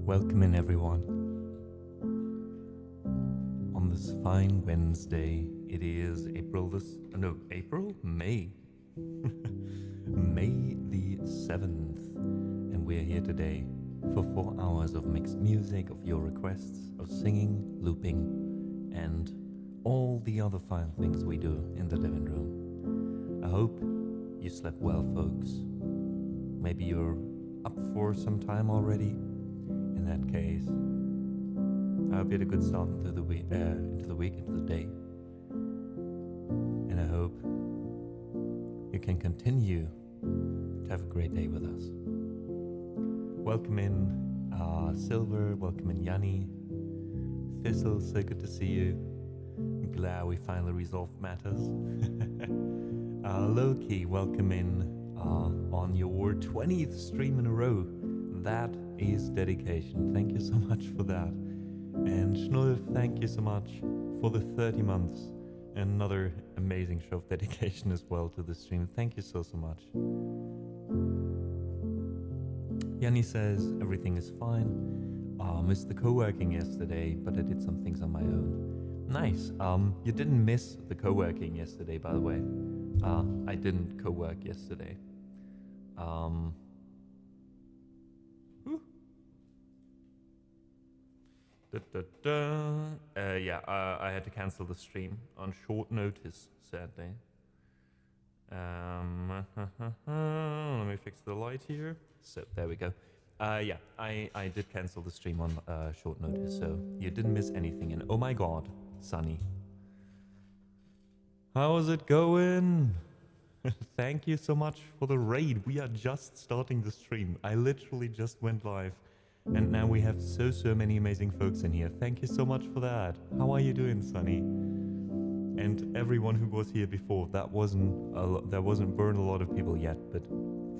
Welcome in, everyone. On this fine Wednesday, it is May. May the 7th. And we're here today for 4 hours of mixed music, of your requests, of singing, looping, and all the other fine things we do in the living room. I hope you slept well, folks. Maybe you're up for some time already. In that case, I hope you had a good start into the week, into the day. And I hope you can continue to have a great day with us. Welcome in Silver, welcome in Yanni, Thistle, so good to see you. I'm glad we finally resolved matters. Loki, welcome in on your 20th stream in a row. That is dedication. Thank you so much for that. And Schnulf, thank you so much for the 30 months. Another amazing show of dedication as well to the stream. Thank you so much. Yanni says everything is fine. Missed the co-working yesterday, but I did some things on my own. Nice. You didn't miss the co-working yesterday, by the way. I didn't co-work yesterday. I had to cancel the stream on short notice, sadly. Let me fix the light here. So, there we go. I did cancel the stream on short notice, so you didn't miss anything. And oh my god, Sunny. How is it going? Thank you so much for the raid. We are just starting the stream. I literally just went live. And now we have so many amazing folks in here. Thank you so much for that. How are you doing, Sunny? And everyone who was here before, that wasn't burned a lot of people yet, but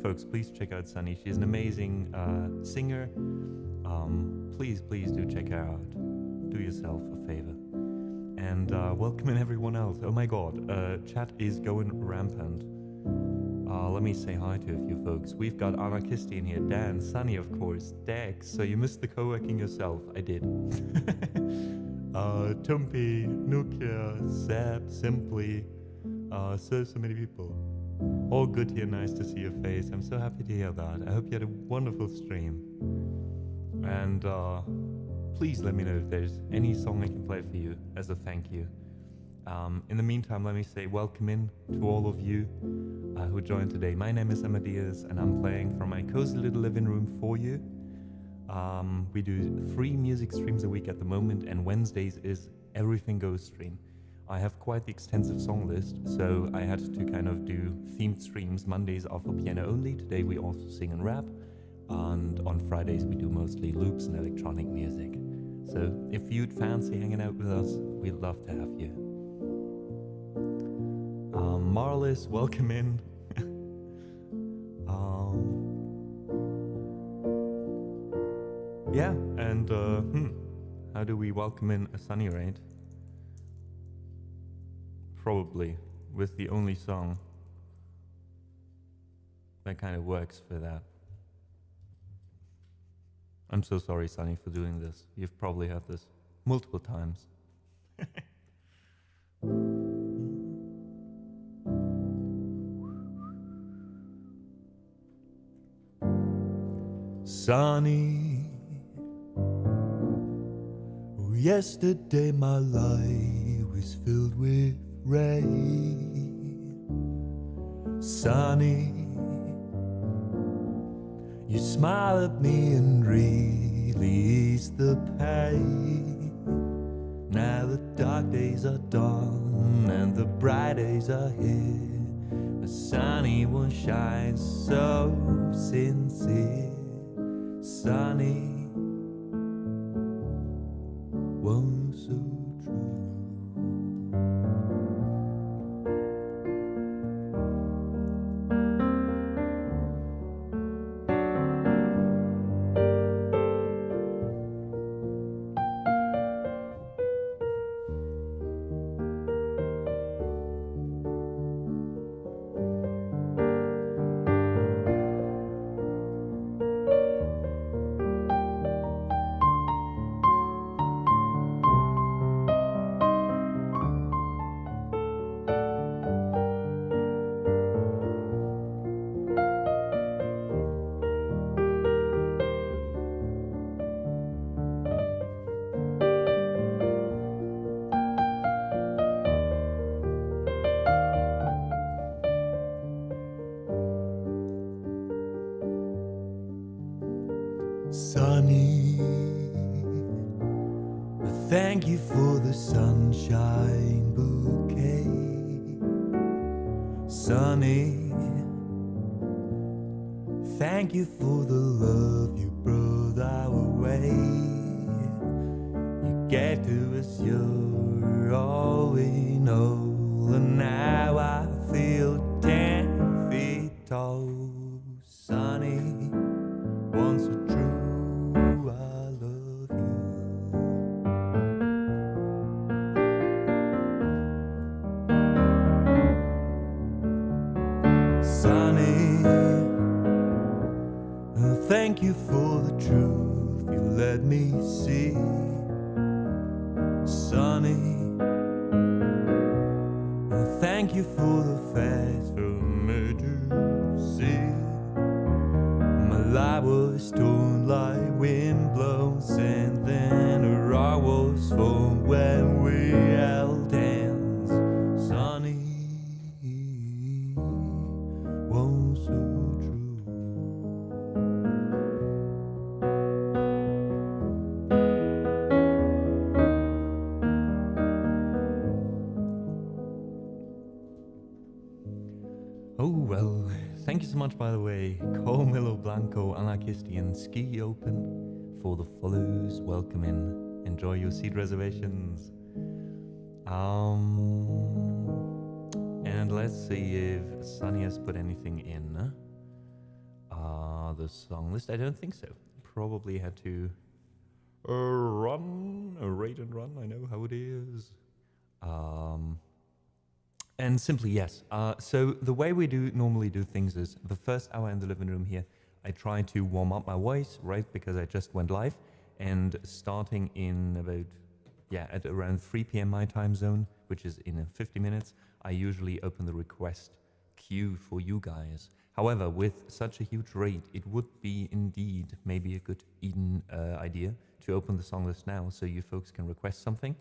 folks, please check out Sunny. She's an amazing singer. Please do check her out. Do yourself a favor. And welcome in everyone else. Oh my god, chat is going rampant. Let me say hi to a few folks. We've got Anarchisti in here, Dan, Sunny, of course, Dex. So you missed the co-working yourself. I did. Tumpy, Nukia, Zap, Simply. So many people. All good here, nice to see your face. I'm so happy to hear that. I hope you had a wonderful stream. And please let me know if there's any song I can play for you as a thank you. In the meantime, let me say welcome in to all of you who joined today. My name is Amadeus, and I'm playing from my cozy little living room for you. We do 3 music streams a week at the moment, and Wednesdays is Everything Goes stream. I have quite the extensive song list, so I had to kind of do themed streams. Mondays are for piano only. Today we also sing and rap, and on Fridays we do mostly loops and electronic music. So if you'd fancy hanging out with us, we'd love to have you. Marlis, welcome in. Yeah, and how do we welcome in a Sunny raid? Probably with the only song that kind of works for that. I'm so sorry, Sunny, for doing this. You've probably had this multiple times. Sunny, yesterday my life was filled with rain. Sunny, you smile at me and really ease the pain. Now the dark days are done and the bright days are here. The sunny one shines so sincere. Sunny, one so true. Sunny, thank you for the sunshine bouquet. Sunny, thank you for the love you brought our way. You gave to us your all we know, and now I feel 10 feet tall. Sunny, once so true, I love you. Sunny, thank you for the truth you let me see. Sunny, thank you for the facts from me to see. My life was torn like wind blows, and then a rock was formed when we held hands. Sunny, was so true. Oh well, thank you so much, by the way, Colmillo Blanco, Anarchistian, Ski Open, for the follows. Welcome in. Enjoy your seat reservations. And let's see if Sunny has put anything in the song list. I don't think so. Probably had to rate and run. I know how it is. And simply, yes. So the way we normally do things is the first hour in the living room here, I try to warm up my voice, right? Because I just went live. And starting in about, at around 3 p.m. my time zone, which is in 50 minutes, I usually open the request queue for you guys. However, with such a huge rate, it would be indeed maybe a good idea to open the song list now so you folks can request something.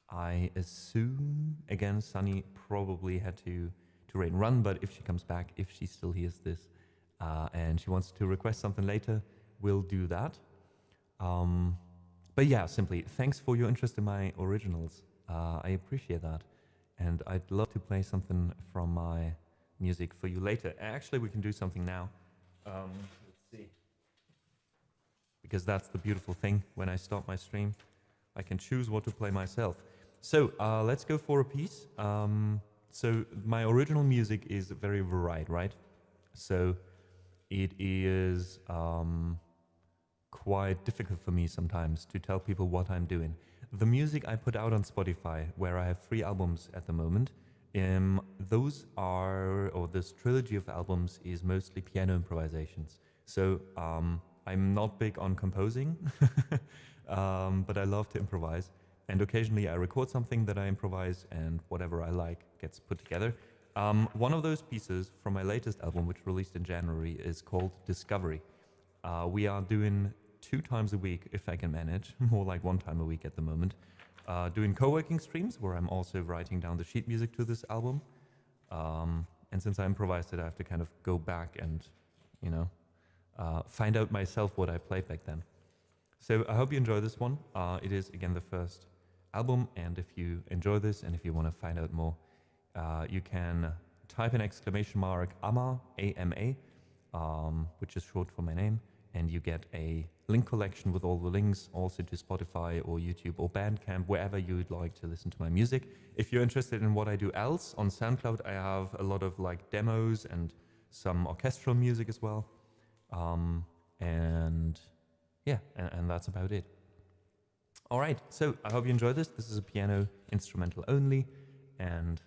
I assume, again, Sunny probably had to rate and run, but if she comes back, if she still hears this, and she wants to request something later, we'll do that. But yeah, simply, thanks for your interest in my originals. I appreciate that. And I'd love to play something from my music for you later. Actually, we can do something now. Let's see. Because that's the beautiful thing. When I start my stream, I can choose what to play myself. So let's go for a piece. So my original music is very varied, right? So it is quite difficult for me sometimes to tell people what I'm doing. The music I put out on Spotify, where I have 3 albums at the moment, those are, or this trilogy of albums is mostly piano improvisations. So I'm not big on composing, but I love to improvise. And occasionally I record something that I improvise, and whatever I like gets put together. One of those pieces from my latest album, which released in January, is called Discovery. We are doing 2 times a week, if I can manage, more like 1 time a week at the moment, doing co-working streams where I'm also writing down the sheet music to this album. And since I improvised it, I have to kind of go back and, find out myself what I played back then. So I hope you enjoy this one. It is, again, the first album, and if you enjoy this and if you want to find out more, you can type in !AMA, A-M-A, which is short for my name, and you get a link collection with all the links, also to Spotify or YouTube or BANDCAMP, wherever you'd like to listen to my music. If you're interested in what I do else, on SoundCloud I have a lot of demos and some orchestral music as well. And that's about it. All right, so I hope you enjoy this. This is a piano instrumental only, and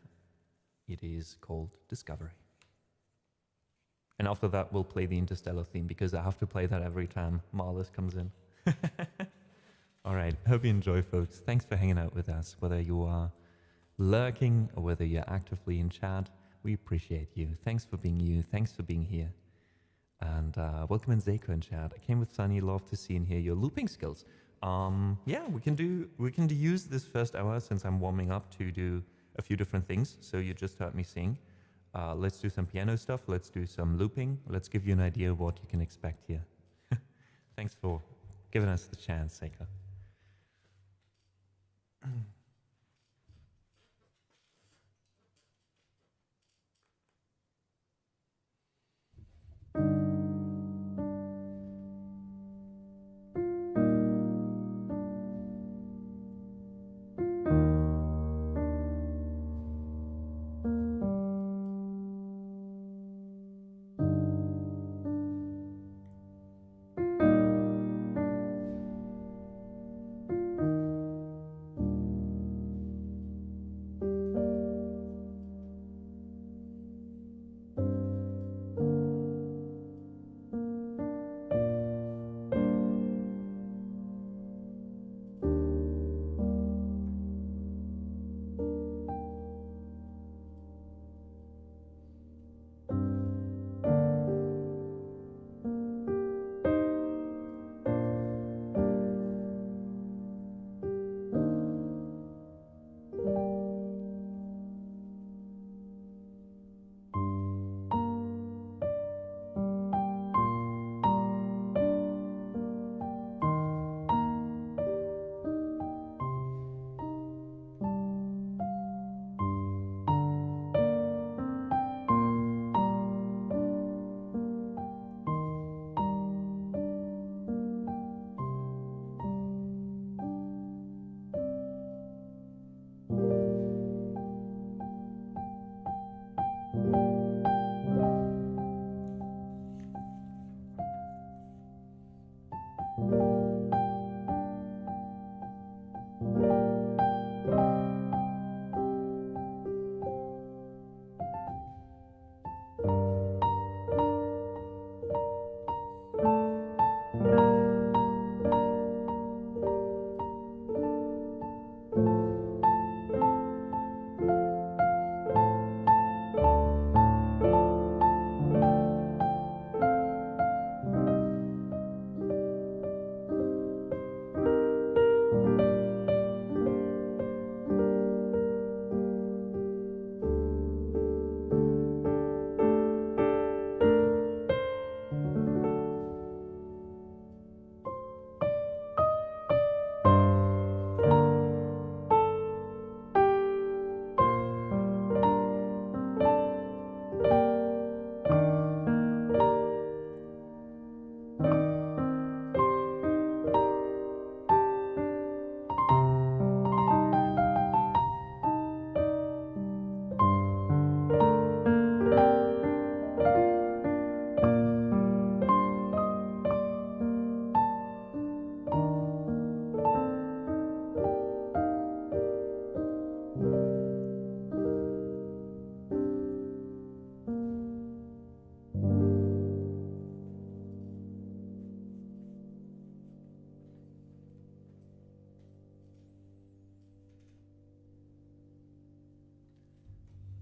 it is called Discovery. And after that, we'll play the Interstellar theme, because I have to play that every time Marlis comes in. All right, hope you enjoy, folks. Thanks for hanging out with us, whether you are lurking or whether you're actively in chat. We appreciate you. Thanks for being you. Thanks for being here. And welcome in Zeko in chat. I came with Sunny. Love to see and hear your looping skills. We can use this first hour, since I'm warming up, to do a few different things. So you just heard me sing. let's do some piano stuff, let's do some looping, let's give you an idea of what you can expect here. Thanks for giving us the chance, Seika.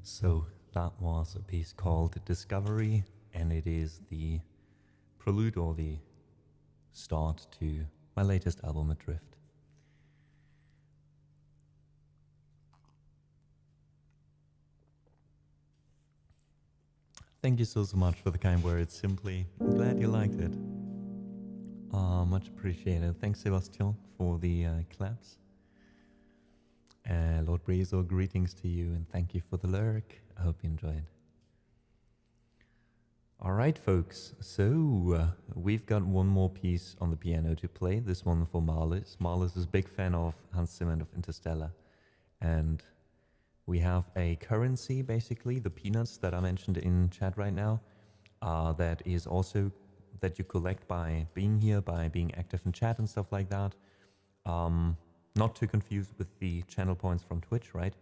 So that was a piece called Discovery, and it is the prelude or the start to my latest album, Adrift. Thank you so much for the kind words, Simply. I'm glad you liked it. Much appreciated. Thanks, Sebastian, for the claps. Lord Breezo, greetings to you, and thank you for the lyric. I hope you enjoyed. Alright, folks, so we've got one more piece on the piano to play, this one for Marlis. Marlis is a big fan of Hans Zimmer and of Interstellar, and we have a currency, basically, the peanuts that I mentioned in chat right now, that is also that you collect by being here, by being active in chat and stuff like that. Not to confuse with the channel points from Twitch, right?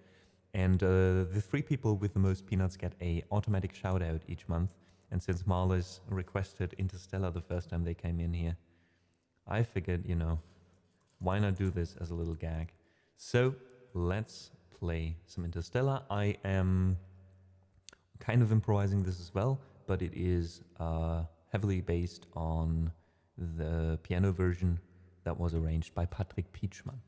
And the 3 people with the most peanuts get a automatic shout out each month. And since Marlis requested Interstellar the first time they came in here, I figured, you know, why not do this as a little gag? So let's play some Interstellar. I am kind of improvising this as well, but it is heavily based on the piano version that was arranged by Patrick Pietschmann.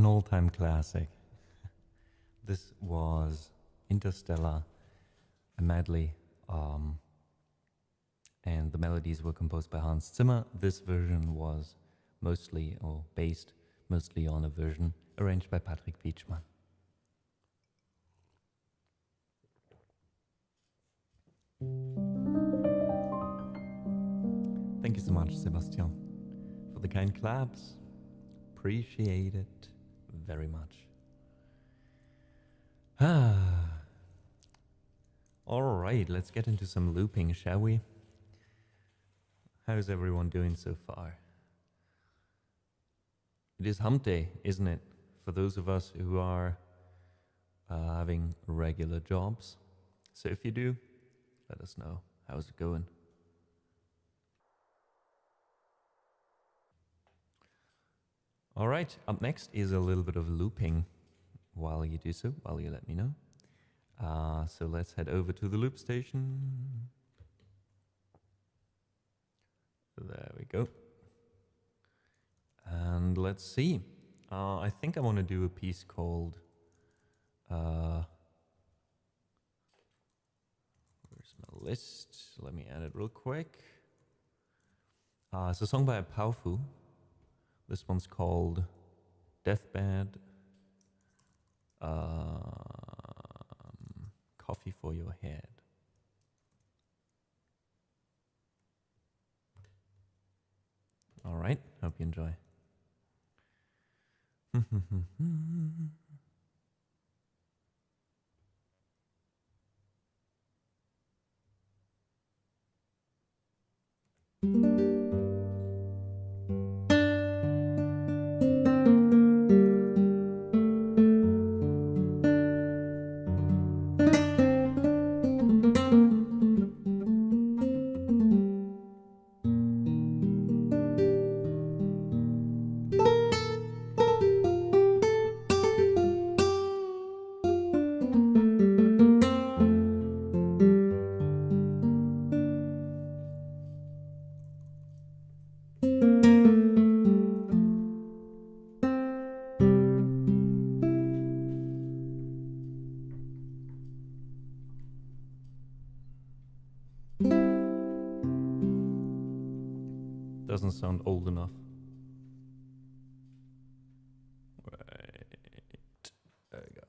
all-time classic. This was Interstellar, a medley, and the melodies were composed by Hans Zimmer. This version was mostly, or based mostly on a version arranged by Patrick Pietschmann. Thank you so much, Sebastian, for the kind claps. Appreciate it very much. All right, let's get into some looping, shall we? How's everyone doing so far? It is hump day, isn't it? For those of us who are having regular jobs. So if you do, let us know. How's it going? All right, up next is a little bit of looping while you do so, while you let me know. So let's head over to the loop station. There we go. And let's see. I think I want to do a piece called... where's my list? Let me add it real quick. It's a song by Paufu. This one's called Deathbed. Coffee for Your Head. All right, hope you enjoy. Doesn't sound old enough. Right. There we go.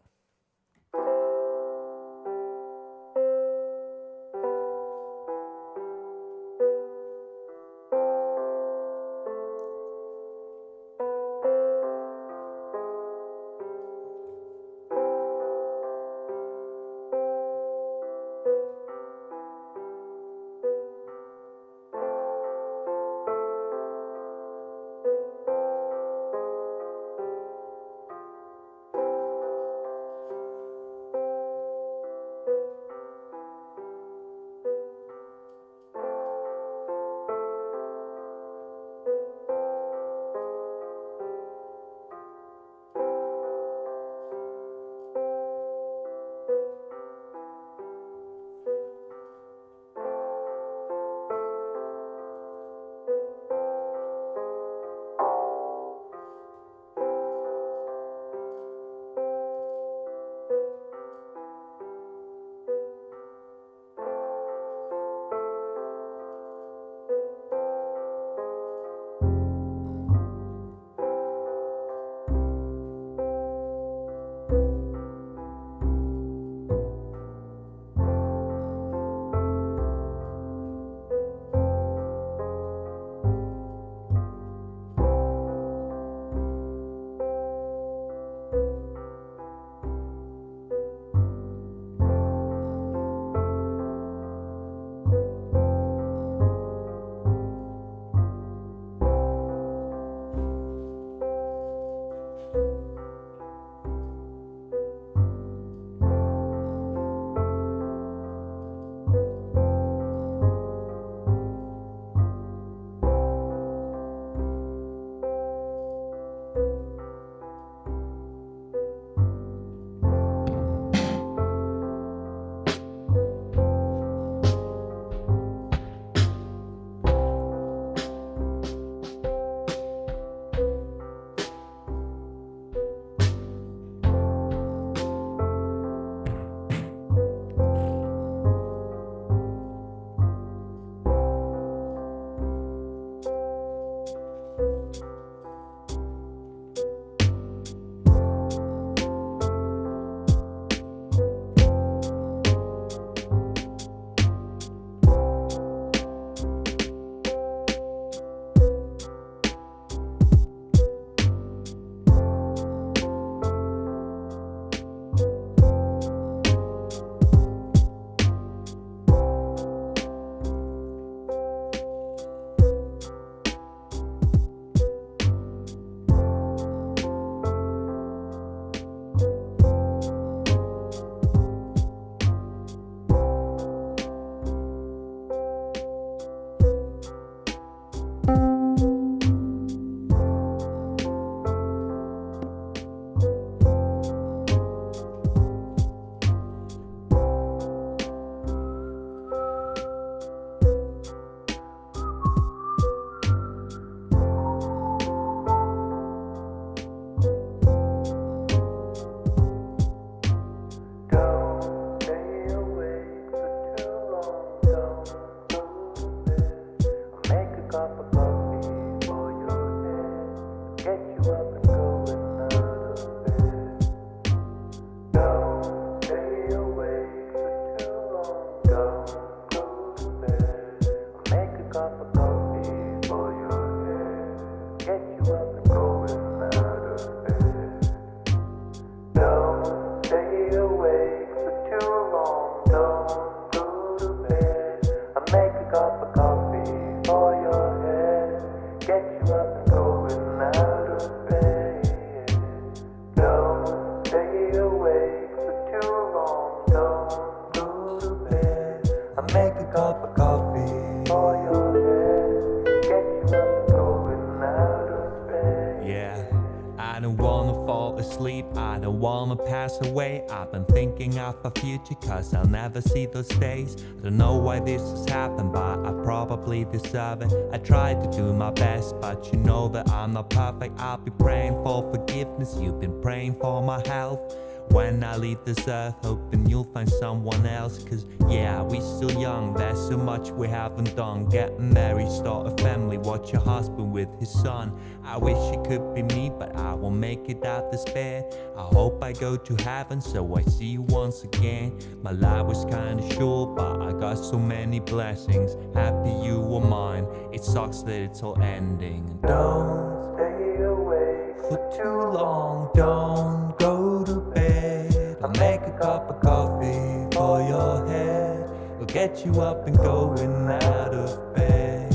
don't wanna pass away. I've been thinking of a future, cause I'll never see those days. I don't know why this has happened, but I probably deserve it. I tried to do my best, but you know that I'm not perfect. I'll be praying for forgiveness, you've been praying for my health. When I leave this earth, hoping you'll find someone else. Cause yeah, we still young, there's so much we haven't done. Getting married, start a family, watch your husband with his son. I wish it could be me, but I won't make it out despair. I hope I go to heaven, so I see you once again. My life was kinda short, but I got so many blessings. Happy you were mine, it sucks that it's all ending. Don't stay away for too long, don't go to bed. I'll make a cup of coffee for your head. I'll get you up and going out of bed.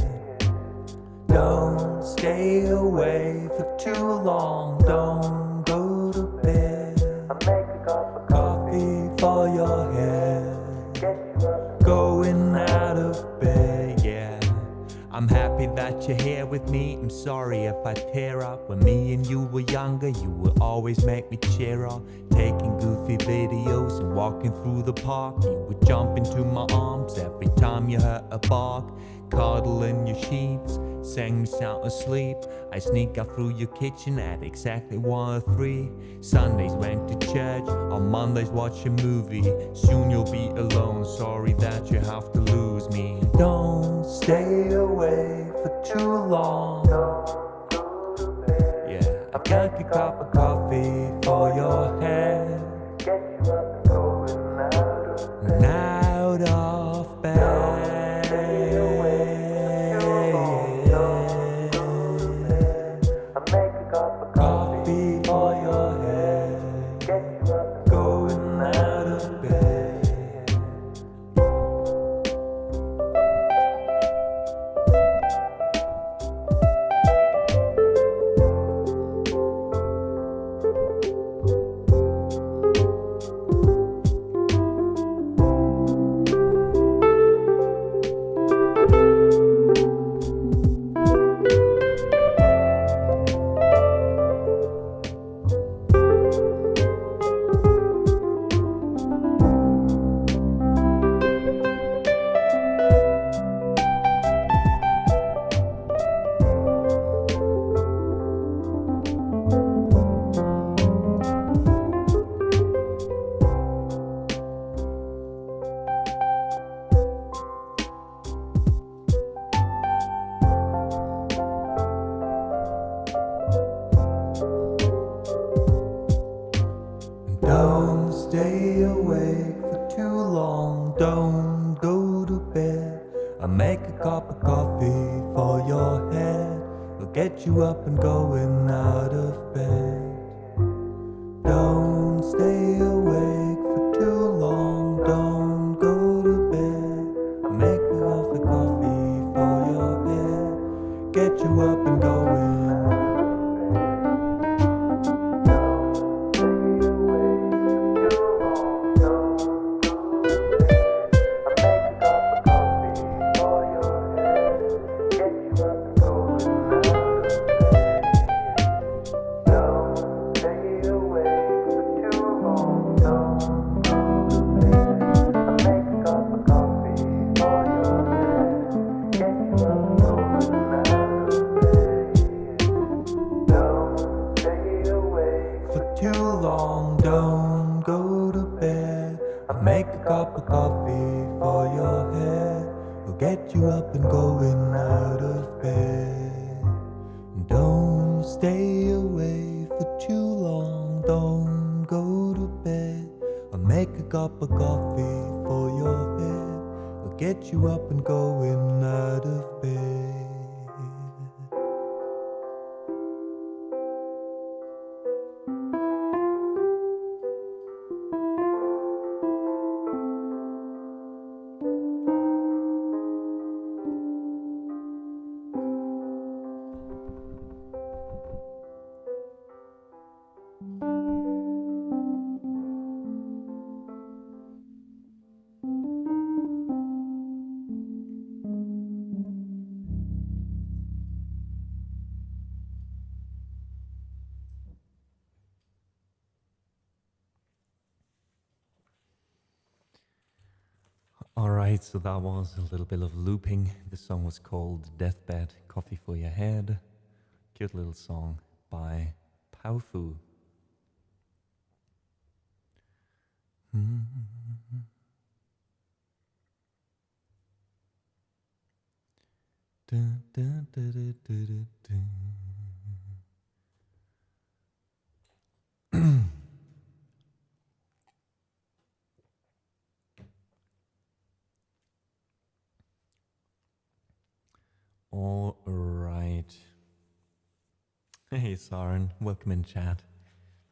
Don't stay away for too long, don't go to bed. I'll make a cup of coffee for your head. Get you up, going out of bed, yeah. I'm happy that you're here with me. I'm sorry if I tear up. When me and you were younger, you would always make me cheer up. Taking goofy videos and walking through the park. You would jump into my arms every time you heard a bark. Cuddle in your sheets, sang me sound asleep. I sneak out through your kitchen at exactly 1 or 3. Sundays went to church, on Mondays watch a movie. Soon you'll be alone, sorry that you have to lose me. Don't stay away for too long. Yeah, I've got a cup of coffee for your head. Get you up and going out of bed. Coffee for your head. Get you up and going out of bed. Don't stay awake for too long, don't go to bed. I'll make a cup of coffee for your head. I'll get you up and going out of bed. Don't stay awake for too long, don't go to bed. I'll make a cup of coffee for your head. Get you up and going. Don't go to bed. I'll make a cup of coffee for your head. We'll get you up and going out of bed. Don't stay away for too long. Don't go to bed. I'll make a cup of coffee for your head. We'll get you up and going out of bed. Alright, so that was a little bit of looping. The song was called Deathbed, Coffee for Your Head. Cute little song by Paufu. All right. Hey, Saren, welcome in chat.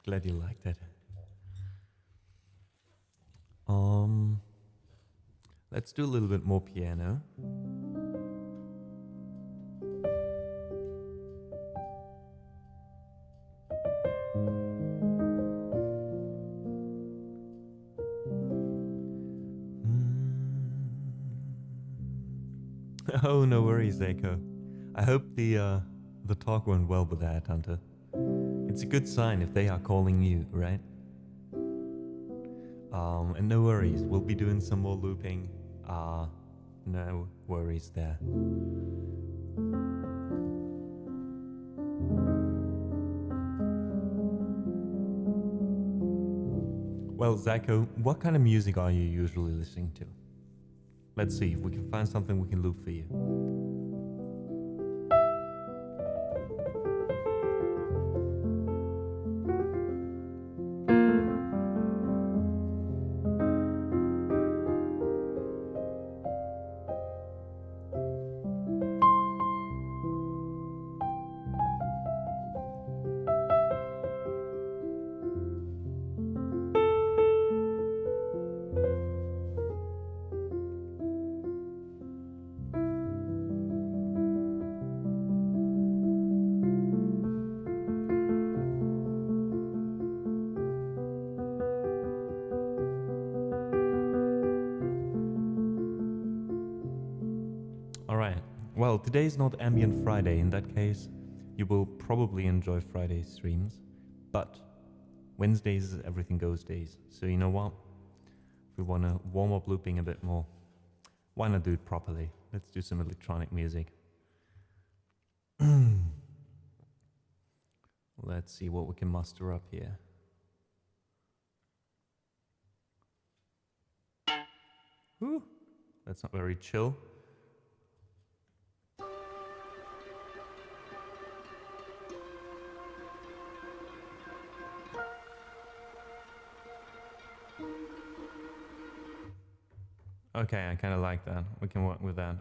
Glad you liked it. Let's do a little bit more piano. Oh, no worries, Echo. I hope the talk went well with that, Hunter. It's a good sign if they are calling you, right? And no worries, we'll be doing some more looping. No worries there. Well, Zako, what kind of music are you usually listening to? Let's see if we can find something we can loop for you. Well, today's not Ambient Friday. In that case, you will probably enjoy Friday's streams. But Wednesdays is Everything Goes days. So you know what? If we want to warm up looping a bit more, why not do it properly? Let's do some electronic music. Let's see what we can muster up here. Whew, that's not very chill. Okay, I kind of like that. We can work with that.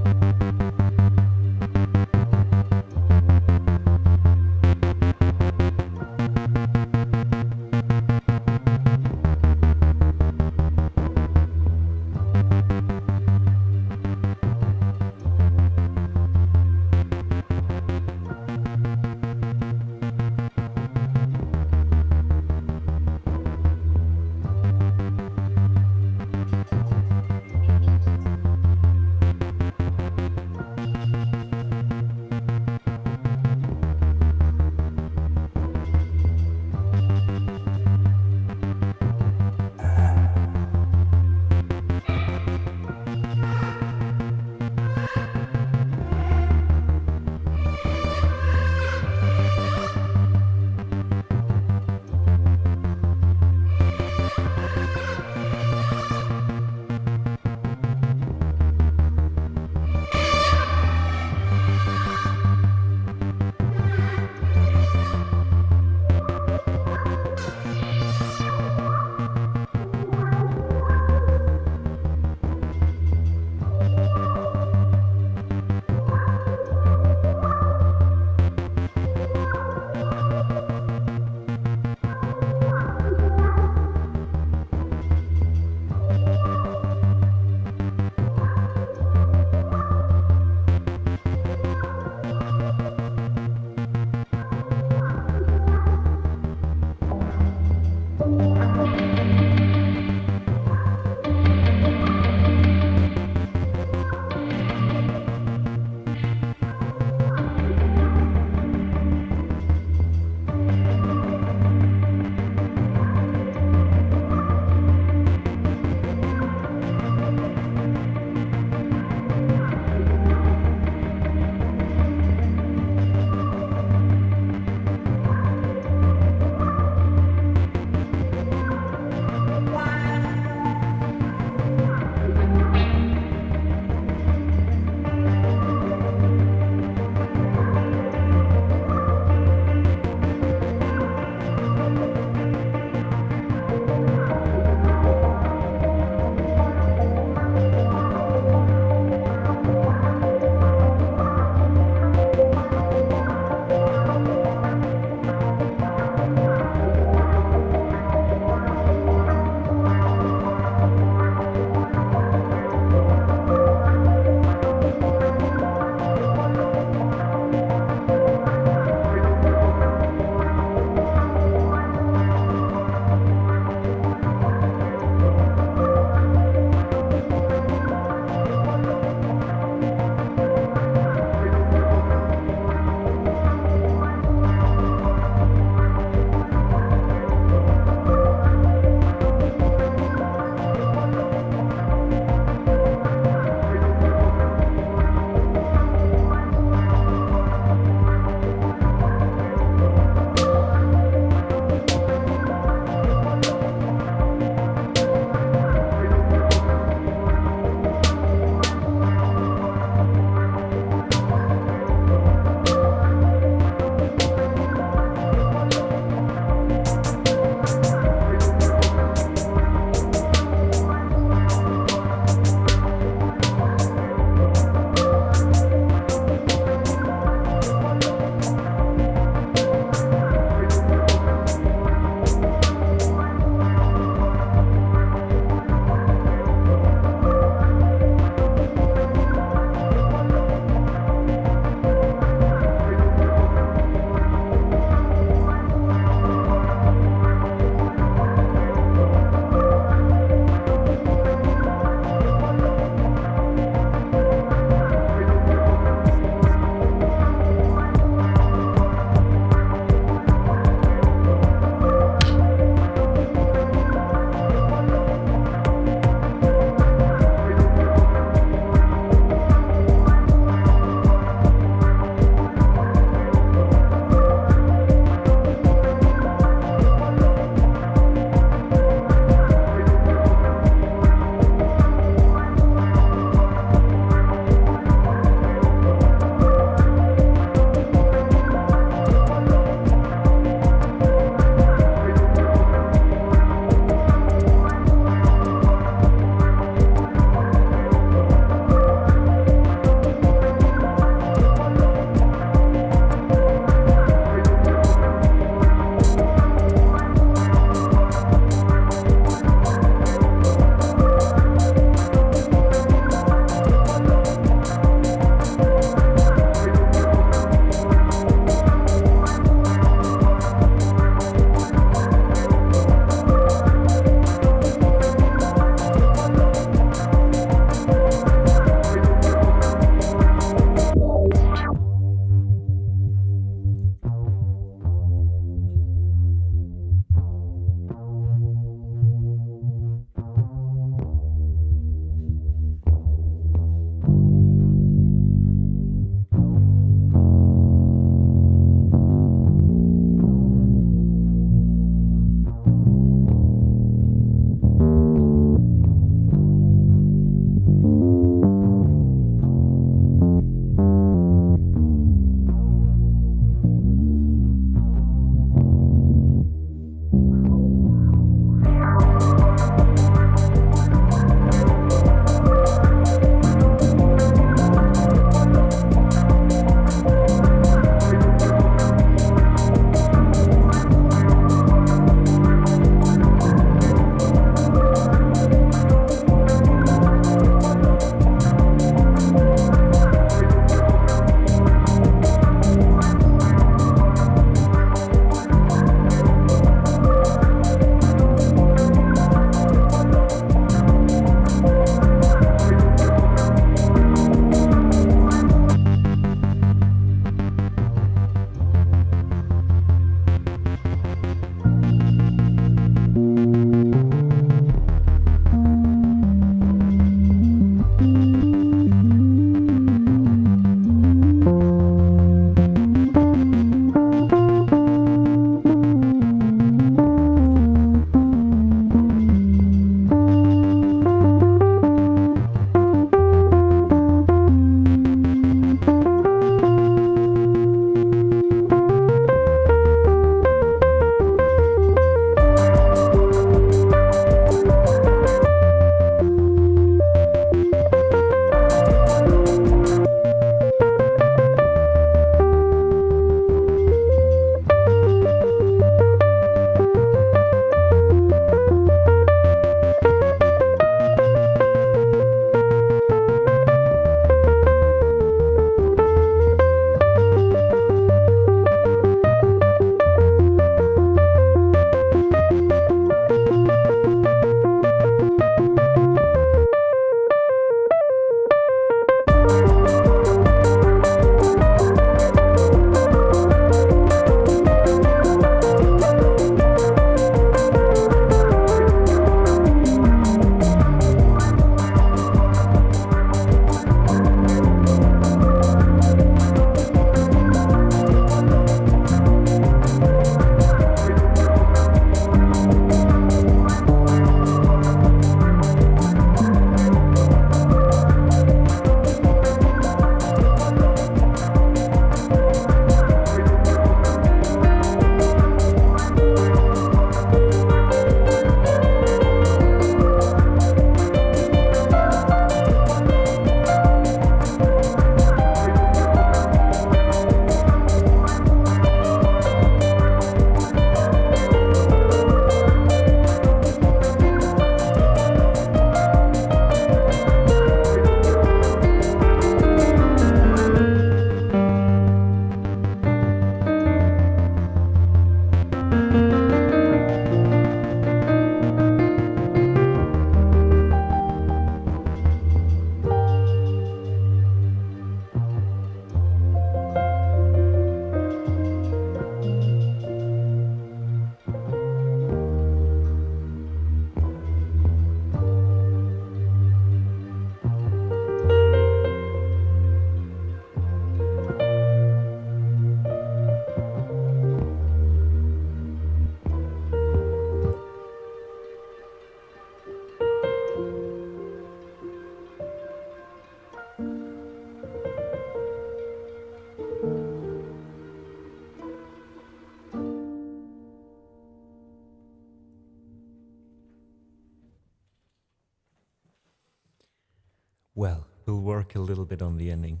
Well, we'll work a little bit on the ending.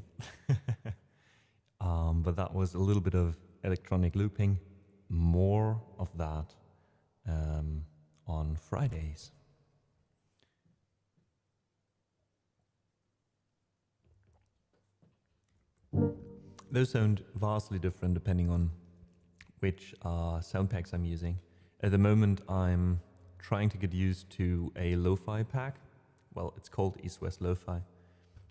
But that was a little bit of electronic looping. More of that on Fridays. Those sound vastly different depending on which sound packs I'm using. At the moment, I'm trying to get used to a lo-fi pack. Well, it's called East-West Lo-Fi.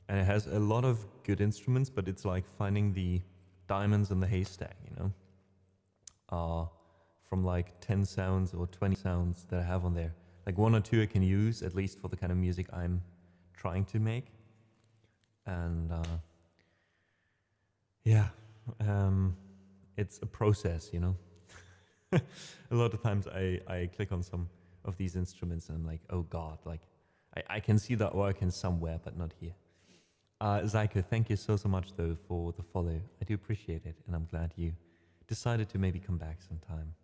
And it has a lot of good instruments, but it's like finding the diamonds in the haystack, you know? From like 10 sounds or 20 sounds that I have on there. Like 1 or 2 I can use, at least for the kind of music I'm trying to make. And yeah, it's a process, you know? A lot of times I click on some of these instruments and I'm like, oh God, like I can see that working somewhere, but not here. Zyko, thank you so much though for the follow. I do appreciate it, and I'm glad you decided to maybe come back sometime.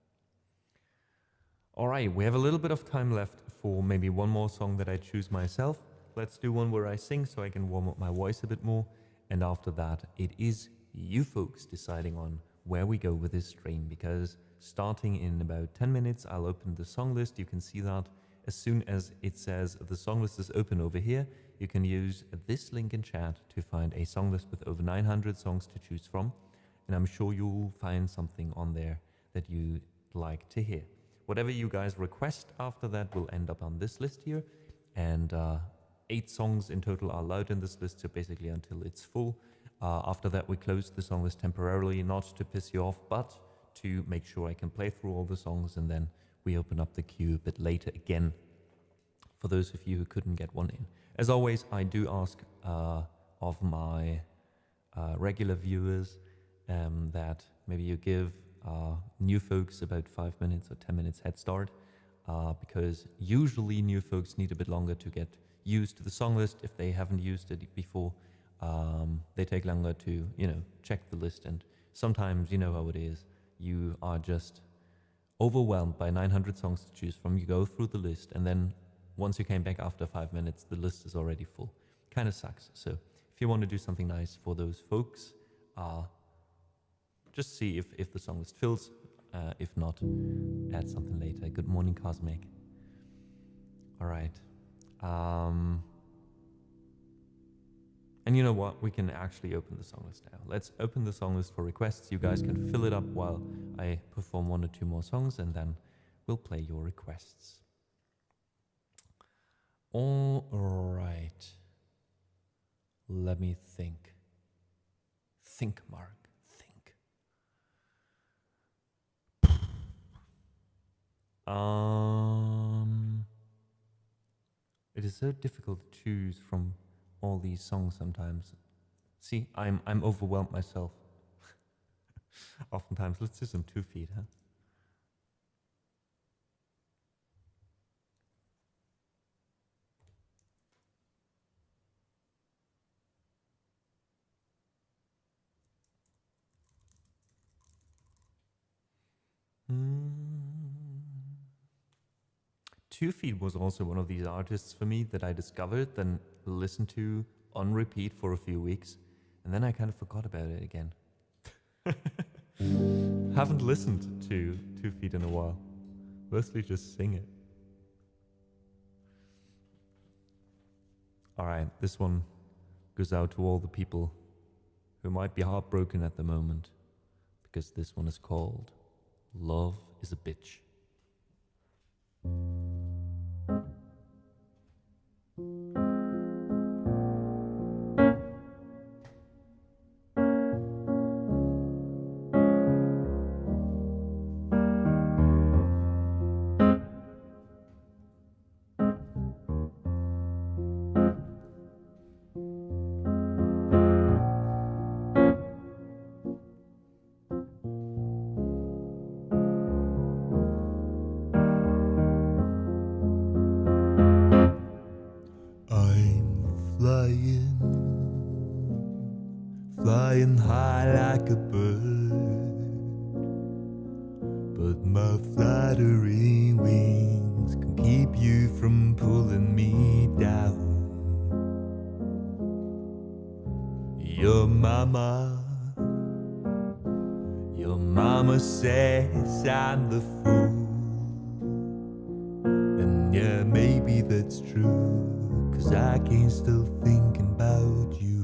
All right, we have a little bit of time left for maybe one more song that I choose myself. Let's do one where I sing so I can warm up my voice a bit more. And after that, it is you folks deciding on where we go with this stream, because starting in about 10 minutes, I'll open the song list. You can see that as soon as it says the song list is open over here. You can use this link in chat to find a song list with over 900 songs to choose from. And I'm sure you'll find something on there that you'd like to hear. Whatever you guys request after that will end up on this list here. And 8 songs in total are allowed in this list, so basically until it's full. After that, we close the song list temporarily, not to piss you off, but to make sure I can play through all the songs, and then we open up the queue a bit later again for those of you who couldn't get one in. As always, I do ask of my regular viewers that maybe you give new folks about 5 minutes or 10 minutes head start, because usually new folks need a bit longer to get used to the song list. If they haven't used it before, they take longer to, you know, check the list. And sometimes, you know how it is, you are just overwhelmed by 900 songs to choose from. You go through the list, and then once you came back after 5 minutes, the list is already full. Kind of sucks. So if you want to do something nice for those folks, just see if the song list fills. If not, add something later. Good morning, Cosmic. All right. And you know what? We can actually open the song list now. Let's open the song list for requests. You guys can fill it up while I perform 1 or 2 more songs, and then we'll play your requests. All right. Let me think. Think, Mark. Think. It is so difficult to choose from all these songs sometimes. See, I'm overwhelmed myself. Oftentimes. Let's do some 2 feet, huh? Two Feet was also one of these artists for me that I discovered, then listened to on repeat for a few weeks, and then I kind of forgot about it again. Haven't listened to 2 Feet in a while. Mostly just sing it. Alright, this one goes out to all the people who might be heartbroken at the moment, because this one is called Love is a Bitch. Flying high like a bird, but my fluttering wings can keep you from pulling me down. Your mama says I'm the fool. And yeah, maybe that's true, 'cause I can't stop thinking about you.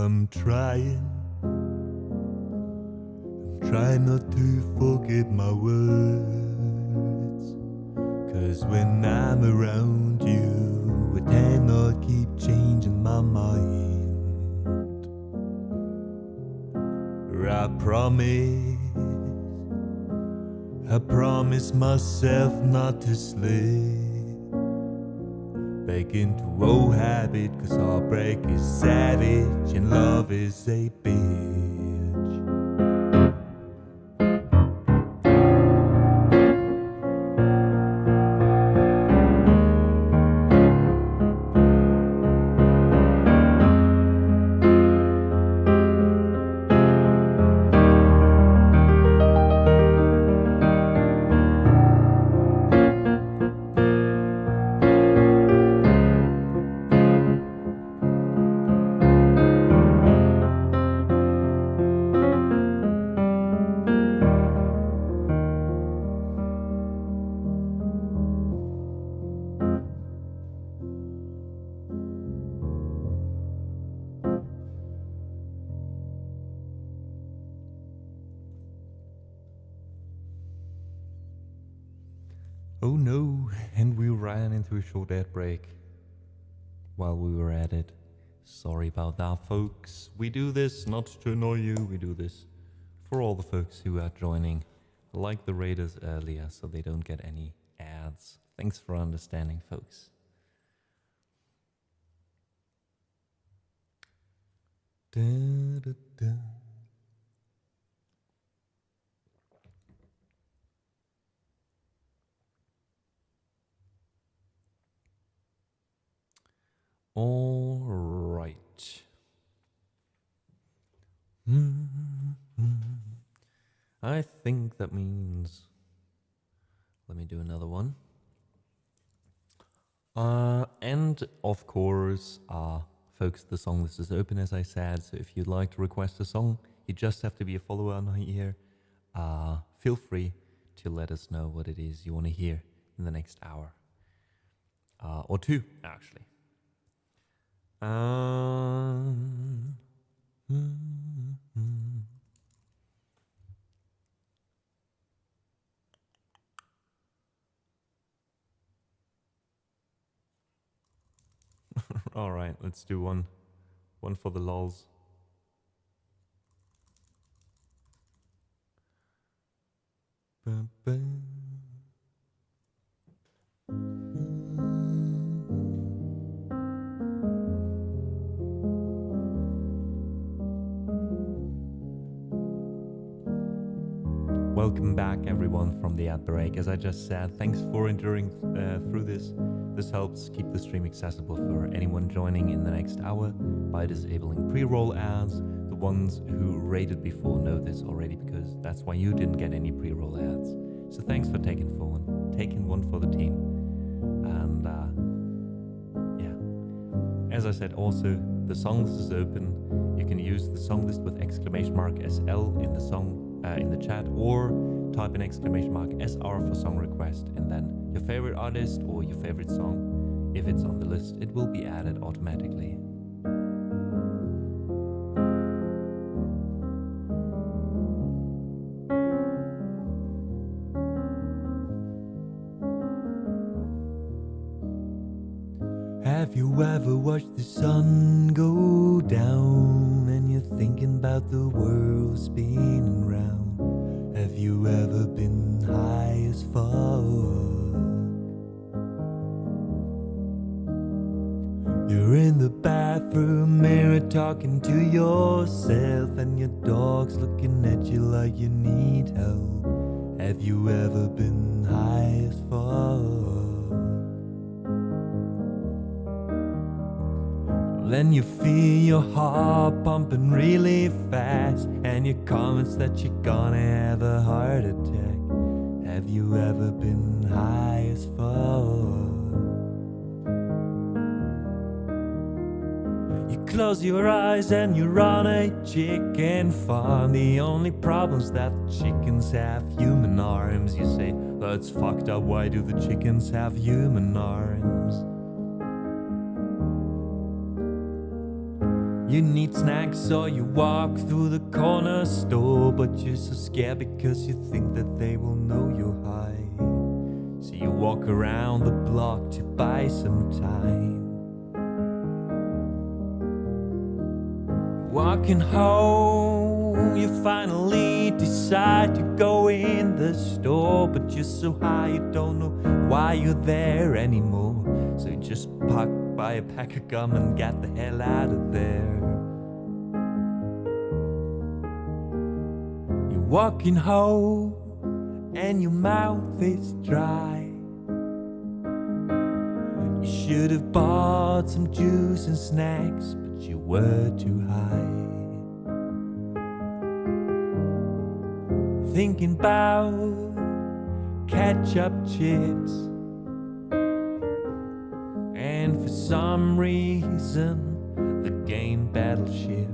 I'm trying not to forget my words, 'cause when I'm around you, I tend not keep changing my mind. I promise myself not to slip back into old habit, 'cause heartbreak is savage and love is a bitch. Oh no, and we ran into a short ad break while we were at it. Sorry about that, folks. We do this not to annoy you, we do this for all the folks who are joining, like the raiders earlier, so they don't get any ads. Thanks for understanding, folks. Da, da, da. All right. I think that means, let me do another one. And of course, folks, the song list is open, as I said, so if you'd like to request a song, you just have to be a follower on here. Feel free to let us know what it is you want to hear in the next hour. Or two, actually. All right, let's do one for the lols. Welcome back, everyone, from the ad break. As I just said, thanks for enduring through this. This helps keep the stream accessible for anyone joining in the next hour by disabling pre-roll ads. The ones who rated before know this already, because that's why you didn't get any pre-roll ads. So thanks for taking one for the team. And yeah, as I said, also the song list is open. You can use the song list with !SL in the song. In the chat, or type in !SR for song request, and then your favorite artist or your favorite song. If it's on the list, it will be added automatically. Have you ever watched the sun go down and you're thinking about the world spinning round? Have you ever been high as fuck? You're in the bathroom mirror talking to yourself, and your dog's looking at you like you need help. Have you ever been high as fuck? Then you feel your heart pumping really fast, and you comments that you're gonna have a heart attack. Have you ever been high as fuck? You close your eyes and you're on a chicken farm. The only problem's that the chickens have human arms. You say, that's fucked up, why do the chickens have human arms? You need snacks, so you walk through the corner store, but you're so scared because you think that they will know you're high. So you walk around the block to buy some time. Walking home, you finally decide to go in the store, but you're so high you don't know why you're there anymore. So you just buy a pack of gum and get the hell out of there. You're walking home and your mouth is dry. You should have bought some juice and snacks, but you were too high. Thinking about ketchup chips, and for some reason the game Battleship.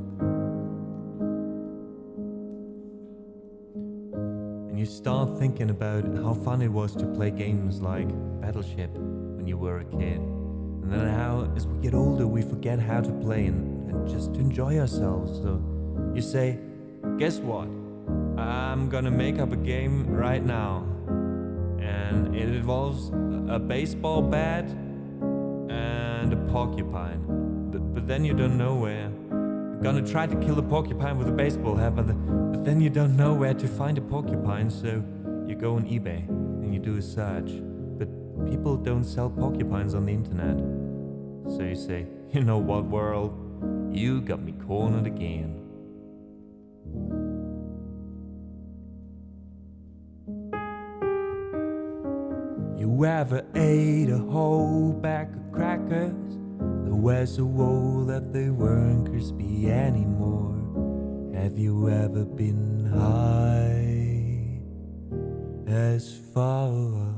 And you start thinking about how fun it was to play games like Battleship when you were a kid. And then how, as we get older, we forget how to play and just to enjoy ourselves. So you say, guess what? I'm gonna make up a game right now. And it involves a baseball bat and a porcupine. But then you don't know where. You're gonna try to kill a porcupine with a baseball hat, but then you don't know where to find a porcupine, so you go on eBay and you do a search. But people don't sell porcupines on the internet. So you say, you know what, world? You got me cornered again. You ever ate a whole bag of crackers that were so old that they weren't crispy anymore? Have you ever been high as fuck?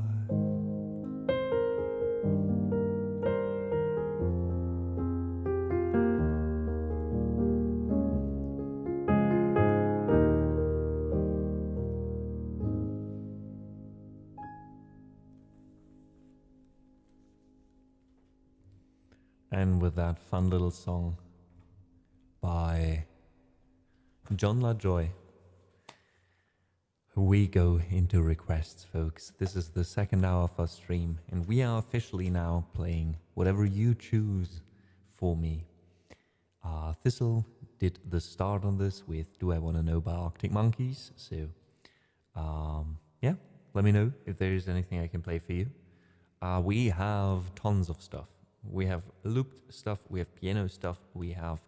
And with that fun little song by John LaJoy, we go into requests, folks. This is the second hour of our stream, and we are officially now playing whatever you choose for me. Thistle did the start on this with Do I Wanna Know by Arctic Monkeys, so yeah, let me know if there is anything I can play for you. We have tons of stuff. We have looped stuff, we have piano stuff, we have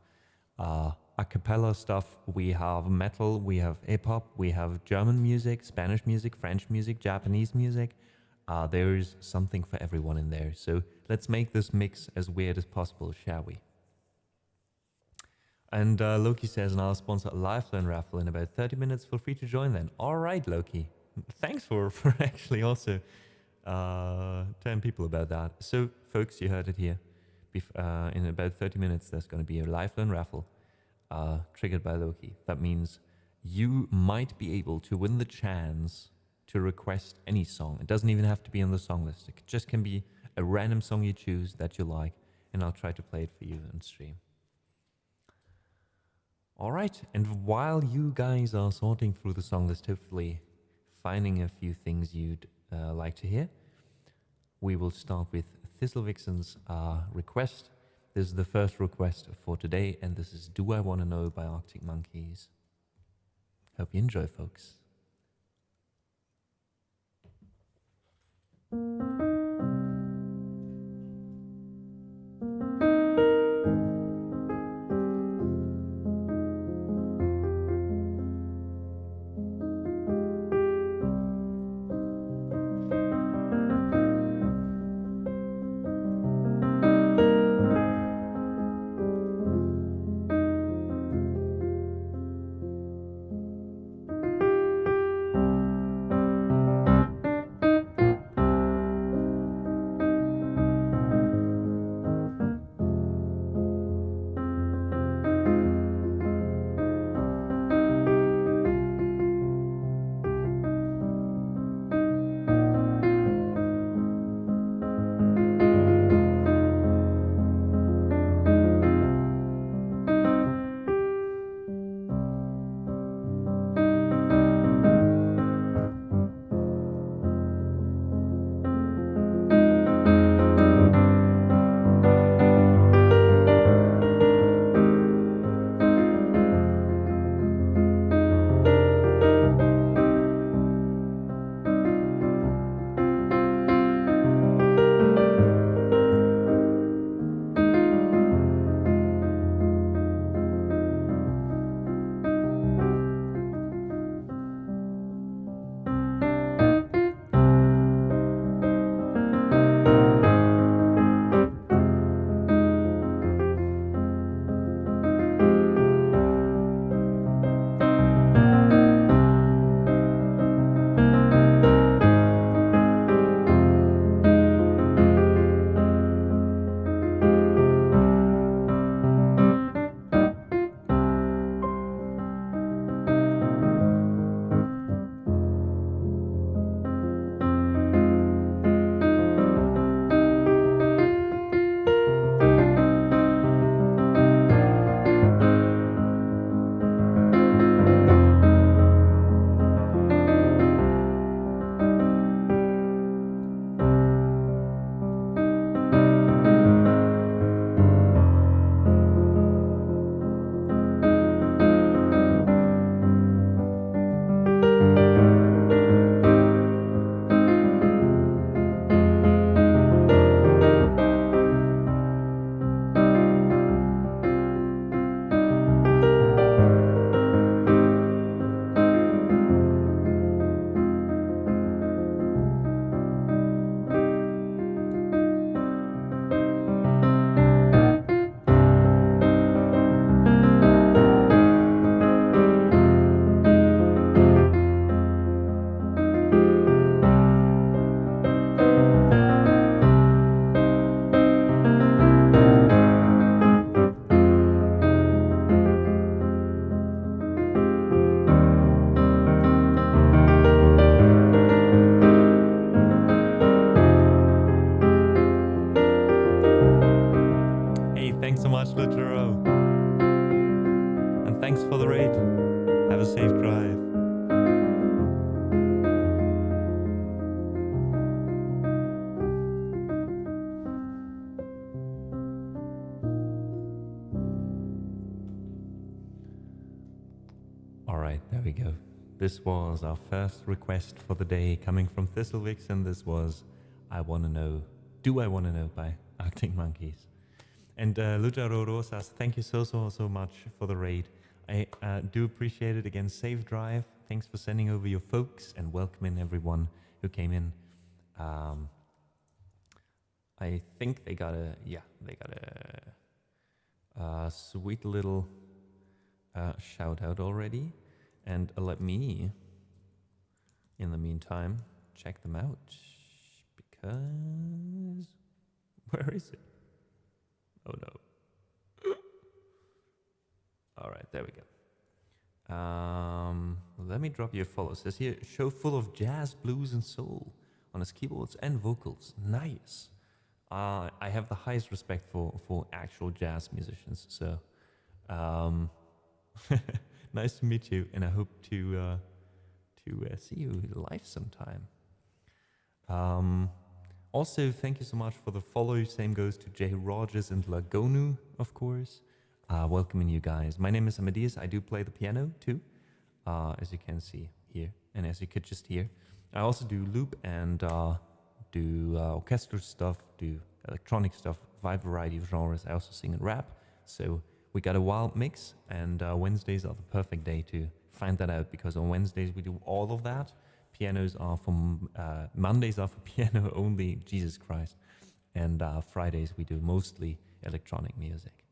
a cappella stuff, we have metal, we have hip-hop, we have German music, Spanish music, French music, Japanese music. There is something for everyone in there. So let's make this mix as weird as possible, shall we? And Loki says, and I'll sponsor a Lifeline raffle in about 30 minutes. Feel free to join then. All right, Loki. Thanks for actually also telling people about that. So, folks, you heard it here. In about 30 minutes, there's going to be a Lifeline raffle triggered by Loki. That means you might be able to win the chance to request any song. It doesn't even have to be on the song list. It just can be a random song you choose that you like, and I'll try to play it for you on stream. All right, and while you guys are sorting through the song list, hopefully finding a few things you'd like to hear, we will start with Thistle Vixen's request. This is the first request for today, and this is Do I Wanna Know by Arctic Monkeys. Hope you enjoy, folks. much, Lutero. And thanks for the raid. Have a safe drive. Alright, there we go. This was our first request for the day coming from Thistlevix, and this was I Wanna Know, Do I Wanna Know by Arctic Monkeys. And Lujaro Rosas, thank you so much for the raid. I do appreciate it. Again, safe drive. Thanks for sending over your folks and welcoming everyone who came in. I think they got a sweet little shout out already. And let me, in the meantime, check them out. Because, where is it? Oh no. Alright, there we go. Let me drop you a follow. It says here, show full of jazz, blues and soul on his keyboards and vocals. Nice. I have the highest respect for actual jazz musicians, so nice to meet you, and I hope to see you live sometime. Also, thank you so much for the follow. Same goes to Jay Rogers and Lagonu, of course. Welcoming you guys. My name is Amadeus. I do play the piano too, as you can see here, and as you could just hear. I also do loop and do orchestral stuff, do electronic stuff, wide variety of genres. I also sing and rap. So we got a wild mix, and Wednesdays are the perfect day to find that out, because on Wednesdays we do all of that. Pianos are from, Mondays are for piano only, Jesus Christ. And Fridays we do mostly electronic music.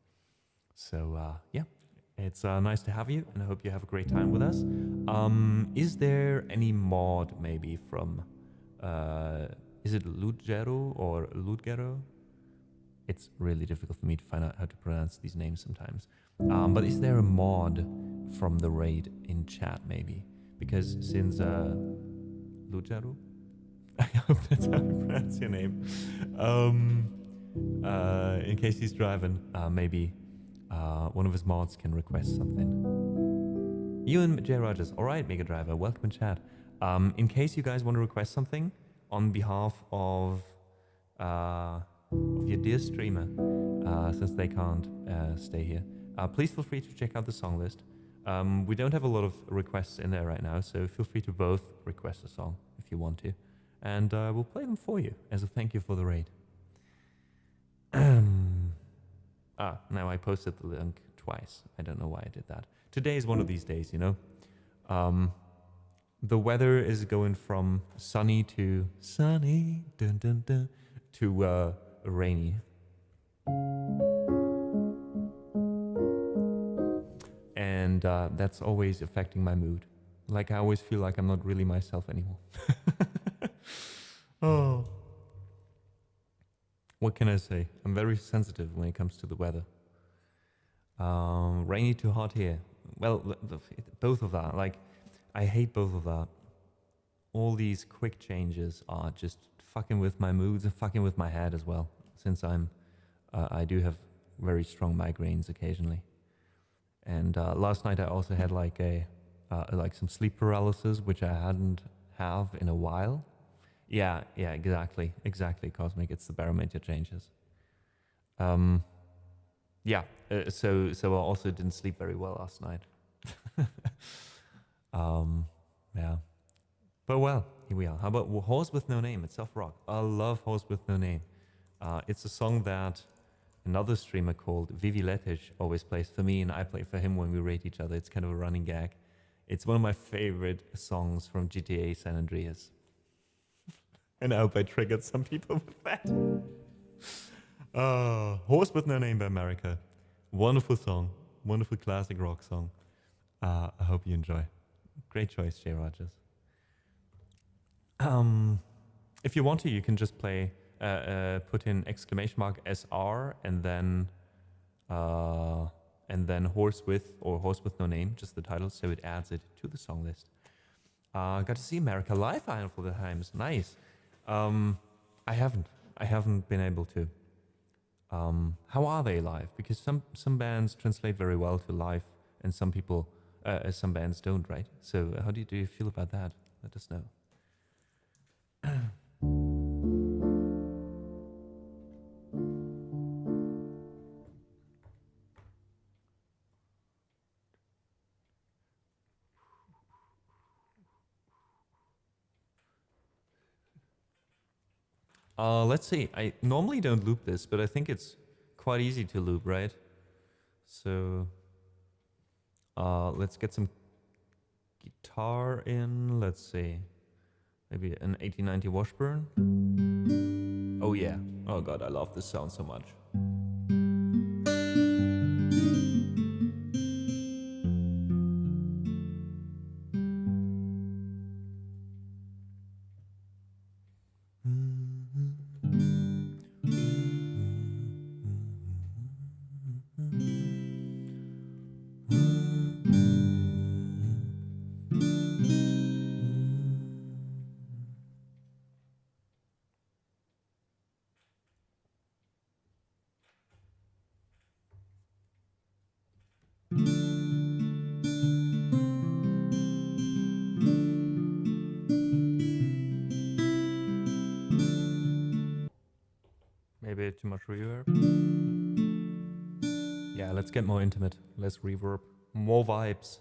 So yeah, it's nice to have you, and I hope you have a great time with us. Is there any mod maybe from, is it Ludgero or Ludgero? It's really difficult for me to find out how to pronounce these names sometimes. But is there a mod from the raid in chat maybe? Because since Lujaru, I hope that's how you pronounce your name. In case he's driving, maybe one of his mods can request something. Ewan J. Rogers, all right, Mega Driver, welcome in chat. In case you guys want to request something on behalf of your dear streamer, since they can't stay here, please feel free to check out the song list. We don't have a lot of requests in there right now, so feel free to both request a song if you want to, and we'll play them for you as a thank you for the raid. Now I posted the link twice. I don't know why I did that. Today is one of these days, you know. The weather is going from sunny to sunny, dun, dun, dun, to rainy. And that's always affecting my mood. Like, I always feel like I'm not really myself anymore. Oh. What can I say? I'm very sensitive when it comes to the weather. Rainy to hot here. Well, both of that. Like, I hate both of that. All these quick changes are just fucking with my moods and fucking with my head as well. Since I do have very strong migraines occasionally. And last night I also had like some sleep paralysis, which I hadn't have in a while. Yeah, exactly, Cosmic. It's the barometer changes. Yeah, so I also didn't sleep very well last night. Yeah, but well, here we are. How about Horse with No Name? It's soft rock. I love Horse with No Name. It's a song that another streamer called Vivi Letish always plays for me, and I play for him when we rate each other. It's kind of a running gag. It's one of my favorite songs from GTA San Andreas. And I hope I triggered some people with that. Horse with No Name by America. Wonderful song. Wonderful classic rock song. I hope you enjoy. Great choice, Jay Rogers. If you want to, you can just play, put in !SR and then Horse with or Horse with No Name, just the title, so it adds it to the song list. Got to see America live a handful of times. Nice. I haven't been able to. how are they live? Because some bands translate very well to live, and some bands don't, right? So how do you feel about that? Let us know. Let's see. I normally don't loop this, but I think it's quite easy to loop, right? So let's get some guitar in. Let's see. Maybe an 1890 Washburn. Oh yeah. Oh god, I love this sound so much. Maybe too much reverb. Yeah, let's get more intimate. Less reverb. More vibes.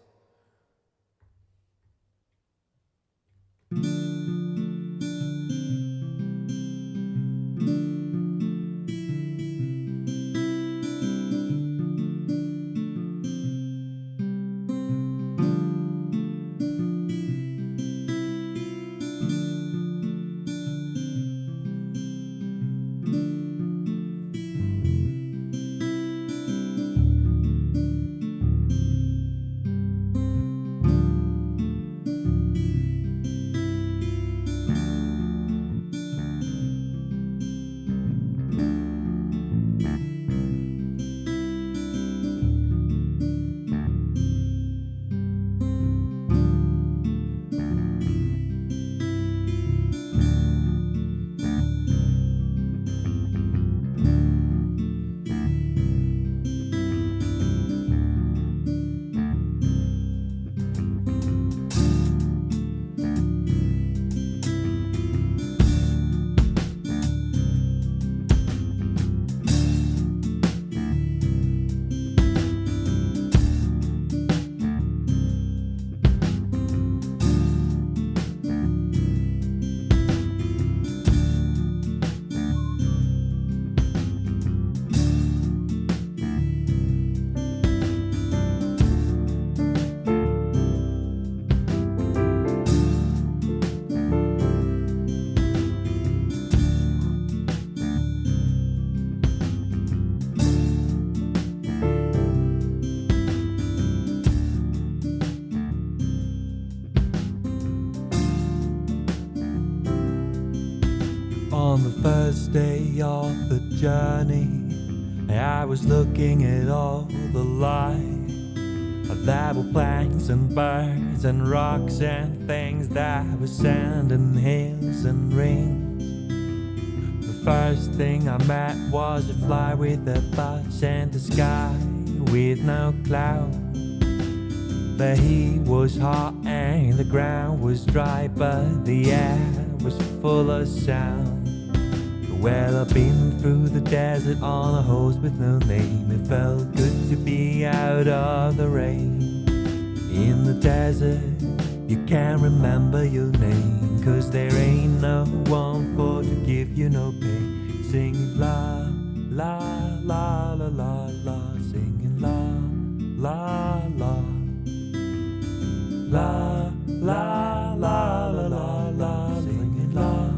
On the first day of the journey, I was looking at all the life. There were plants and birds and rocks and things. There were sand and hills and rings. The first thing I met was a fly with a buzz and the sky with no cloud. The heat was hot and the ground was dry, but the air was full of sound. Well, I've been through the desert on a horse with no name. It felt good to be out of the rain. In the desert, you can't remember your name, 'cause there ain't no one for to give you no pain. Singing la, la, la, la, la, la. Singing la, la, la. La, la, la, la, la, la. Singing la,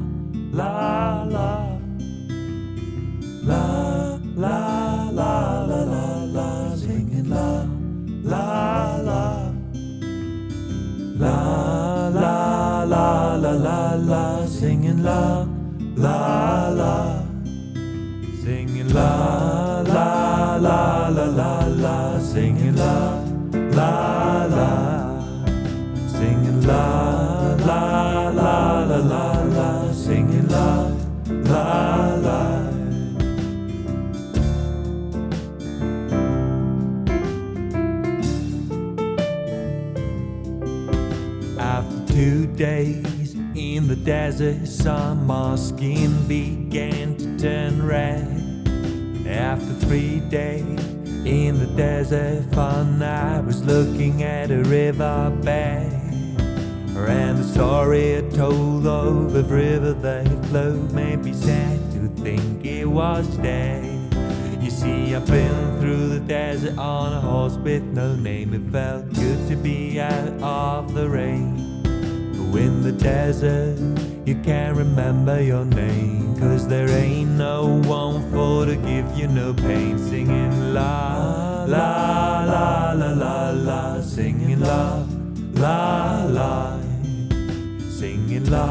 la, la. La, la, la, la, la, la, singing la, la, la. La, la, la, la, la, la, singing la, la, la. Singing la, la, la, la, la, la, singing la, la, la. Singing la, la, la, la, la, la, singing la, la, la. days in the desert sun, my skin began to turn red. After 3 days in the desert fun, I was looking at a riverbed, and the story it told of the river that flowed made me sad to think it was dead. You see, I've been through the desert on a horse with no name. It felt good to be out of the rain. But in the desert, you can't remember your name, 'cause there ain't no one for to give you no pain. Singing la, la, la, la, la, la. Singing la, la, la. Singing la,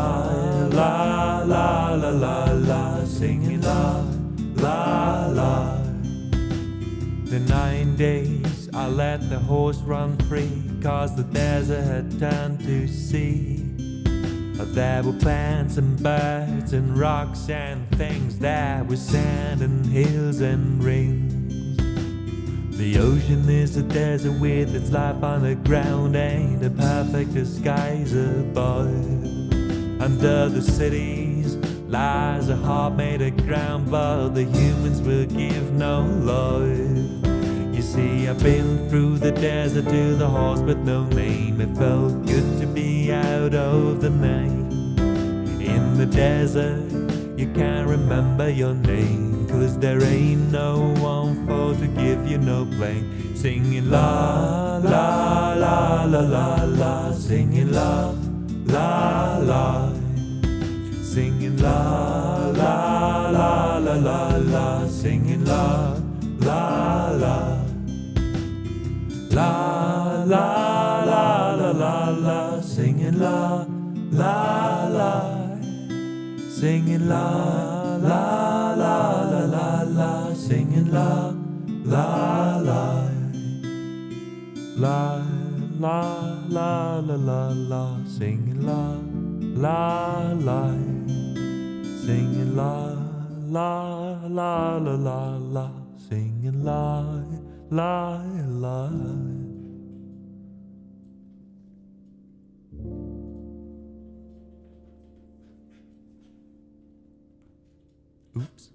la, la, la, la, la. Singing la, la, la. The 9 days I let the horse run free, 'cause the desert had turned to sea. There were plants and birds and rocks and things. There was sand and hills and rings. The ocean is a desert with its life on the ground, ain't a perfect disguise above. Under the cities lies a heart made of ground, but the humans will give no love. You see, I've been through the desert to the horse with no name. It felt good to be out of the night. In the desert, you can't remember your name, 'cause there ain't no one for to give you no blame. Singing la, la, la, la, la, la. Singing la, la, la. Singing la, la, la, la, la, la. Singing la, la, la. La, la, la, la, la, la. Singing la, la, la. Singing la, la, la, la, la, la. Singing la, la, la. La, la, la, la, la, la. Singing la, la, la. Singing la, la, la, la, la, la. Singing la, la, la. Oops.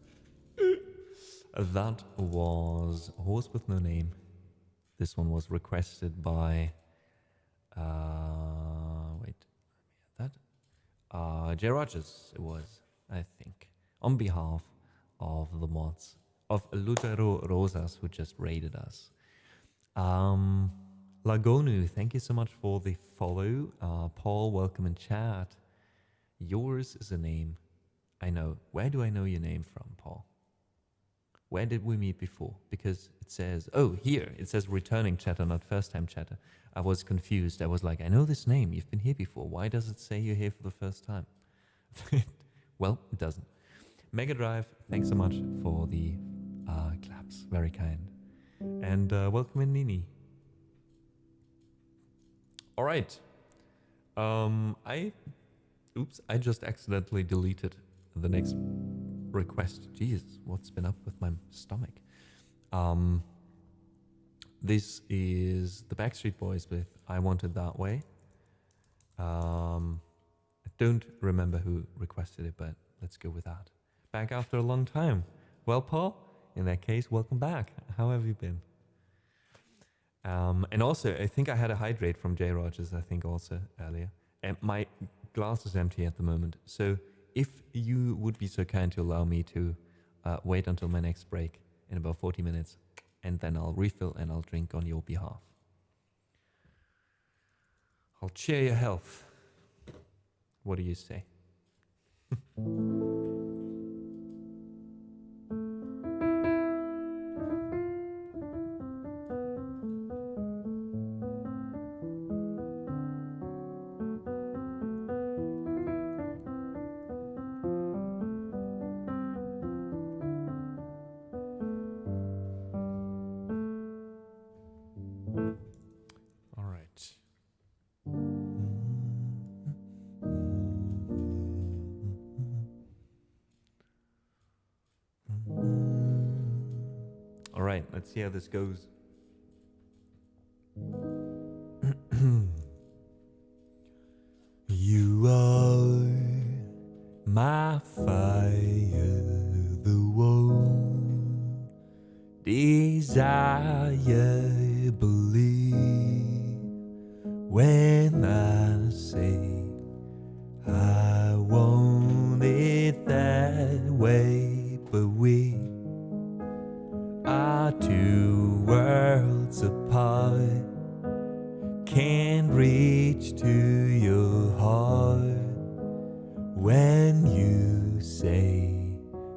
That was Horse with No Name. This one was requested by J. Rogers, it was, I think, on behalf of the mods of Lutero Rosas, who just raided us. Lagonu, thank you so much for the follow. Paul, welcome in chat. Yours is a name I know. Where do I know your name from, Paul? Where did we meet before? Because it says, oh, here, it says returning chatter, not first time chatter. I was confused. I was like, I know this name. You've been here before. Why does it say you're here for the first time? Well, it doesn't. Mega Drive, thanks so much for the claps. Very kind. And welcome in, Nini. All right. I just accidentally deleted the next request. Jesus, what's been up with my stomach? This is the Backstreet Boys with I Want It That Way. I don't remember who requested it, but let's go with that. Back after a long time. Well, Paul, in that case, welcome back. How have you been? And also, I think I had a hydrate from J. Rogers, I think also earlier. And my glass is empty at the moment. So if you would be so kind to allow me to wait until my next break in about 40 minutes, and then I'll refill and I'll drink on your behalf. I'll cheer your health. What do you say? Let's see how this goes. You desire, believe when I say I want it that way, but we are two worlds apart. Can't reach to your heart when you say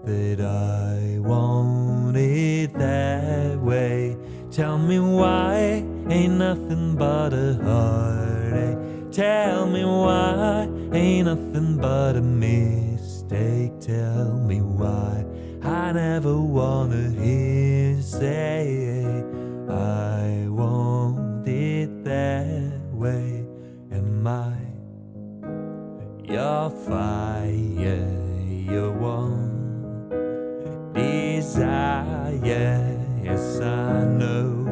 that I want it that way. Tell me why ain't nothing but a heartache. Tell me why ain't nothing but a mistake. Tell me why I never wanna hear you say I want it that way. Am I your fire, your one desire? Yes, I know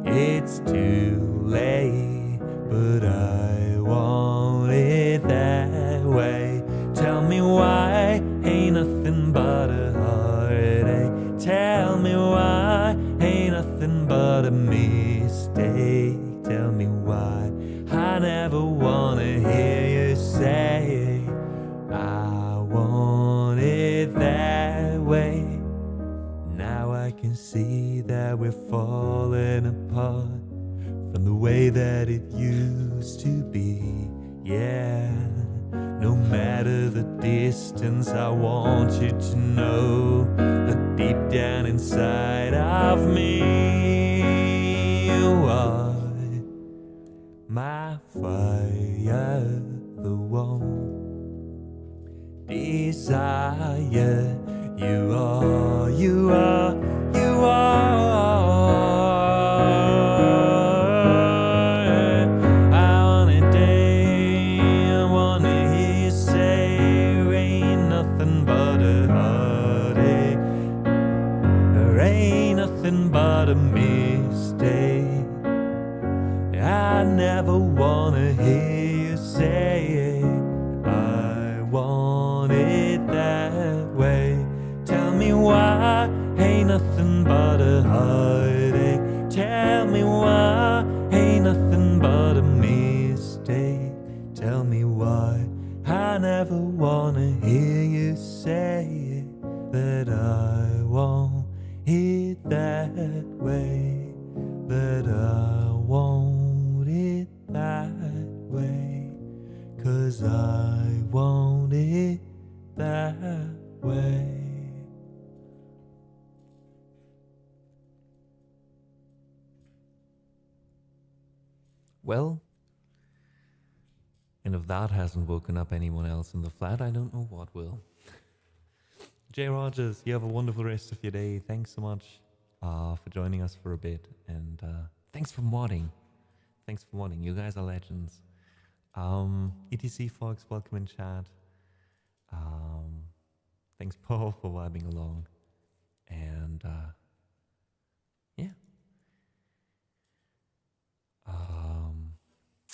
it's too late, but I want it that way. Tell me why ain't nothing but a heartache. Tell me why ain't nothing but a mistake. Tell me why I never wanna hear you say I want it that way. Now I can see that we're falling apart from the way that it used to be. Yeah, no matter the distance, I want you to know that deep down inside of me, you are my fire, the one desire. You are, you are, you are. I wanna day, I wanna hear you say ain't nothing but a heartache. There ain't nothing but a mistake. I never wanna hear you say I want it that way. Tell me why ain't nothing but a heartache. Tell me why ain't nothing but a mistake. Tell me why I never wanna hear you say that I want it that way. That I want it that way. 'Cause I want it that way. Well, and if that hasn't woken up anyone else in the flat, I don't know what will. Jay Rogers, you have a wonderful rest of your day. Thanks so much for joining us for a bit. And thanks for modding. Thanks for modding. You guys are legends. ETC Fox, welcome in chat. Thanks, Paul, for vibing along. And yeah.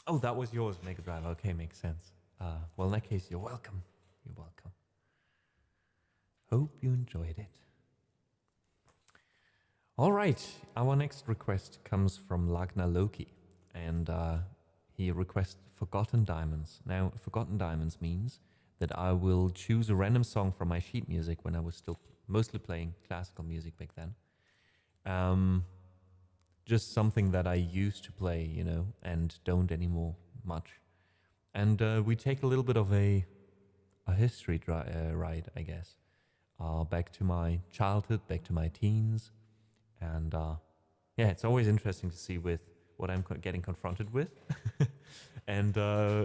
Oh, that was yours, Mega Drive. Okay, makes sense. Well, in that case, you're welcome. You're welcome. Hope you enjoyed it. All right, our next request comes from Lagna Loki, and he requests Forgotten Diamonds. Now, Forgotten Diamonds means that I will choose a random song from my sheet music when I was still mostly playing classical music back then. Just something that I used to play, you know, and don't anymore much. And we take a little bit of a history ride, I guess, back to my childhood, back to my teens. And yeah, it's always interesting to see with what I'm getting confronted with. And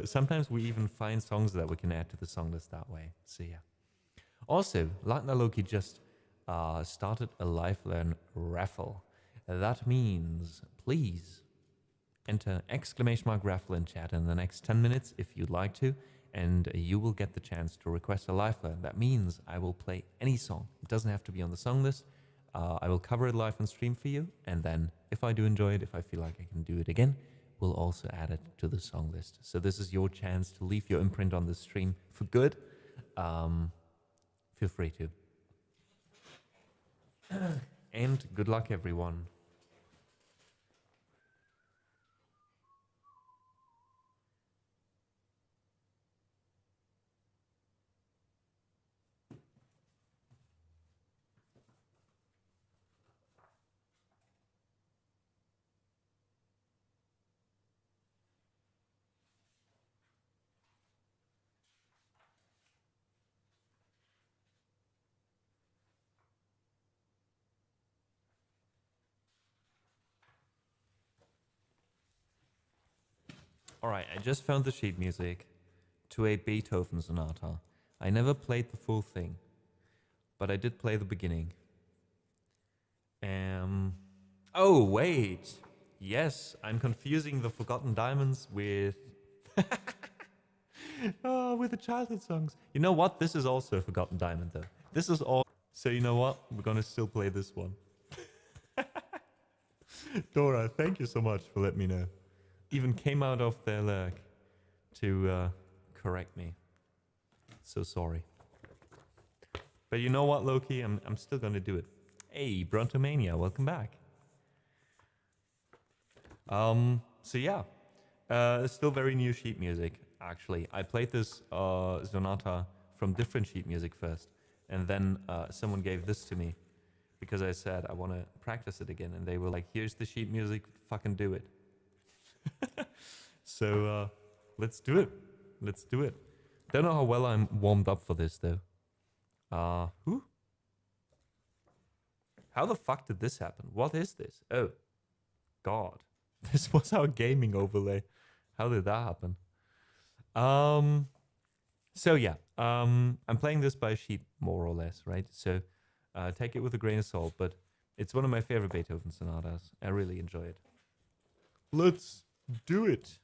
sometimes we even find songs that we can add to the song list that way. So yeah. Also, Lagna Loki just started a Lifeline raffle. That means, please enter !raffle in chat in the next 10 minutes if you'd like to, and you will get the chance to request a Lifeline. That means I will play any song. It doesn't have to be on the song list. I will cover it live on stream for you, and then if I do enjoy it, if I feel like I can do it again, we'll also add it to the song list. So this is your chance to leave your imprint on the stream for good. Feel free to. and good luck, everyone. All right, I just found the sheet music to a Beethoven sonata. I never played the full thing, but I did play the beginning. Oh, wait. Yes, I'm confusing the Forgotten Diamonds with with the childhood songs. You know what? This is also a Forgotten Diamond, though. This is all. So you know what? We're gonna still play this one. Dora, thank you so much for letting me know. Even came out of their leg to correct me. So sorry. But you know what, Loki? I'm still gonna do it. Hey, Brontomania, welcome back. So yeah, still very new sheet music, actually. I played this sonata from different sheet music first, and then someone gave this to me because I said I want to practice it again, and they were like, here's the sheet music, fucking do it. So let's do it. Let's do it. Don't know how well I'm warmed up for this, though. Who? How the fuck did this happen? What is this? Oh, God. This was our gaming overlay. How did that happen? So yeah, I'm playing this by sheet more or less, right? So take it with a grain of salt, but it's one of my favorite Beethoven sonatas. I really enjoy it. Let's do it.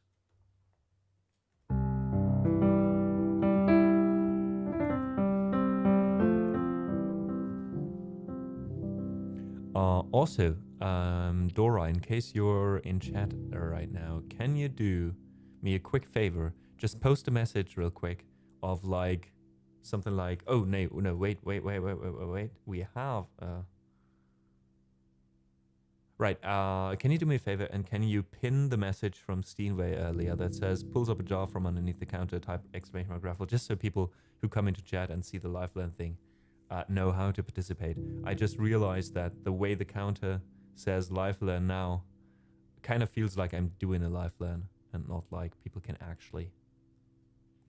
Also, Dora, in case you're in chat right now, can you do me a quick favor? Just post a message real quick of like something like, oh no, wait. We have right. Can you do me a favor and can you pin the message from Steenway earlier that says pulls up a jar from underneath the counter, type exclamation mark raffle, just so people who come into chat and see the live learn thing know how to participate. I just realized that the way the counter says live learn now kind of feels like I'm doing a live learn and not like people can actually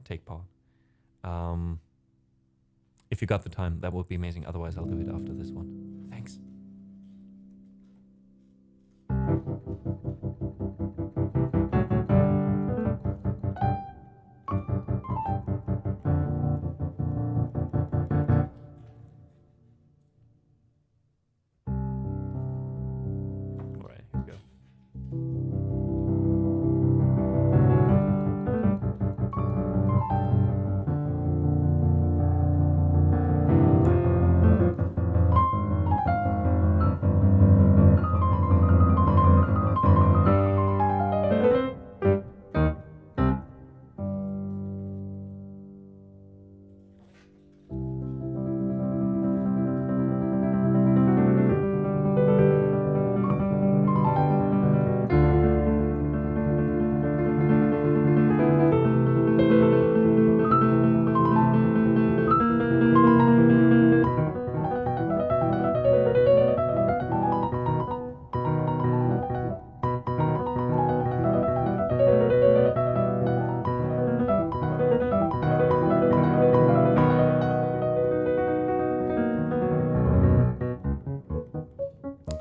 take part. If you got the time, that would be amazing. Otherwise, I'll do it after this one. Thanks. All right, here we go.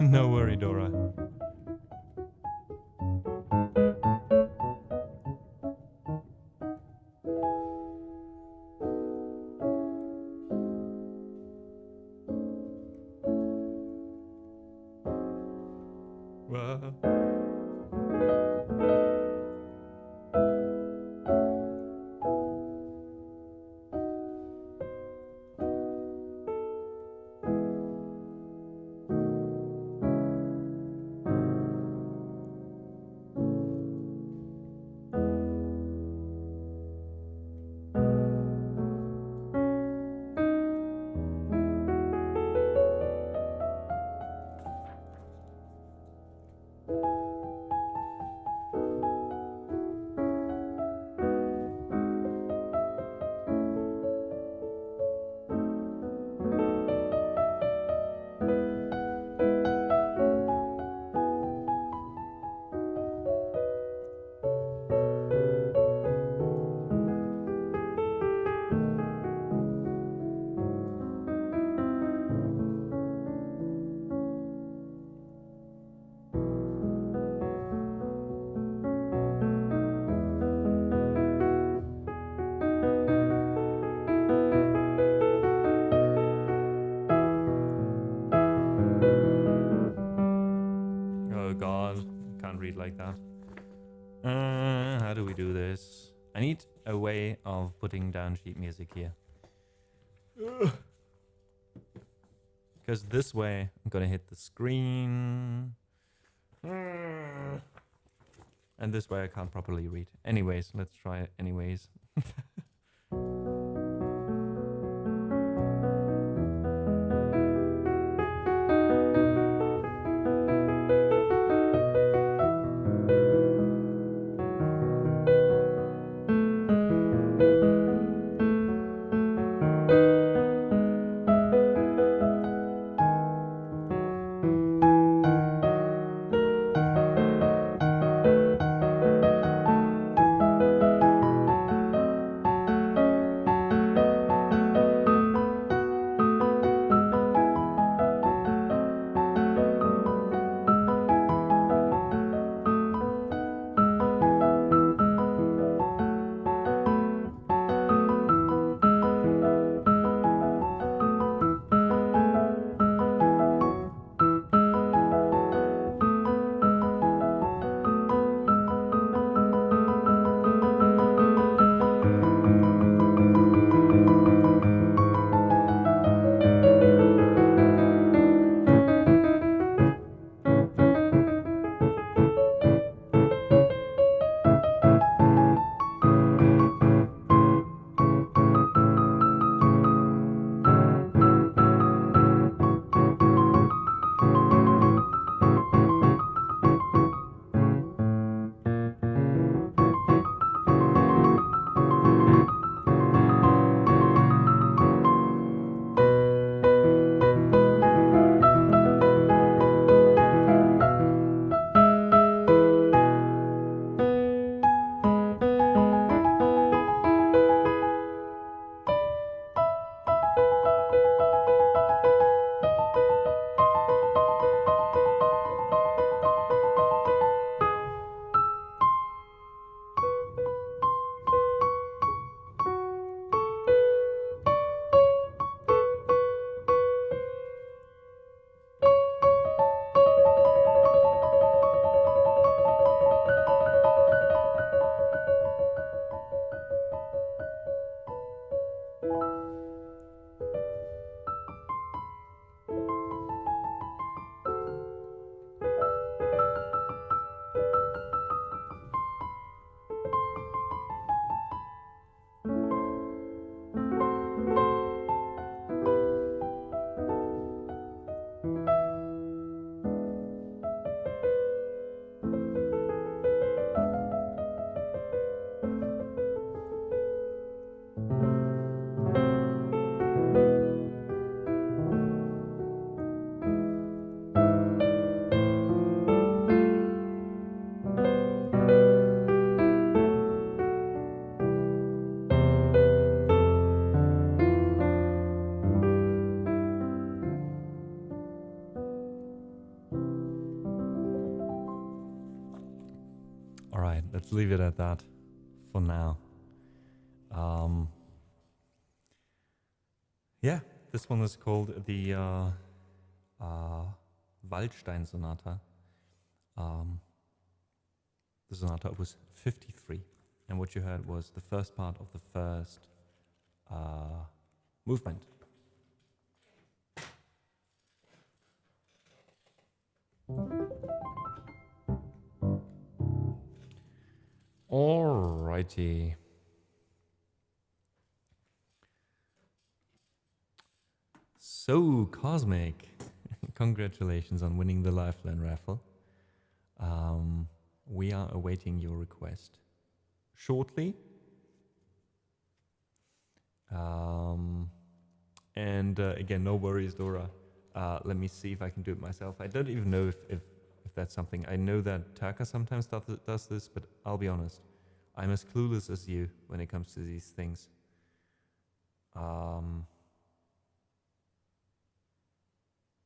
No worry, Dora. Well. read like that. How do we do this? I need a way of putting down sheet music here. Because this way, I'm gonna hit the screen. And this way I can't properly read. Anyways, let's try it anyways. Let's leave it at that for now. Yeah, this one is called the Waldstein Sonata. The sonata opus 53, and what you heard was the first part of the first movement. Alrighty. So, Cosmic, congratulations on winning the Lifeline raffle. We are awaiting your request shortly. Again, no worries, Dora. Let me see if I can do it myself. I don't even know if that's something. I know that Taka sometimes does this, but I'll be honest. I'm as clueless as you when it comes to these things.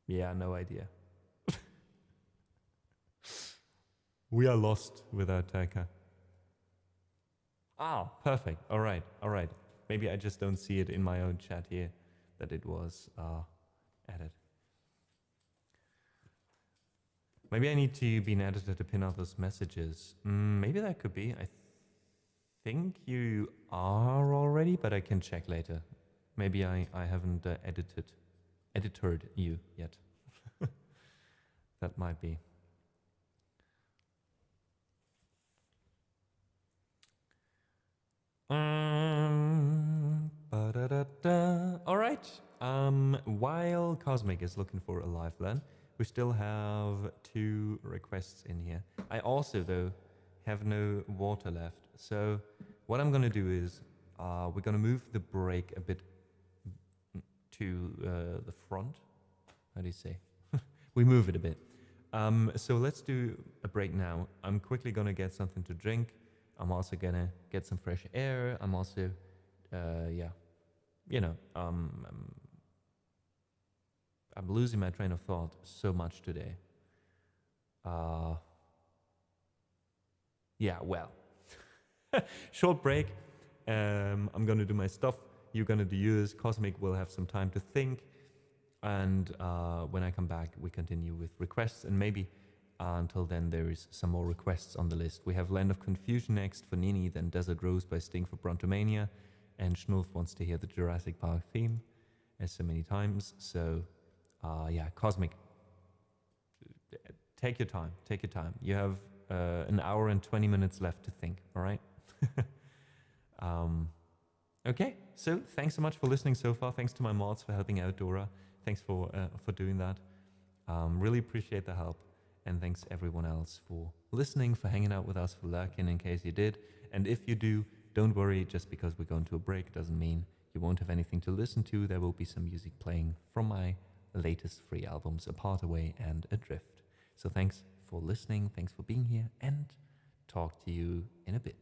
Yeah, no idea. We are lost without Taka. Ah, perfect. All right, all right. Maybe I just don't see it in my own chat here that it was added. Maybe I need to be an editor to pin out those messages. Maybe that could be. I think you are already, but I can check later. Maybe I haven't editored you yet. That might be. All right. While Cosmic is looking for a live LAN, we still have 2 requests in here. I also, though, have no water left. So what I'm going to do is we're going to move the break a bit to the front. How do you say? We move it a bit. So let's do a break now. I'm quickly going to get something to drink. I'm also going to get some fresh air. I'm also, yeah, you know, I'm losing my train of thought so much today. Yeah, well, short break. I'm going to do my stuff. You're going to do yours. Cosmic will have some time to think. And when I come back, we continue with requests. And maybe until then, there is some more requests on the list. We have Land of Confusion next for Nini, then Desert Rose by Sting for Brontomania. And Schnulf wants to hear the Jurassic Park theme, as so many times. So, yeah, Cosmic, take your time. Take your time. You have an hour and 20 minutes left to think, all right? Okay, so thanks so much for listening so far. Thanks to my mods for helping out, Dora. Thanks for doing that. Really appreciate the help. And thanks everyone else for listening, for hanging out with us, for lurking in case you did. And if you do, don't worry, just because we're going to a break doesn't mean you won't have anything to listen to. There will be some music playing from my latest 3 albums, Apart, Away and Adrift. So thanks for listening, thanks for being here, and talk to you in a bit.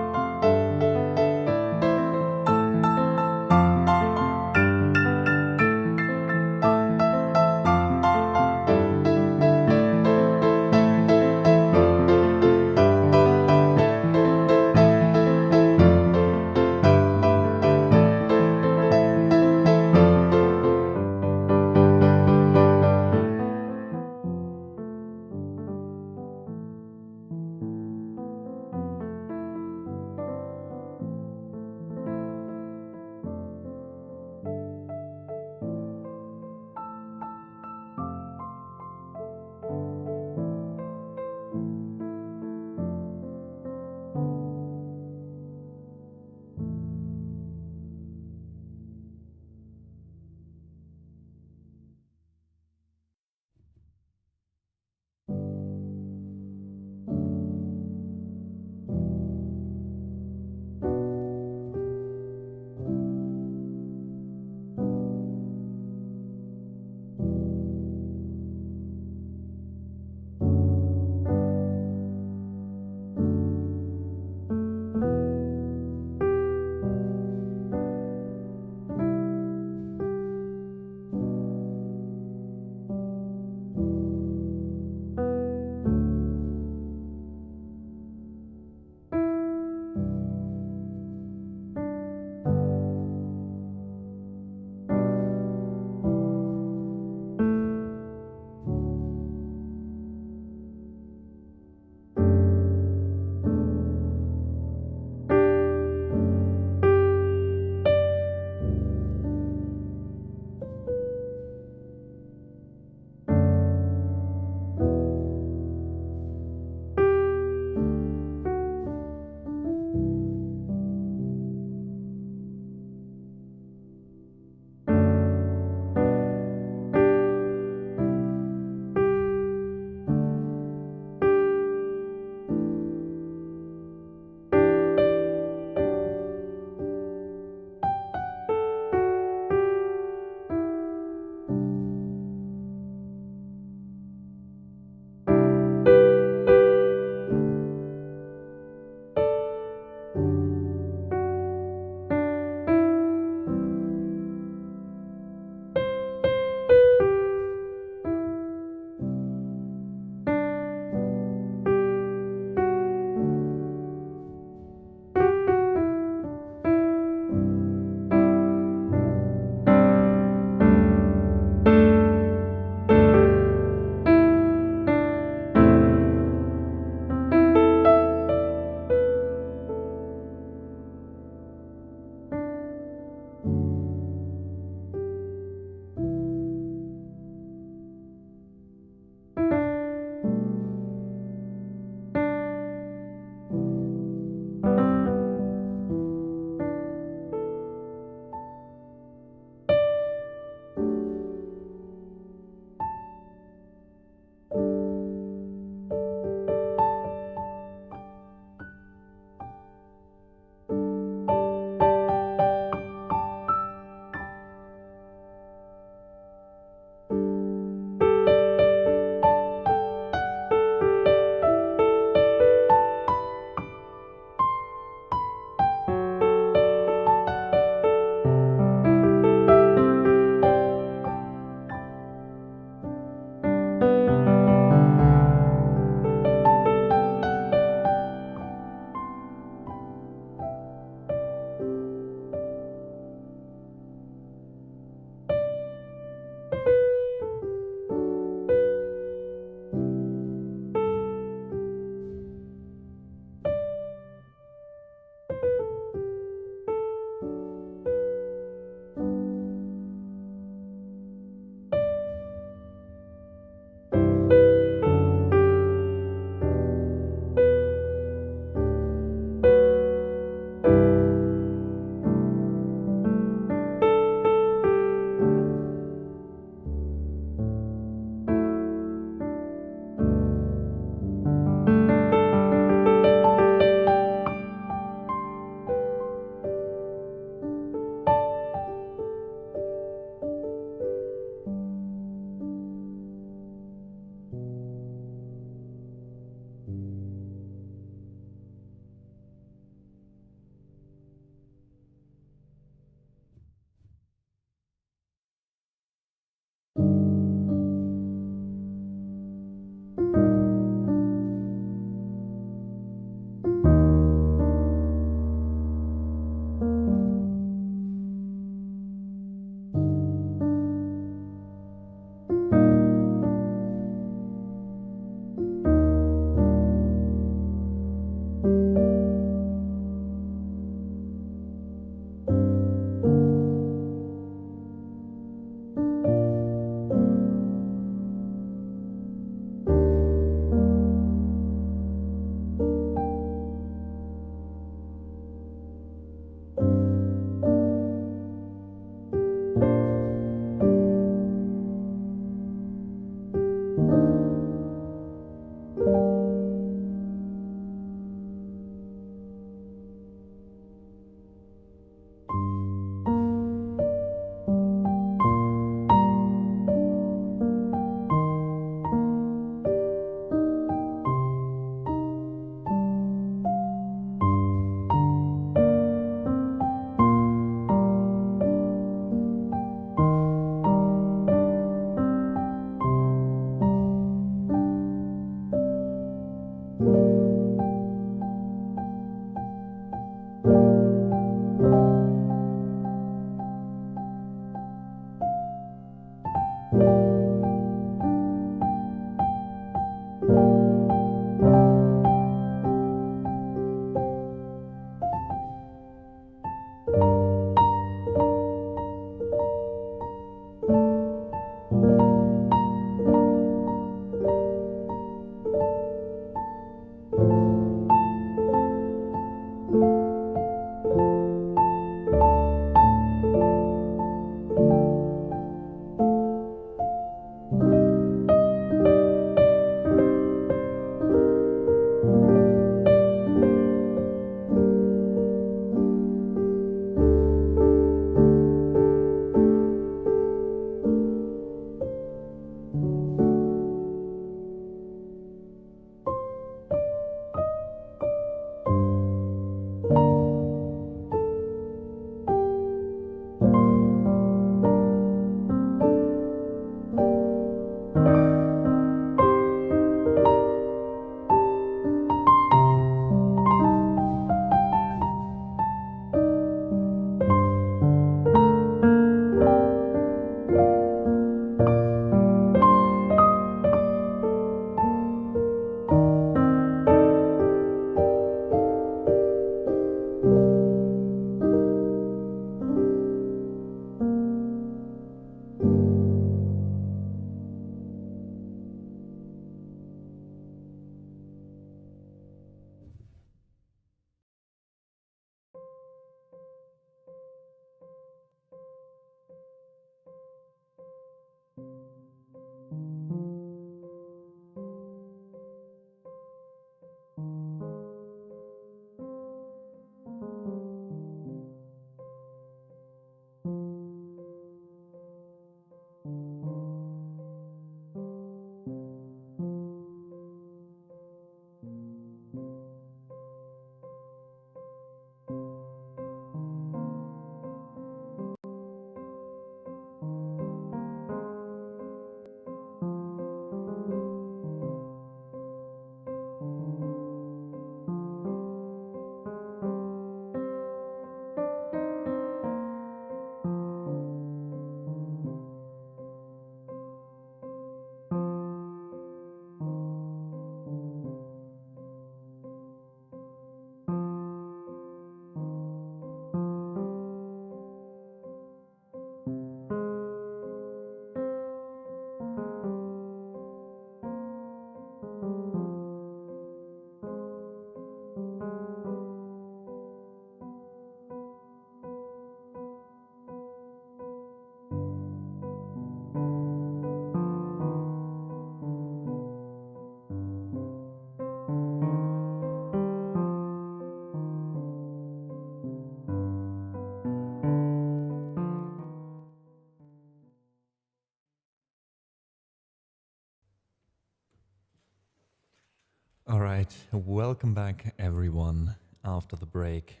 All right, welcome back everyone after the break.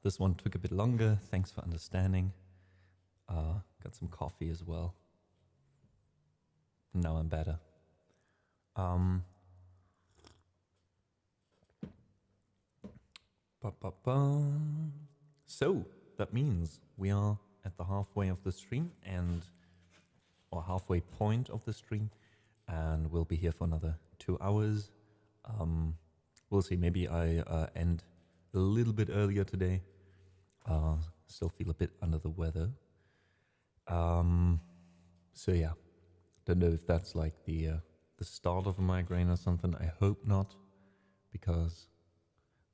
This one took a bit longer, thanks for understanding. Got some coffee as well. Now I'm better. So, that means we are at the halfway of the stream or halfway point of the stream, and we'll be here for another 2 hours. We'll see, maybe I end a little bit earlier today. Still feel a bit under the weather. So yeah, don't know if that's like the start of a migraine or something. I hope not, because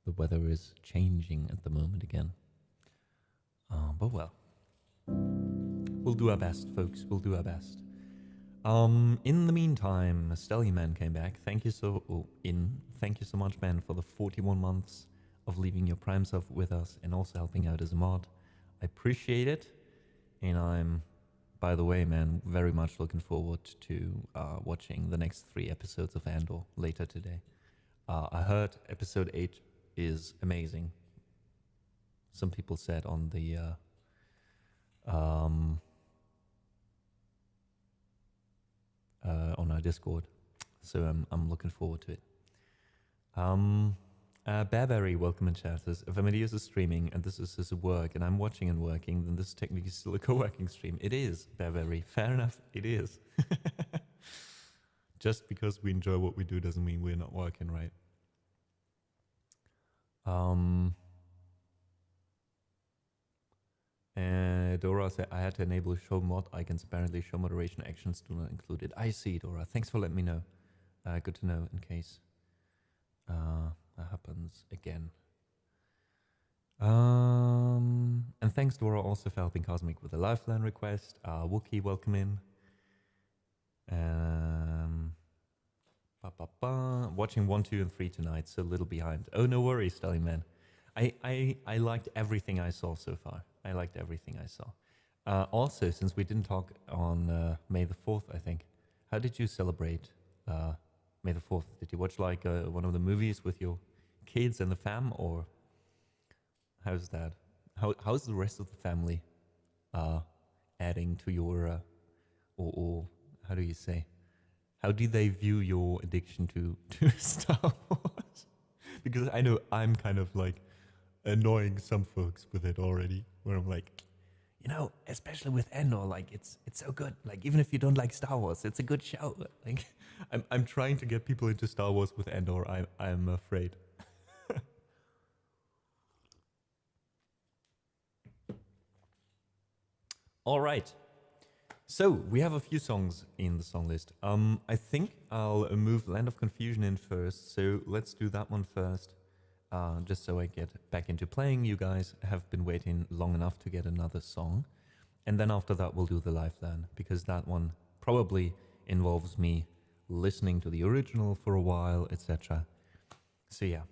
the weather is changing at the moment again. But well, we'll do our best, folks. We'll do our best. In the meantime, Stelly Man came back. Thank you so much, man, for the 41 months of leaving your Prime sub with us and also helping out as a mod. I appreciate it, and I'm, by the way, man, very much looking forward to watching the next 3 episodes of Andor later today. I heard episode 8 is amazing. Some people said on the on our Discord, so I'm looking forward to it. Bearberry, welcome in chat, says, if Amadeus is streaming and this is his work and I'm watching and working, then this is technically still a co-working stream. It is, Bearberry. Fair enough, it is. Just because we enjoy what we do doesn't mean we're not working, right? Dora said, I had to enable show mod icons. Apparently show moderation actions do not include it. I see, Dora. Thanks for letting me know. Good to know in case that happens again. And thanks, Dora, also for helping Cosmic with the lifeline request. Wookie, welcome in. Watching 1, 2, and 3 tonight, so a little behind. Oh, no worries, Stelly Man. I liked everything I saw so far. I liked everything I saw. Also, since we didn't talk on May the 4th, I think, how did you celebrate May the 4th? Did you watch like one of the movies with your kids and the fam, or how's that? How's the rest of the family adding to your, or how do you say? How do they view your addiction to Star Wars? Because I know I'm kind of like annoying some folks with it already, where I'm like, you know, especially with Endor, like it's so good. Like even if you don't like Star Wars, it's a good show. Like I'm trying to get people into Star Wars with Endor. I'm afraid. All right. So we have a few songs in the song list. I think I'll move Land of Confusion in first. So let's do that one first. Just so I get back into playing. You guys have been waiting long enough to get another song. And then after that, we'll do the Lifeline, because that one probably involves me listening to the original for a while, etc. So yeah,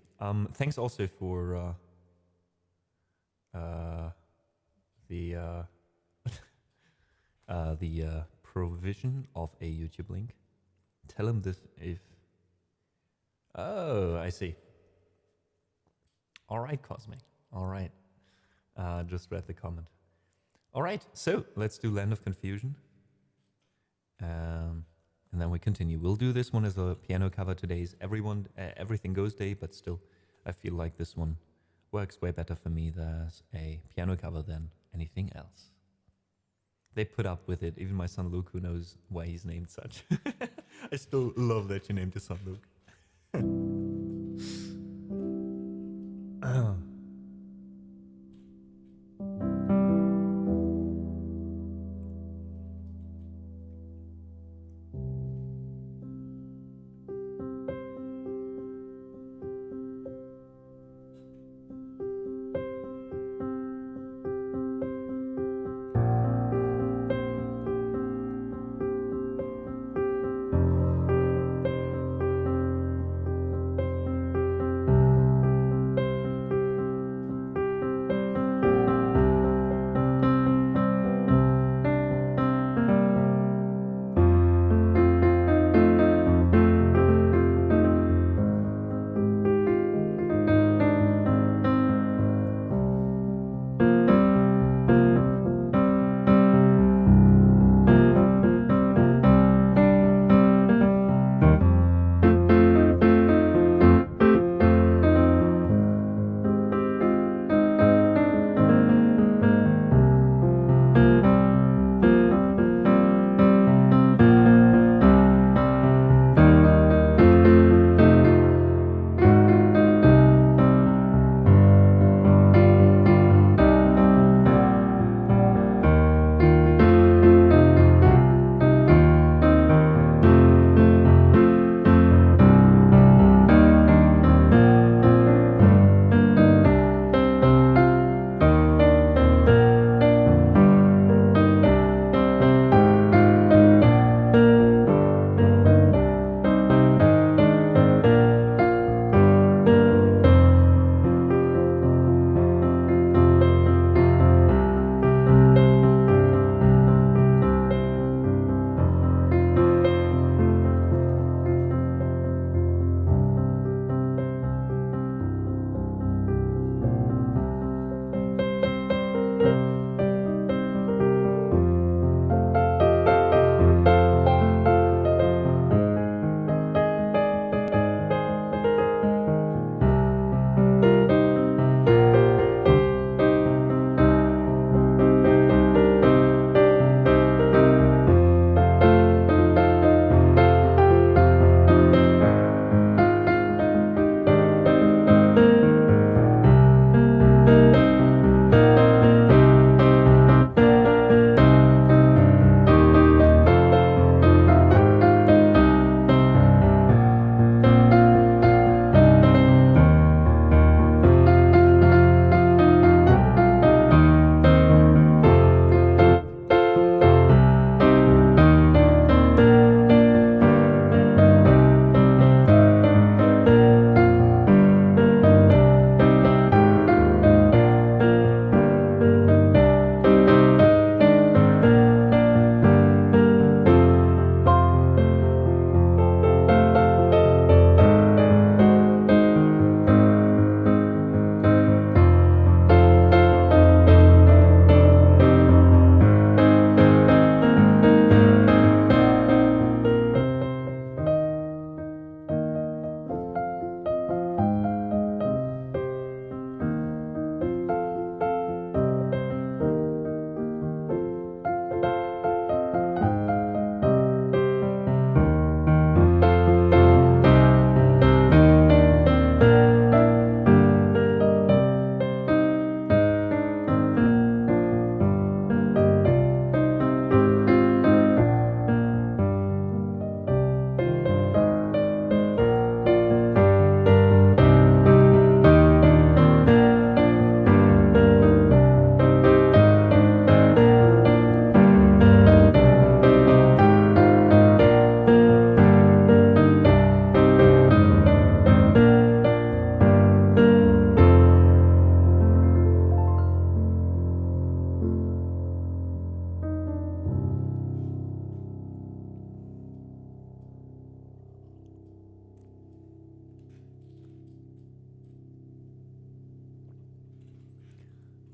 thanks also for the provision of a YouTube link. Tell him this if... Oh, I see. All right, Cosmic. All right. Just read the comment. All right, so let's do Land of Confusion. And then we continue. We'll do this one as a piano cover. Today's Everything Goes Day, but still, I feel like this one works way better for me as a piano cover than anything else. They put up with it. Even my son Luke, who knows why he's named such. I still love that you named your son Luke.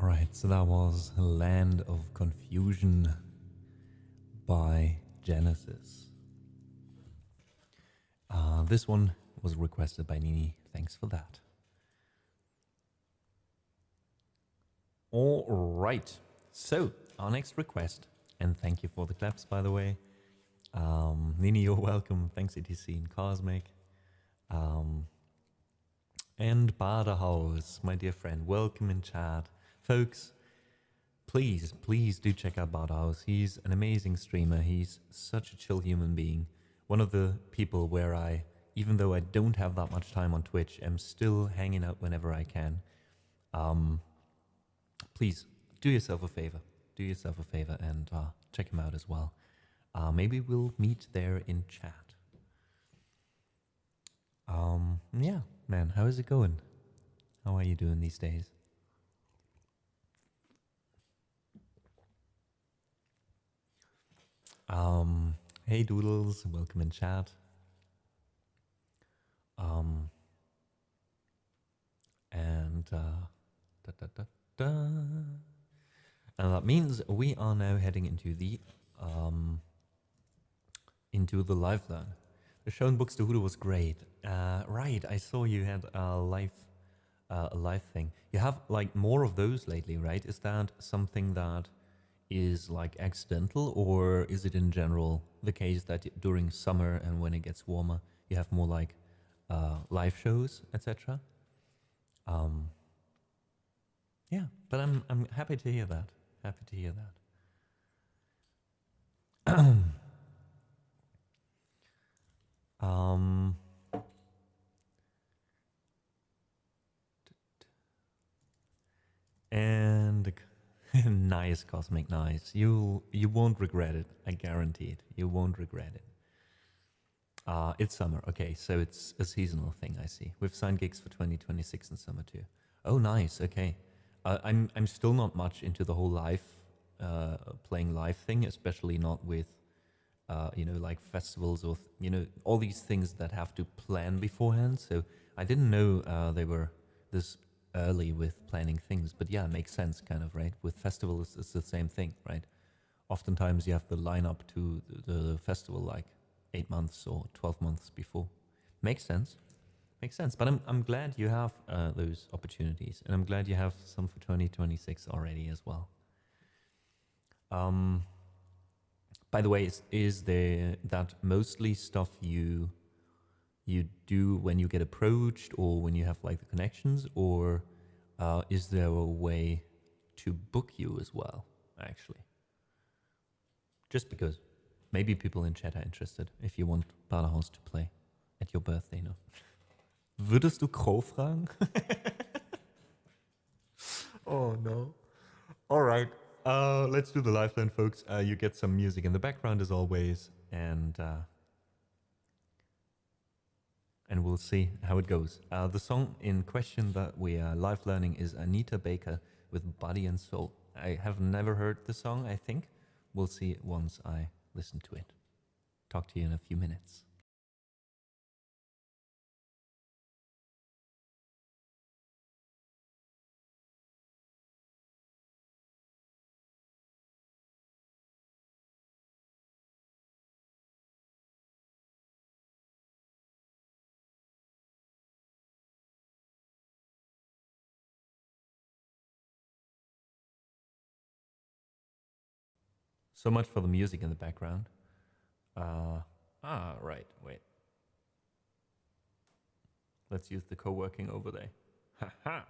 Alright, so that was Land of Confusion by Genesis. This one was requested by Nini. Thanks for that. Alright, so our next request, and thank you for the claps by the way. Nini, you're welcome. Thanks ETC and Cosmic. And Badehaus, my dear friend, welcome in chat. Folks, please do check out Badehaus. He's an amazing streamer. He's such a chill human being. One of the people where I, even though I don't have that much time on Twitch, am still hanging out whenever I can. Please, do yourself a favor. Do yourself a favor and check him out as well. Maybe we'll meet there in chat. Yeah, man, how is it going? How are you doing these days? Hey Doodles, welcome in chat. And that means we are now heading into the live learn. The shown books to Hudo was great. Right, I saw you had a live thing. You have like more of those lately, right? Is that something that is like accidental, or is it in general the case that during summer and when it gets warmer, you have more like live shows, etc.? Yeah, but I'm happy to hear that. Happy to hear that. And nice, Cosmic, nice. You won't regret it. I guarantee it. You won't regret it. It's summer. Okay, so it's a seasonal thing. I see. We've signed gigs for 2026 in summer too. Oh, nice. Okay. I'm still not much into the whole live playing live thing, especially not with you know, like festivals or you know, all these things that have to plan beforehand. So I didn't know they were this early with planning things, but yeah, it makes sense kind of, right? With festivals, it's the same thing, right? Oftentimes you have the lineup to the festival like 8 months or 12 months before. Makes sense. Makes sense. But I'm glad you have those opportunities, and I'm glad you have some for 2026 already as well. By the way, is there that mostly stuff you do when you get approached or when you have like the connections, or is there a way to book you as well, actually? Just because maybe people in chat are interested if you want Badehaus to play at your birthday, no? Würdest du Crow fragen? Oh no. All right. Let's do the live then, folks. You get some music in the background as always, and we'll see how it goes. The song in question that we are live learning is Anita Baker with Body and Soul. I have never heard the song, I think. We'll see it once I listen to it. Talk to you in a few minutes. So much for the music in the background. Right, wait. Let's use the co-working overlay. Haha.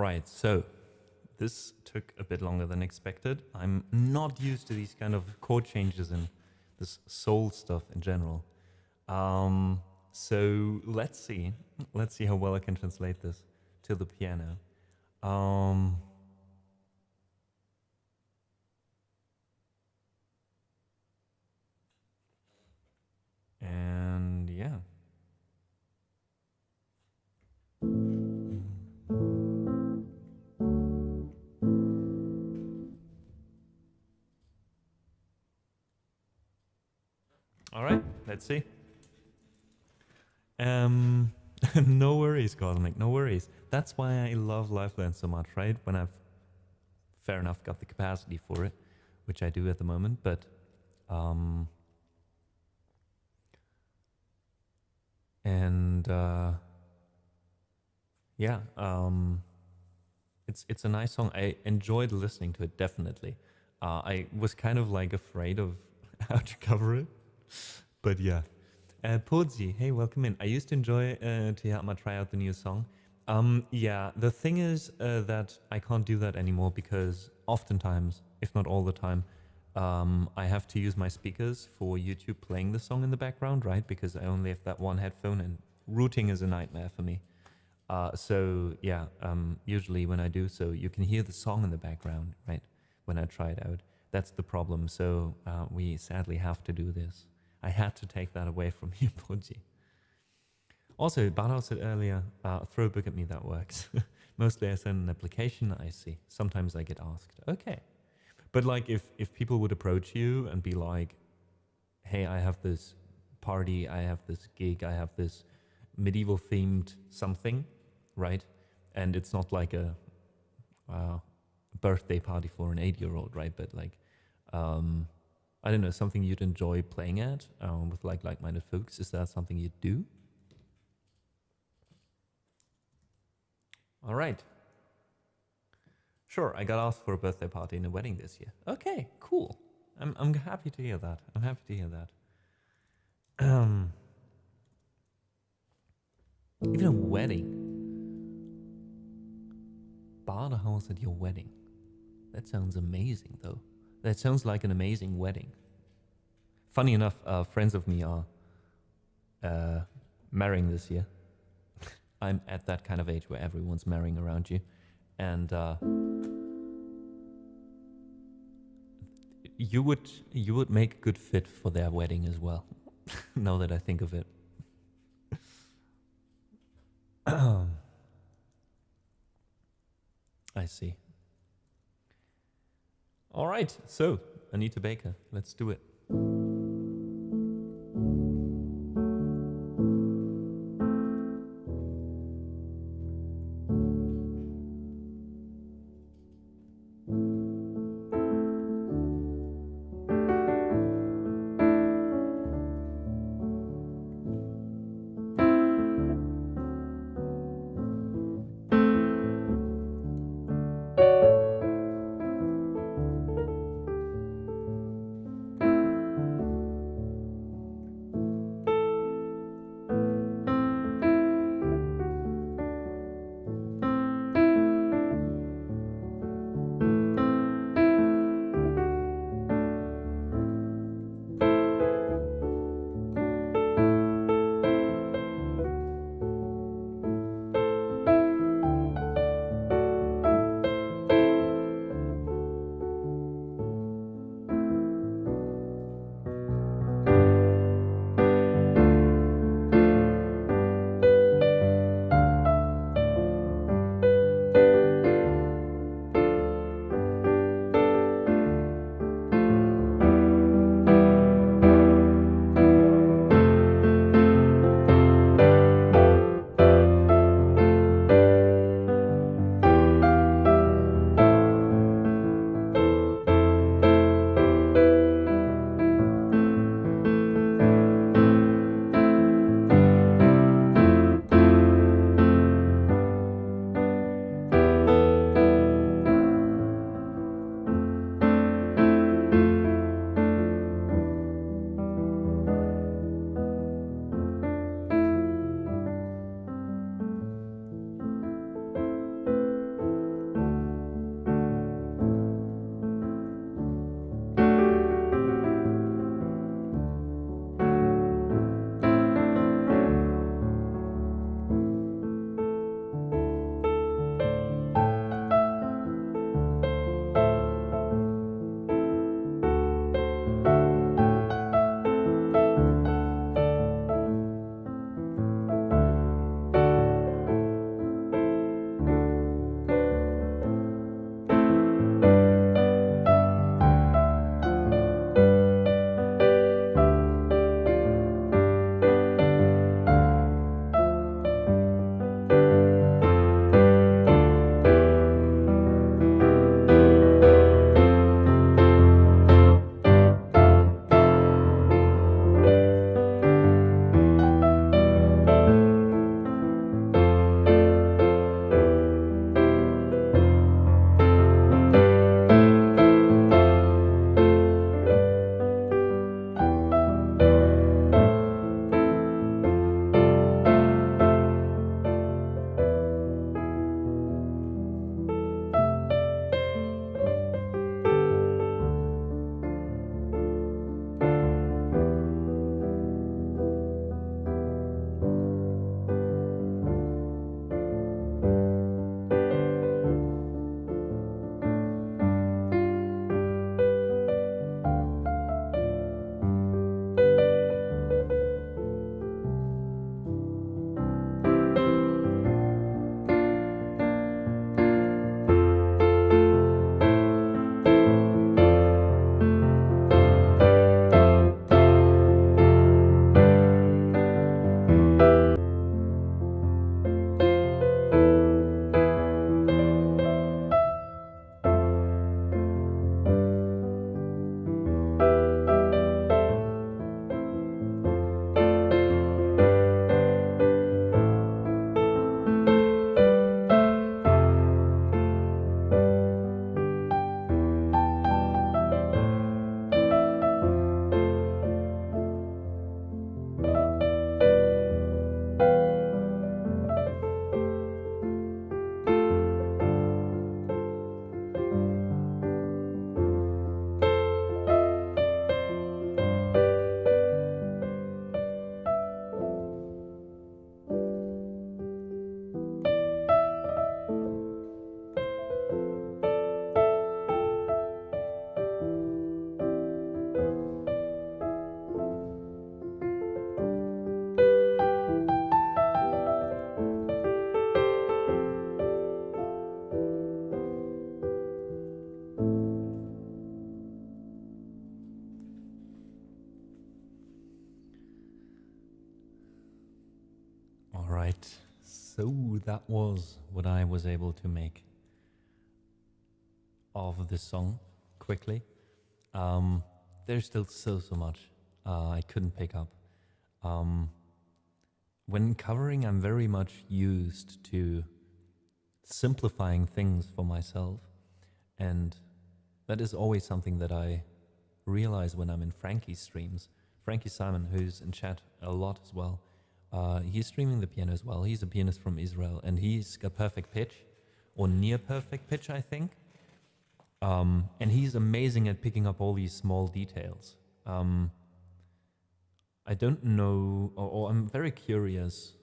right, so this took a bit longer than expected. I'm not used to these kind of chord changes and this soul stuff in general. So let's see how well I can translate this to the piano. And yeah. All right, let's see. No worries, Cosmic, no worries. That's why I love Lifeline so much, right? When I've, fair enough, got the capacity for it, which I do at the moment, but yeah, it's a nice song. I enjoyed listening to it, definitely. I was kind of like afraid of how to cover it, but yeah. Podzi, hey, welcome in. I used to enjoy to try out the new song. Yeah, the thing is that I can't do that anymore because oftentimes, if not all the time, I have to use my speakers for YouTube playing the song in the background, right? Because I only have that one headphone and routing is a nightmare for me. So yeah, usually when I do so, you can hear the song in the background, right? When I try it out. That's the problem. So we sadly have to do this. I had to take that away from you, Podzi. Also, Bado said earlier, throw a book at me, that works. Mostly I send an application, I see. Sometimes I get asked. Okay. But like if people would approach you and be like, hey, I have this party, I have this gig, I have this medieval themed something, right? And it's not like a birthday party for an 8-year-old, right? But like, I don't know, something you'd enjoy playing at with like-minded folks. Is that something you'd do? All right. Sure, I got asked for a birthday party and a wedding this year. Okay, cool. I'm happy to hear that. I'm happy to hear that. Even a wedding. Bada house at your wedding. That sounds amazing, though. That sounds like an amazing wedding. Funny enough, friends of me are marrying this year. I'm at that kind of age where everyone's marrying around you. And you would make a good fit for their wedding as well, now that I think of it. I see. All right, so Anita Baker, let's do it. Right, so that was what I was able to make of this song quickly. There's still so much I couldn't pick up. When covering, I'm very much used to simplifying things for myself, and that is always something that I realize when I'm in Frankie's streams. Frankie Simon, who's in chat a lot as well, he's streaming the piano as well. He's a pianist from Israel, and he's got perfect pitch, or near perfect pitch, I think. And he's amazing at picking up all these small details. I don't know, or I'm very curious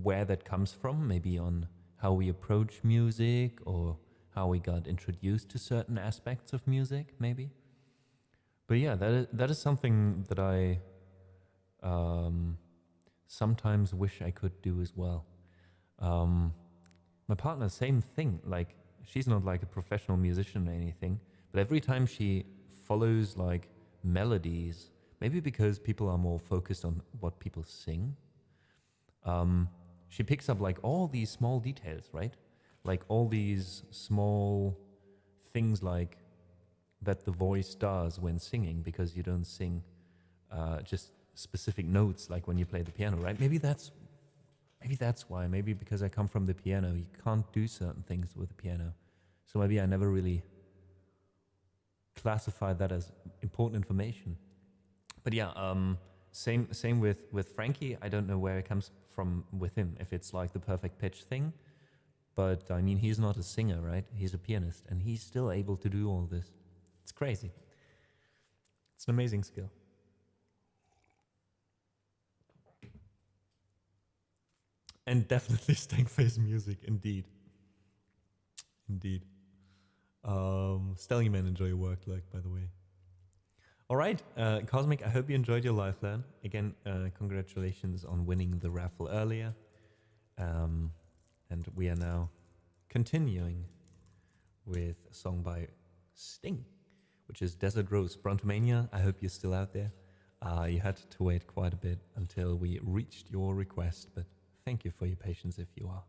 where that comes from, maybe on how we approach music, or how we got introduced to certain aspects of music, maybe. But yeah, that is something that I sometimes wish I could do as well. My partner, same thing. Like, she's not like a professional musician or anything, but every time she follows like melodies, maybe because people are more focused on what people sing, she picks up like all these small details, right? Like all these small things like that the voice does when singing, because you don't sing just specific notes like when you play the piano, right? Maybe that's why. Maybe because I come from the piano, you can't do certain things with the piano. So maybe I never really classified that as important information. But yeah, same with Frankie. I don't know where it comes from with him, if it's like the perfect pitch thing. But I mean, he's not a singer, right? He's a pianist, and he's still able to do all this. It's crazy. It's an amazing skill. And definitely stank face music, indeed. Indeed. Stelliman, enjoy your work, like, by the way. All right, Cosmic, I hope you enjoyed your live learn. Again, congratulations on winning the raffle earlier. And we are now continuing with a song by Sting, which is Desert Rose. Brontomania, I hope you're still out there. You had to wait quite a bit until we reached your request, but thank you for your patience if you are.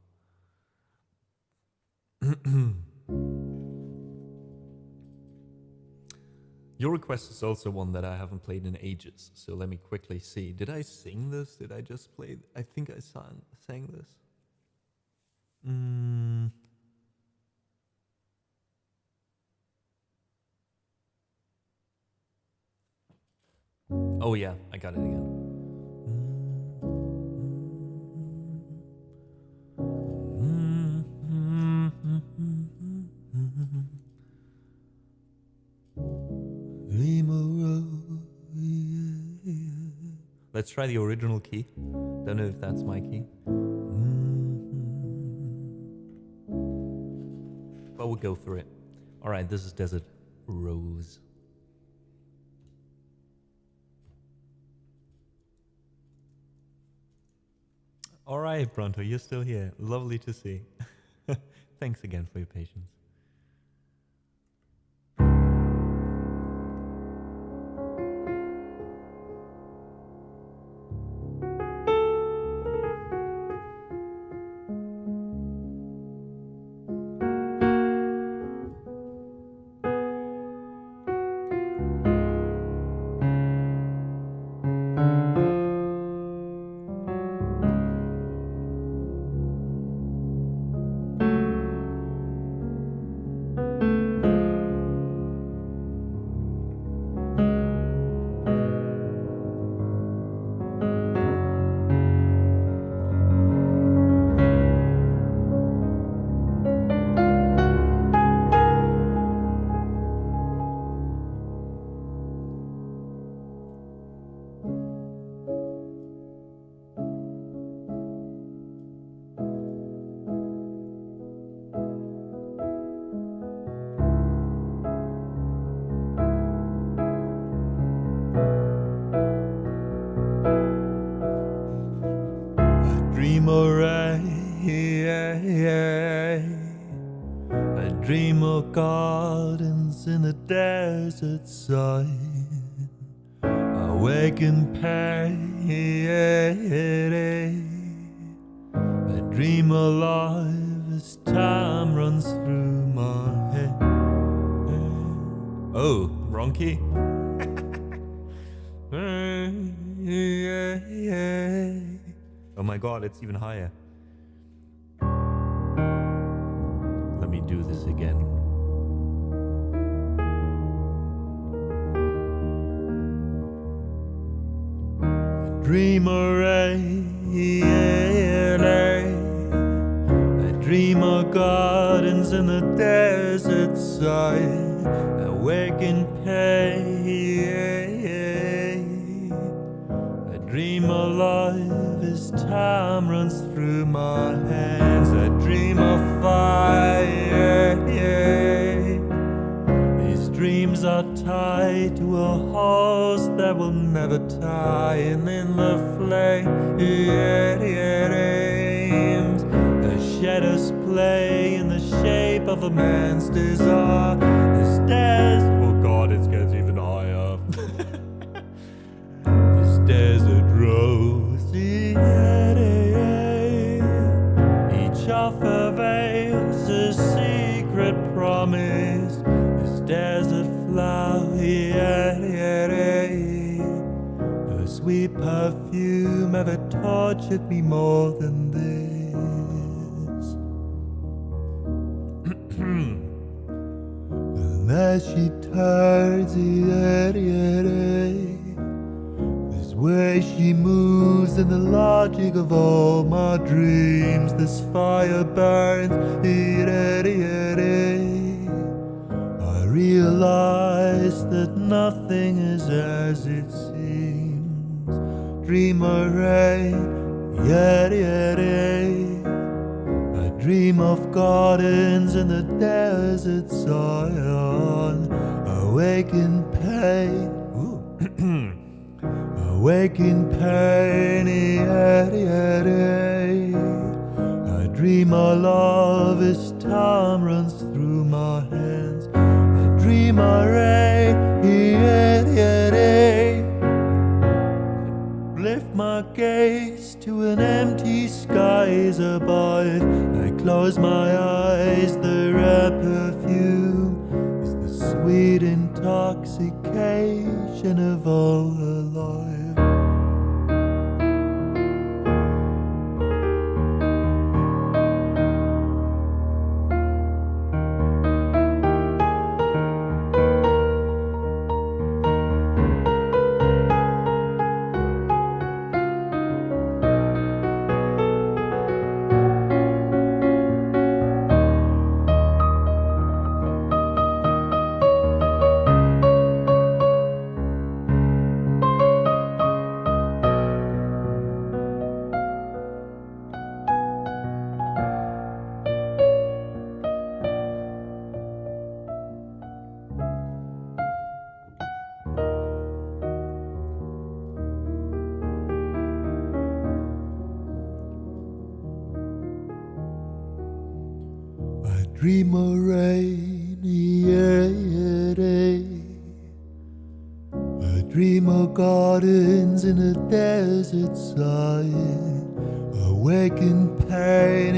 Your request is also one that I haven't played in ages, so let me quickly see. Did I sing this? Did I just play? I think I sang this. Oh yeah, I got it again. Let's try the original key. Don't know if that's my key. But we'll go for it. All right, this is Desert Rose. All right, Bronto, you're still here. Lovely to see. Thanks again for your patience. I dream of gardens in the desert sun. I wake in pain dream alive as time runs through my head. Oh, wrong key. Oh my god, it's even higher. Let me do this again. Dream array, I dream of gardens in the desert side, awake in pain. I dream of life as time runs through my hands. I dream of fire. These dreams are tied to a horse that will never tie, and in the flames, the shadows play in the shape of a man's desire. The stairs, oh god, it gets even higher. This desert rose, each of her veils a secret promise. This desert flower, no sweet perfume ever tortured me more than this. And as she turns, this way she moves in the logic of all my dreams. This fire burns, I realize that nothing is as it seems. Dream array, I dream of gardens in the desert Zion, awake in pain. Awake in pain, I dream our love as time runs through my hands. I dream our lift my gaze to an empty skies above. I close my eyes, the red perfume is the sweet intoxication of all her life. Dream of rain, I dream of gardens in a desert side, awake in pain,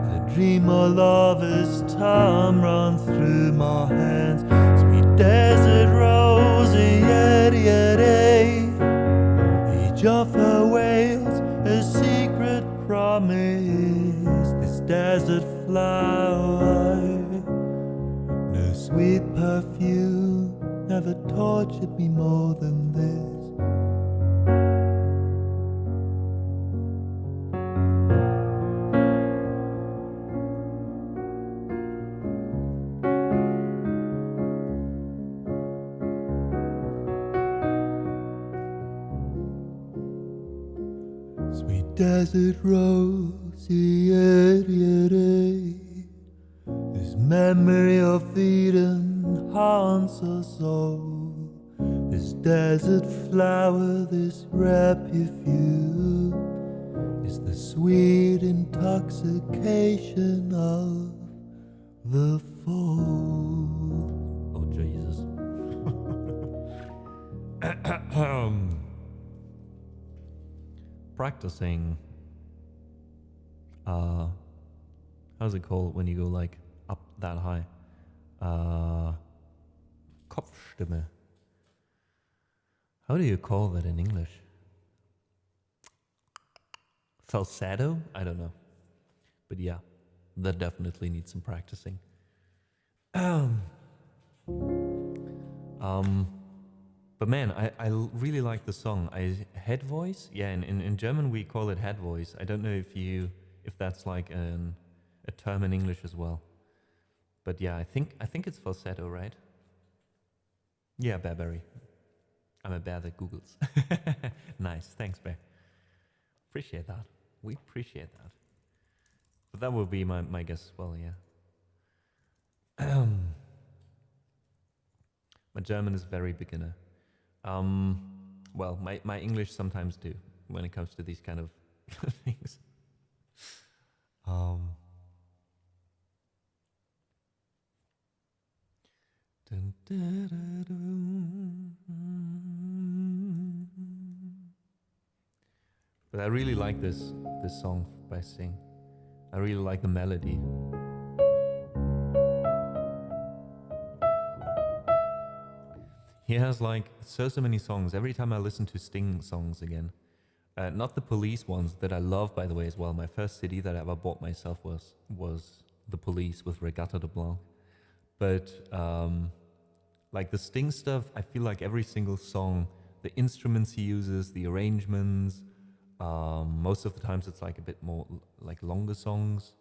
I dream of love as time runs through my hands. Sweet desert rose, each of her wails a secret promise. This desert flower, no sweet perfume never tortured me more than this. Sweet desert rose, this memory of Eden haunts us all. This desert flower, this refuge, is the sweet intoxication of the fall. Oh, Jesus. practicing, how's it called when you go like up that high? Kopfstimme. How do you call that in English? Falsetto? I don't know. But yeah, that definitely needs some practicing. But man, I really like the song. Head voice? Yeah, in German we call it head voice. I don't know if that's like a term in English as well. But yeah, I think it's falsetto, right? Yeah, Bearberry. I'm a bear that Googles. Nice, thanks, Bear. Appreciate that. We appreciate that. But that would be my guess as well, yeah. My German is very beginner. Well, my English sometimes do when it comes to these kind of things. But I really like this song by Sting. I really like the melody. He has like so many songs. Every time I listen to Sting songs again, not the Police ones that I love, by the way, as well. My first CD that I ever bought myself was the Police with Regatta de Blanc. But like the Sting stuff, I feel like every single song, the instruments he uses, the arrangements, most of the times it's like a bit more like longer songs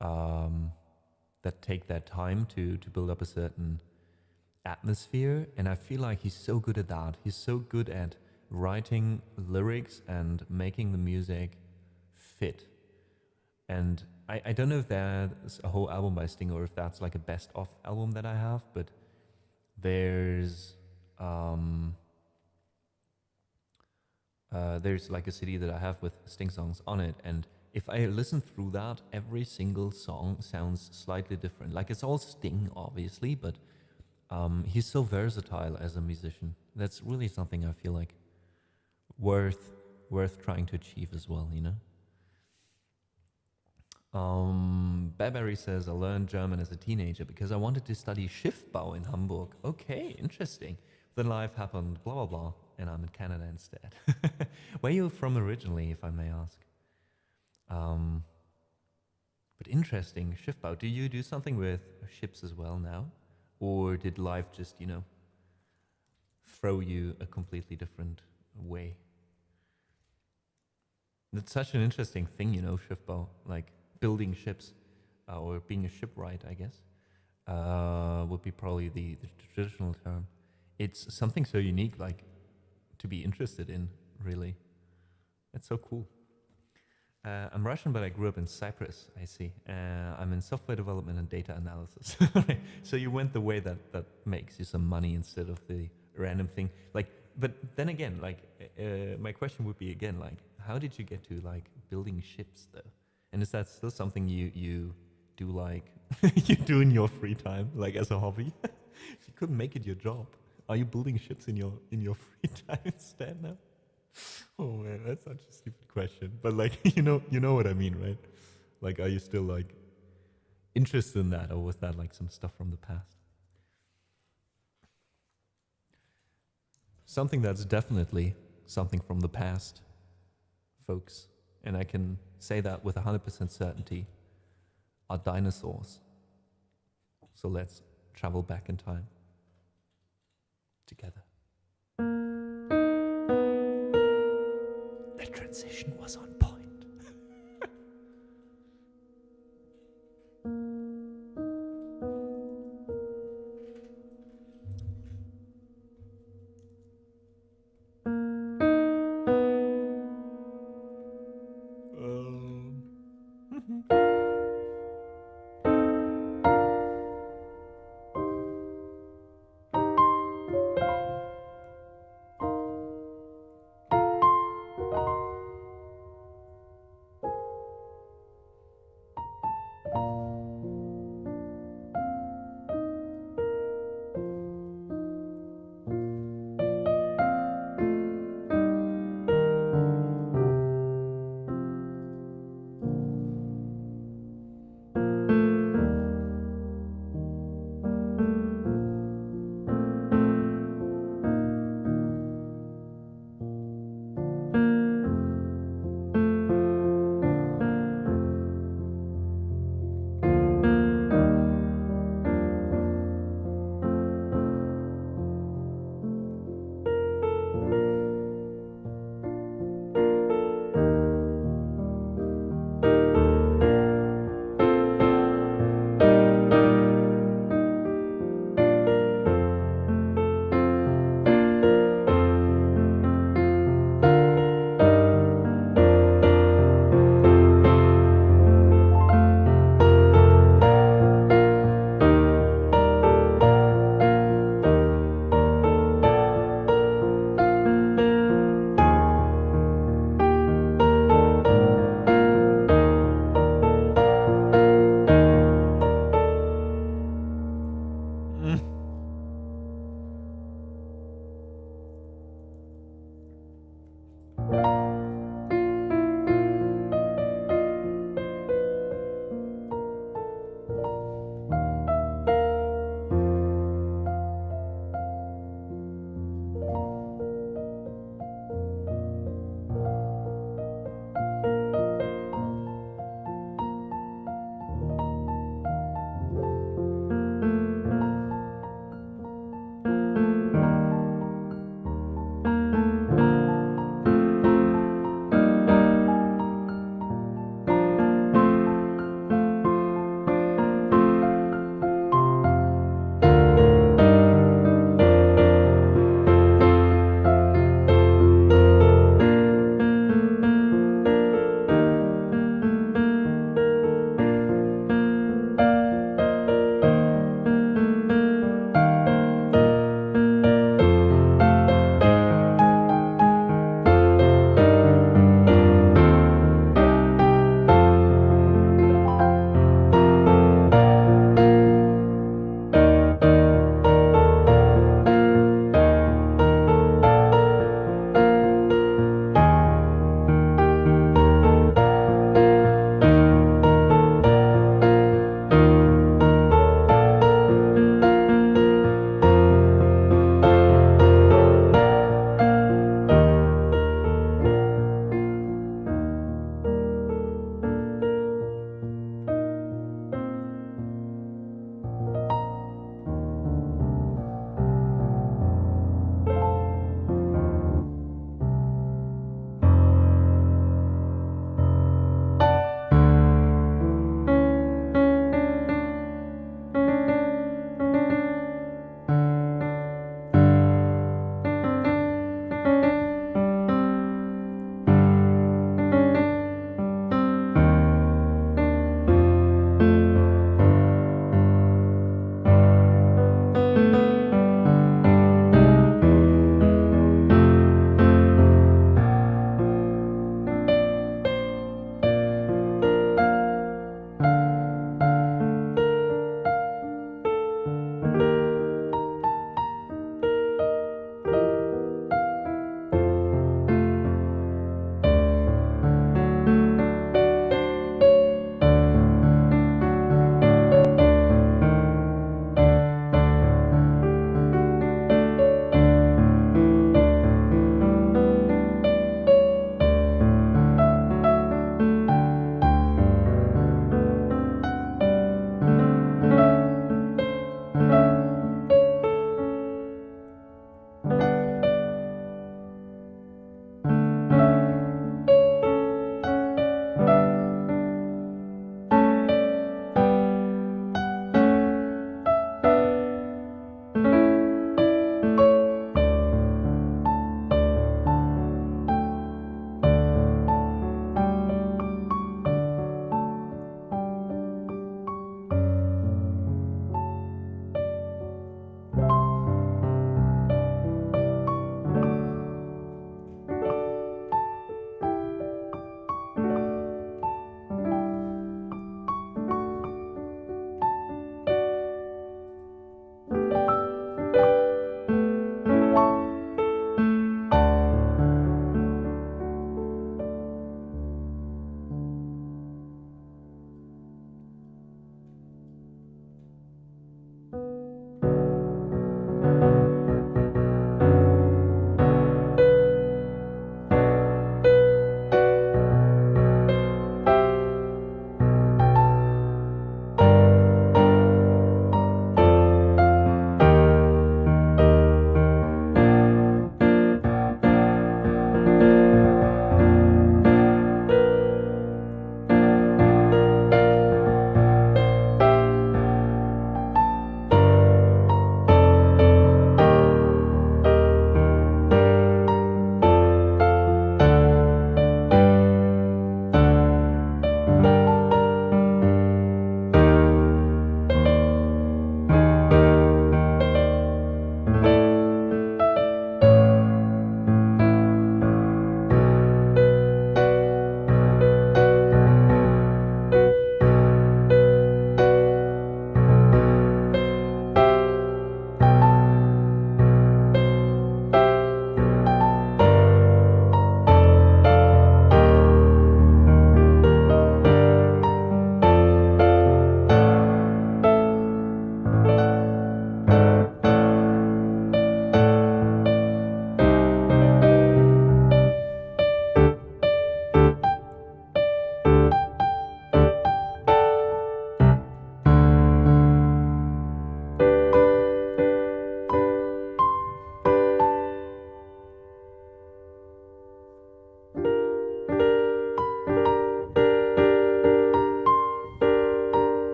that take their time to build up a certain atmosphere, and I feel like he's so good at that. He's so good at writing lyrics and making the music fit. And I don't know if that's a whole album by Sting or if that's like a best-of album that I have, but there's like a CD that I have with Sting songs on it, and if I listen through that, every single song sounds slightly different. Like it's all Sting, obviously, but he's so versatile as a musician. That's really something I feel like worth trying to achieve as well, you know? Bearberry says, I learned German as a teenager because I wanted to study Schiffbau in Hamburg. Okay, interesting. Then life happened, blah, blah, blah, and I'm in Canada instead. Where are you from originally, if I may ask? But interesting, Schiffbau. Do you do something with ships as well now? Or did life just, you know, throw you a completely different way? It's such an interesting thing, you know, Schiffbau, like building ships, or being a shipwright, I guess, would be probably the traditional term. It's something so unique, like, to be interested in, really. It's so cool. I'm Russian, but I grew up in Cyprus, I see. I'm in software development and data analysis. So you went the way that makes you some money instead of the random thing. Like, but then again, like, my question would be again, like, how did you get to, like, building ships, though? And is that still something you do, like, you do in your free time, like, as a hobby? If you couldn't make it your job, are you building ships in your free time instead now? Oh man, that's such a stupid question. But like, you know what I mean, right? Like, are you still like interested in that, or was that like some stuff from the past? Something that's definitely something from the past, folks, and I can say that with 100% certainty, are dinosaurs. So let's travel back in time together. The transition was on point.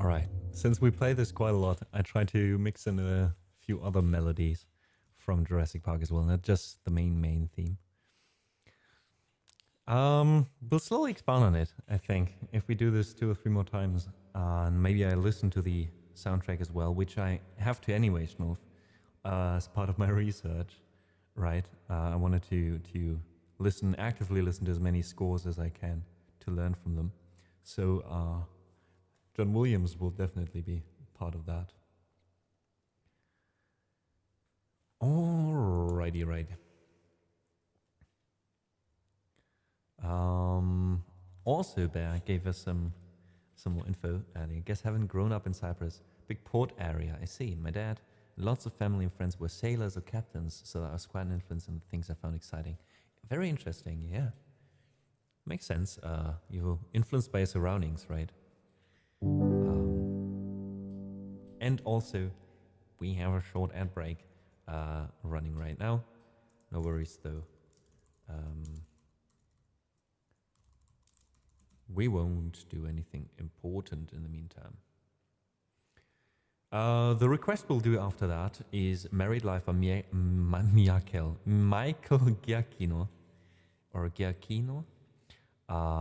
Alright, since we play this quite a lot, I try to mix in a few other melodies from Jurassic Park as well, not just the main theme. We'll slowly expand on it, I think, if we do this 2 or 3 more times. And maybe I listen to the soundtrack as well, which I have to anyway, Schnulf, as part of my research, right? I wanted to actively listen to as many scores as I can to learn from them. So John Williams will definitely be part of that. Alrighty, right. Also, Bear gave us some more info. I guess having grown up in Cyprus, big port area. I see. My dad, lots of family and friends were sailors or captains, so that was quite an influence on things I found exciting. Very interesting, yeah. Makes sense. You're influenced by your surroundings, right? And also, we have a short ad break running right now. No worries, though. We won't do anything important in the meantime. The request we'll do after that is Married Life by Michael Giacchino, or Giacchino.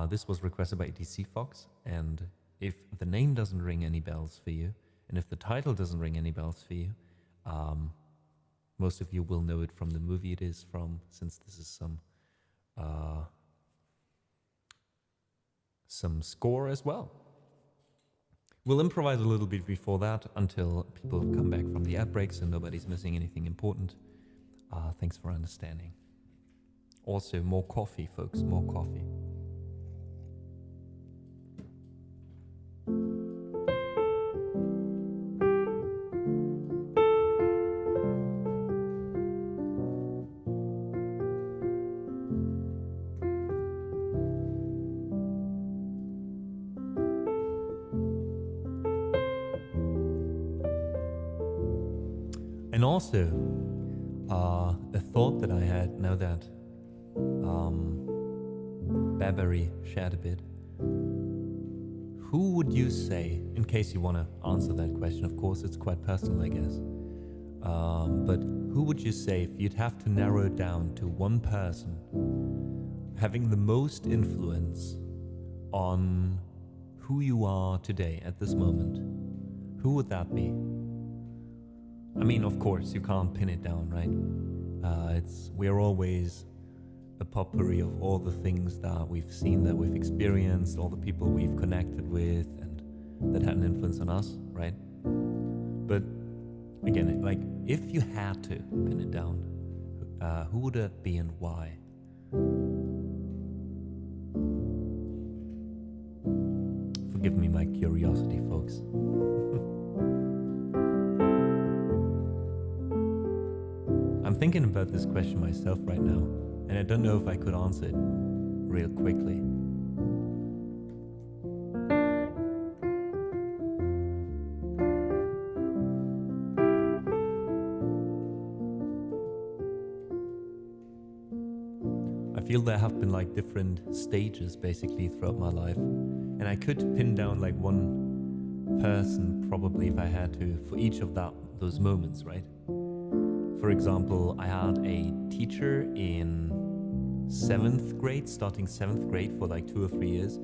This was requested by DC Fox, and if the name doesn't ring any bells for you, and if the title doesn't ring any bells for you, most of you will know it from the movie it is from, since this is some score as well. We'll improvise a little bit before that until people have come back from the ad break, so nobody's missing anything important. Thanks for understanding. Also, more coffee, folks, more coffee. And also, a thought that I had now that Babary shared a bit. Who would you say, in case you want to answer that question, of course it's quite personal, I guess, but who would you say, if you'd have to narrow it down to one person having the most influence on who you are today at this moment, who would that be? I mean, of course, you can't pin it down, right? We're always a potpourri of all the things that we've seen, that we've experienced, all the people we've connected with, and that had an influence on us, right? But again, like, if you had to pin it down, who would it be and why? Forgive me my curiosity, folks. I'm thinking about this question myself right now, and I don't know if I could answer it real quickly. I feel there have been like different stages basically throughout my life, and I could pin down like one person probably if I had to for each of those moments, right? For example, I had a teacher in 7th grade, starting 7th grade for like 2 or 3 years.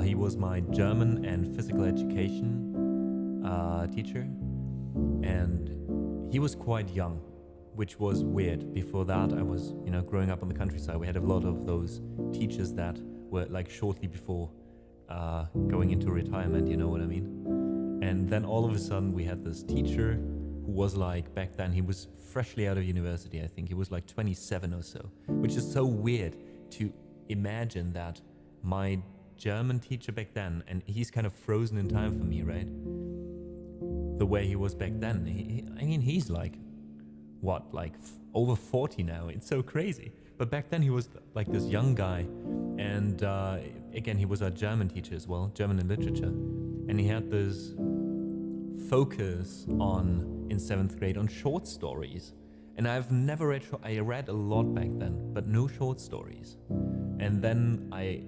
He was my German and physical education teacher, and he was quite young, which was weird. Before that, I was, growing up on the countryside. We had a lot of those teachers that were like shortly before going into retirement, you know what I mean? And then all of a sudden we had this teacher who was like, back then he was freshly out of university, I think he was like 27 or so, which is so weird to imagine that my German teacher back then, and he's kind of frozen in time for me, right? The way he was back then, he's like, what, like over 40 now, it's so crazy. But back then he was like this young guy, and again, he was our German teacher as well, German and literature, and he had this focus in 7th grade on short stories. And I've never read, I read a lot back then, but no short stories. And then I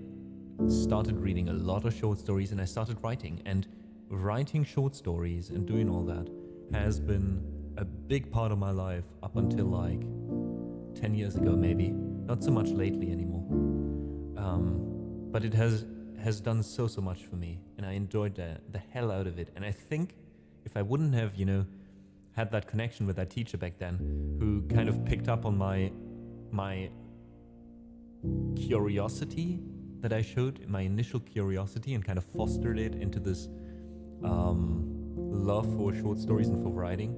started reading a lot of short stories, and I started writing. And writing short stories and doing all that has been a big part of my life up until like 10 years ago, maybe. Not so much lately anymore. But it has done so much for me, and I enjoyed the hell out of it. And I think if I wouldn't have, had that connection with that teacher back then, who kind of picked up on my curiosity that I showed, my initial curiosity, and kind of fostered it into this love for short stories and for writing,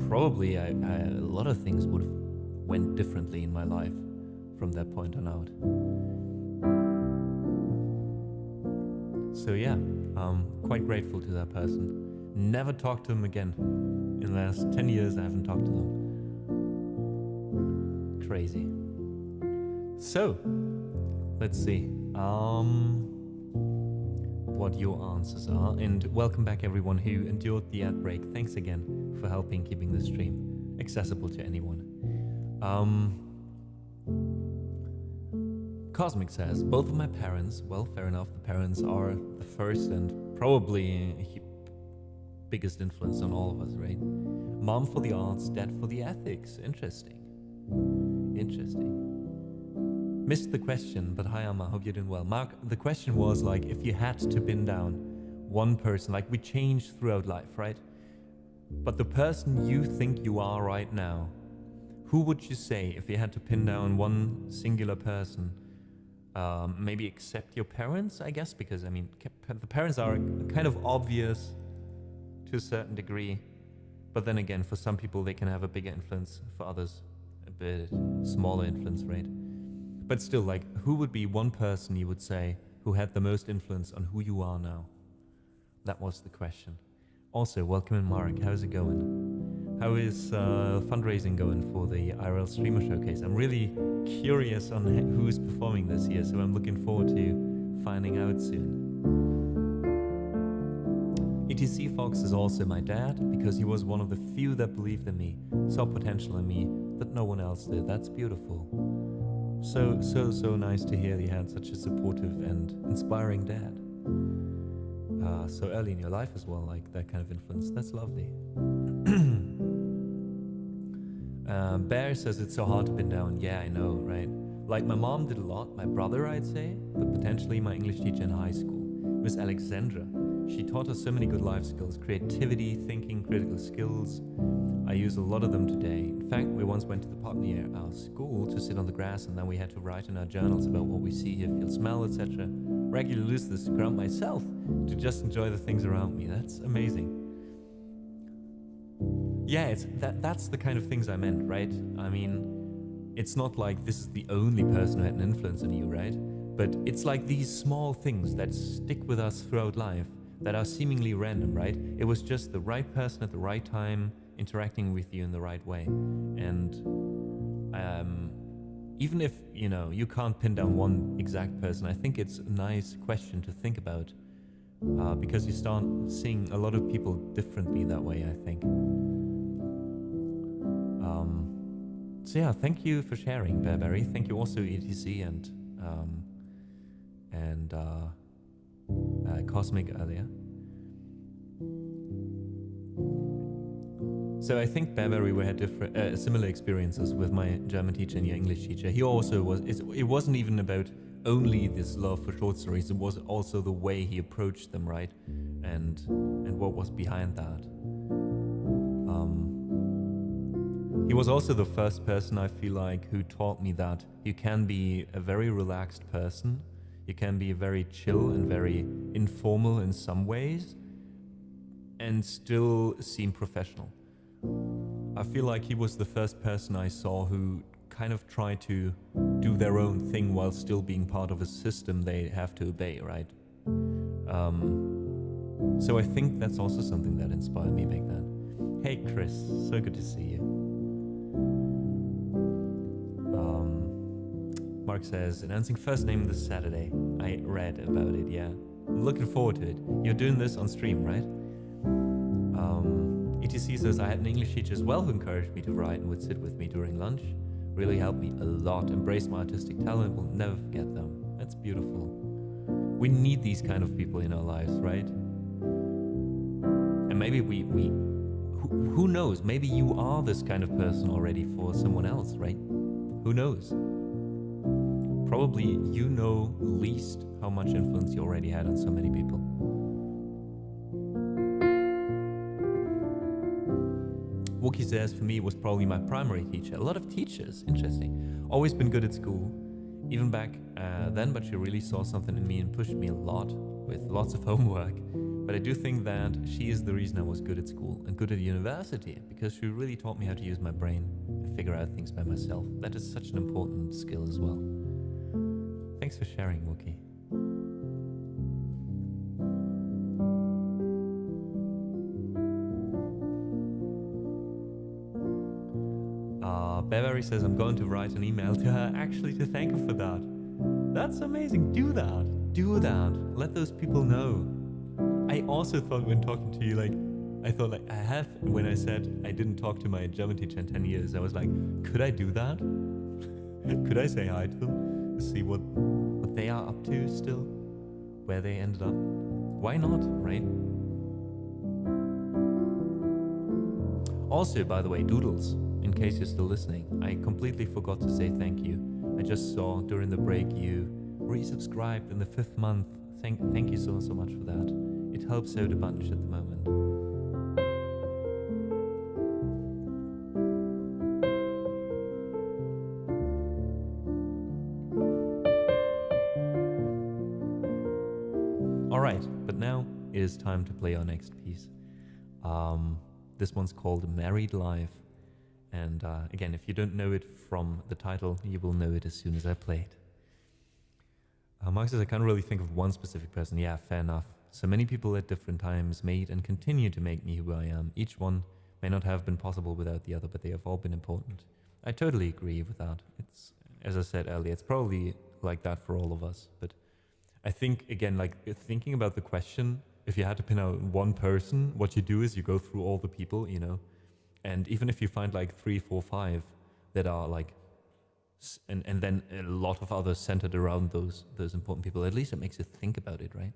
probably a lot of things would have went differently in my life from that point on out. So yeah, quite grateful to that person. Never talked to him again. In the last 10 years, I haven't talked to them. Crazy. So, let's see what your answers are. And welcome back everyone who endured the ad break. Thanks again for helping keeping the stream accessible to anyone. Cosmic says, both of my parents, well, fair enough, the parents are the first and probably biggest influence on all of us, right? Mom for the arts, dad for the ethics. Interesting. Missed the question, but hi Amma, hope you're doing well. Mark, the question was like, if you had to pin down one person, like we change throughout life, right? But the person you think you are right now, who would you say if you had to pin down one singular person? Maybe except your parents, I guess, because I mean, the parents are kind of obvious to a certain degree, but then again, for some people they can have a bigger influence, for others a bit smaller influence, right? But still, like, who would be one person you would say who had the most influence on who you are now? That was the question. Also, welcome in Marek, how's it going? How is fundraising going for the IRL Streamer Showcase? I'm really curious on who's performing this year, so I'm looking forward to finding out soon. ETC Fox is also my dad, because he was one of the few that believed in me, saw potential in me that no one else did. That's beautiful. So nice to hear you had such a supportive and inspiring dad. So early in your life as well, like that kind of influence. That's lovely. Bear says it's so hard to pin down. Yeah, I know, right? Like my mom did a lot, my brother I'd say, but potentially my English teacher in high school, Miss Alexandra. She taught us so many good life skills, creativity, thinking, critical skills. I use a lot of them today. In fact, we once went to the park near our school to sit on the grass, and then we had to write in our journals about what we see, hear, feel, smell, etc. Regularly use this to ground myself, to just enjoy the things around me. That's amazing. Yeah, that's the kind of things I meant, right? I mean, it's not like this is the only person who had an influence on you, right? But it's like these small things that stick with us throughout life that are seemingly random, right? It was just the right person at the right time interacting with you in the right way. And even if, you can't pin down one exact person, I think it's a nice question to think about because you start seeing a lot of people differently that way, I think. So yeah, thank you for sharing, Bearberry. Thank you also, ETC and Cosmic earlier. So I think, Bearberry, we had different, similar experiences with my German teacher and your English teacher. He also was, it wasn't even about only this love for short stories, it was also the way he approached them, right? And what was behind that. He was also the first person, I feel like, who taught me that you can be a very relaxed person, you can be very chill and very informal in some ways, and still seem professional. I feel like he was the first person I saw who kind of tried to do their own thing while still being part of a system they have to obey, right? So I think that's also something that inspired me back then. Hey Chris, so good to see you. Mark says, announcing first name this Saturday. I read about it, yeah. I'm looking forward to it. You're doing this on stream, right? ETC says, I had an English teacher as well who encouraged me to write and would sit with me during lunch. Really helped me a lot. Embrace my artistic talent, will never forget them. That's beautiful. We need these kind of people in our lives, right? maybe who knows? Maybe you are this kind of person already for someone else, right? Who knows? Probably you know least how much influence you already had on so many people. Wookie says, for me, it was probably my primary teacher. A lot of teachers, interesting. Always been good at school, even back then, but she really saw something in me and pushed me a lot with lots of homework. But I do think that she is the reason I was good at school and good at university, because she really taught me how to use my brain and figure out things by myself. That is such an important skill as well. Thanks for sharing, Wookie. Beverly says, I'm going to write an email to her actually to thank her for that. That's amazing. Do that. Do that. Let those people know. I also thought when talking to you, like, I thought like I have, when I said I didn't talk to my German teacher in 10 years, I was like, could I do that? Could I say hi to them? See what they are up to still? Where they ended up? Why not, right? Also, by the way, Doodles, in case you're still listening, I completely forgot to say thank you. I just saw during the break you resubscribed in the 5th month. Thank you so much for that. It helps out a bunch at the moment. Alright, but now it is time to play our next piece. This one's called Married Life. And again, if you don't know it from the title, you will know it as soon as I play it. Mark says, I can't really think of one specific person. Yeah, fair enough. So many people at different times made and continue to make me who I am. Each one may not have been possible without the other, but they have all been important. I totally agree with that. It's, as I said earlier, it's probably like that for all of us. But I think, again, like thinking about the question, if you had to pin out one person, what you do is you go through all the people, you know, and even if you find like 3, 4, 5 that are like, and then a lot of others centered around those important people, at least it makes you think about it, right?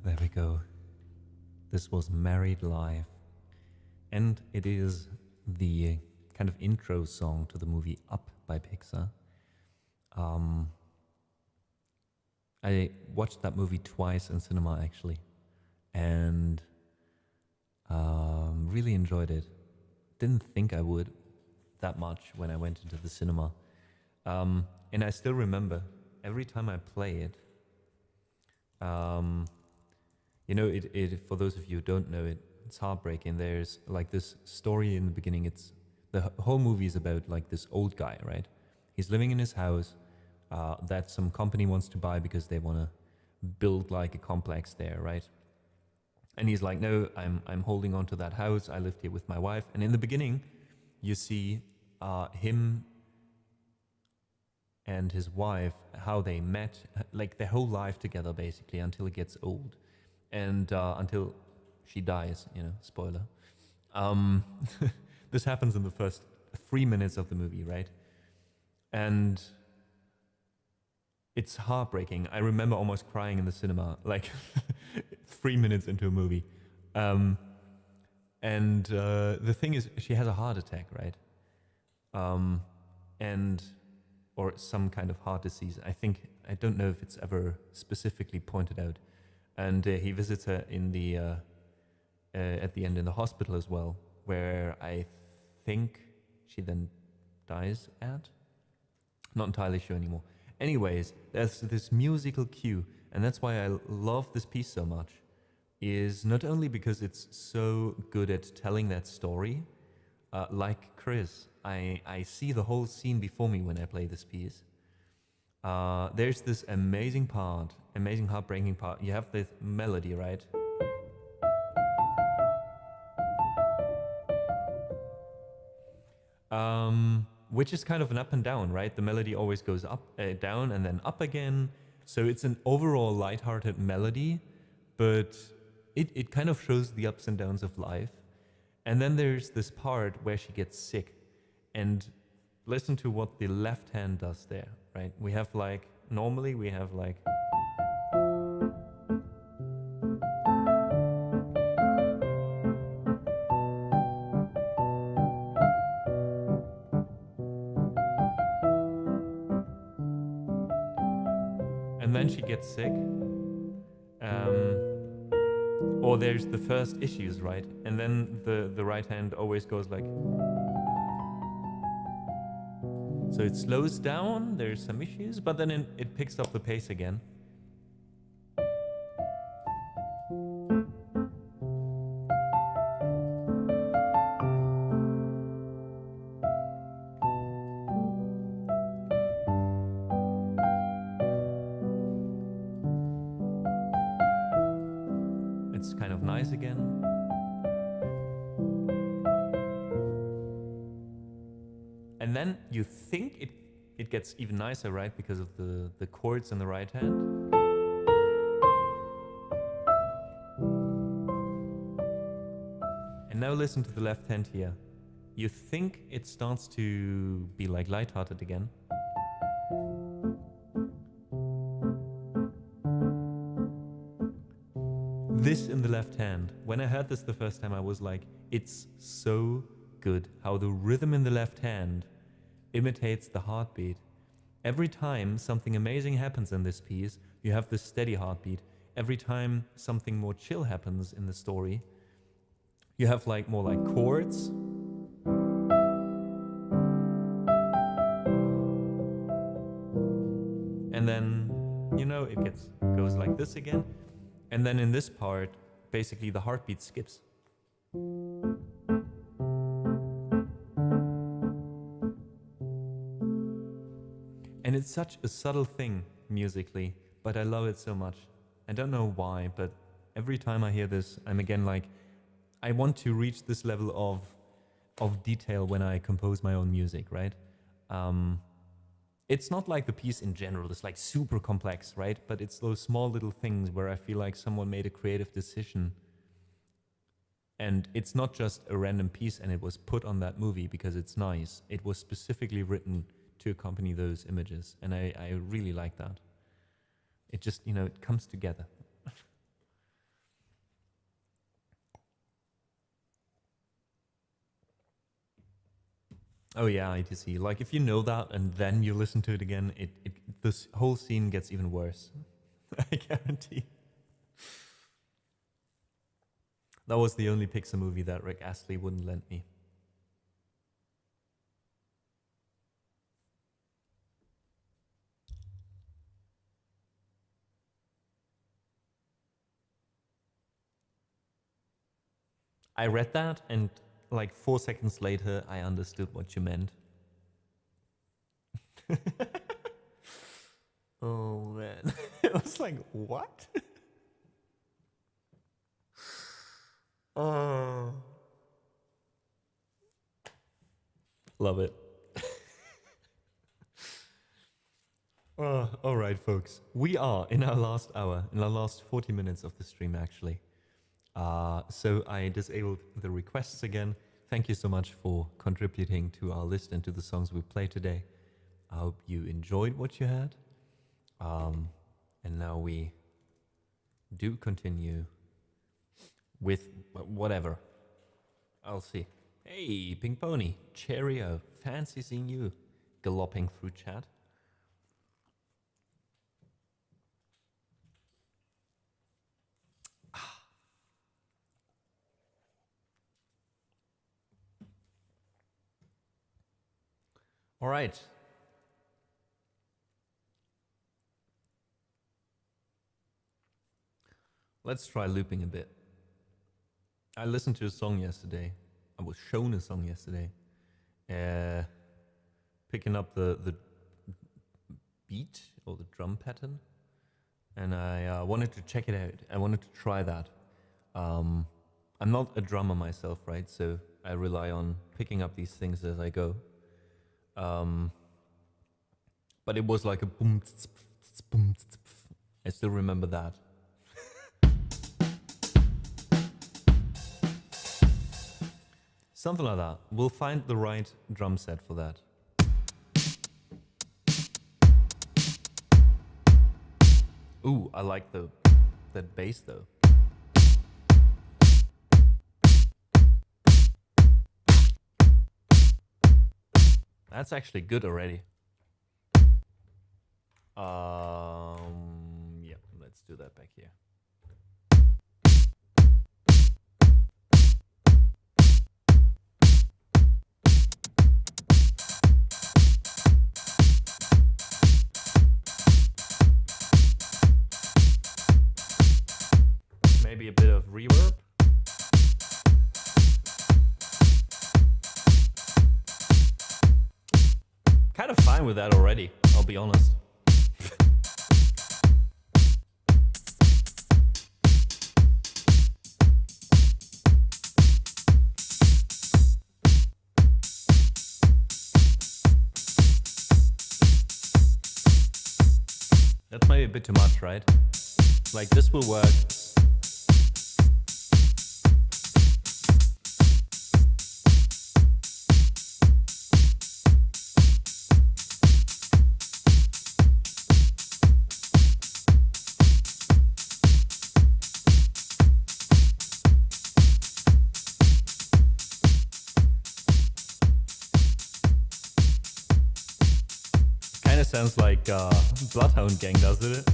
There we go. This was Married Live. And it is the kind of intro song to the movie Up by Pixar. I watched that movie twice in cinema actually, and really enjoyed it. Didn't think I would that much when I went into the cinema. And I still remember every time I play it, you know, for those of you who don't know it, it's heartbreaking. There's like this story in the beginning. The whole movie is about like this old guy, right? He's living in his house that some company wants to buy because they want to build like a complex there, right? And he's like, no, I'm holding on to that house. I lived here with my wife. And in the beginning, you see him and his wife, how they met, like their whole life together, basically, until it gets old. And until she dies, you know, spoiler. This happens in the first 3 minutes of the movie, right? And it's heartbreaking. I remember almost crying in the cinema, like 3 minutes into a movie. And the thing is, she has a heart attack, right? Or some kind of heart disease. I don't know if it's ever specifically pointed out. And he visits her in the at the end in the hospital as well, where I think she then dies at. Not entirely sure anymore. Anyways, there's this musical cue, and that's why I love this piece so much, is not only because it's so good at telling that story, like Chris, I see the whole scene before me when I play this piece. There's this amazing heartbreaking part. You have this melody, right? Which is kind of an up and down, right? The melody always goes up, down, and then up again. So it's an overall lighthearted melody, but it kind of shows the ups and downs of life. And then there's this part where she gets sick, and listen to what the left hand does there, right? We have like, normally we have like, and then she gets sick, or there's the first issues, right? And then the right hand always goes like, so it slows down, there's some issues, but then it picks up the pace again. It's kind of nice again. And then you think it gets even nicer, right? Because of the chords in the right hand. And now listen to the left hand here. You think it starts to be like lighthearted again. This in the left hand. When I heard this the first time, I was like, it's so good how the rhythm in the left hand imitates the heartbeat. Every time something amazing happens in this piece, you have this steady heartbeat. Every time something more chill happens in the story, you have like more like chords. And then, you know, it goes like this again. And then in this part, basically the heartbeat skips. And it's such a subtle thing musically, but I love it so much. I don't know why, but every time I hear this, I'm again like, I want to reach this level of detail when I compose my own music, right? It's not like the piece in general is like super complex, right? But it's those small little things where I feel like someone made a creative decision. And it's not just a random piece and it was put on that movie because it's nice. It was specifically written to accompany those images. And I really like that. It just, you know, it comes together. Oh yeah, ITC. Like if you know that and then you listen to it again, this whole scene gets even worse. I guarantee. That was the only Pixar movie that Rick Astley wouldn't lend me. I read that and like 4 seconds later I understood what you meant. Oh man. It was like, what? Oh. Love it. All right, folks. We are in our last hour, in our last 40 minutes of the stream, actually. So I disabled the requests again. Thank you so much for contributing to our list and to the songs we played today. I hope you enjoyed what you had. And now we do continue with whatever. I'll see. Hey, Pink Pony, cheerio. Fancy seeing you galloping through chat. All right. Let's try looping a bit. I listened to a song yesterday. I was shown a song yesterday. Picking up the beat or the drum pattern. And I wanted to check it out. I wanted to try that. I'm not a drummer myself, right? So I rely on picking up these things as I go. But it was like a boom, boom. I still remember that. Something like that. We'll find the right drum set for that. Ooh, I like that bass though. That's actually good already. Yeah, let's do that back here. Maybe a bit of reverb. Kind of fine with that already, I'll be honest. That's maybe a bit too much, right? Like this will work. Sounds like Bloodhound Gang, doesn't it?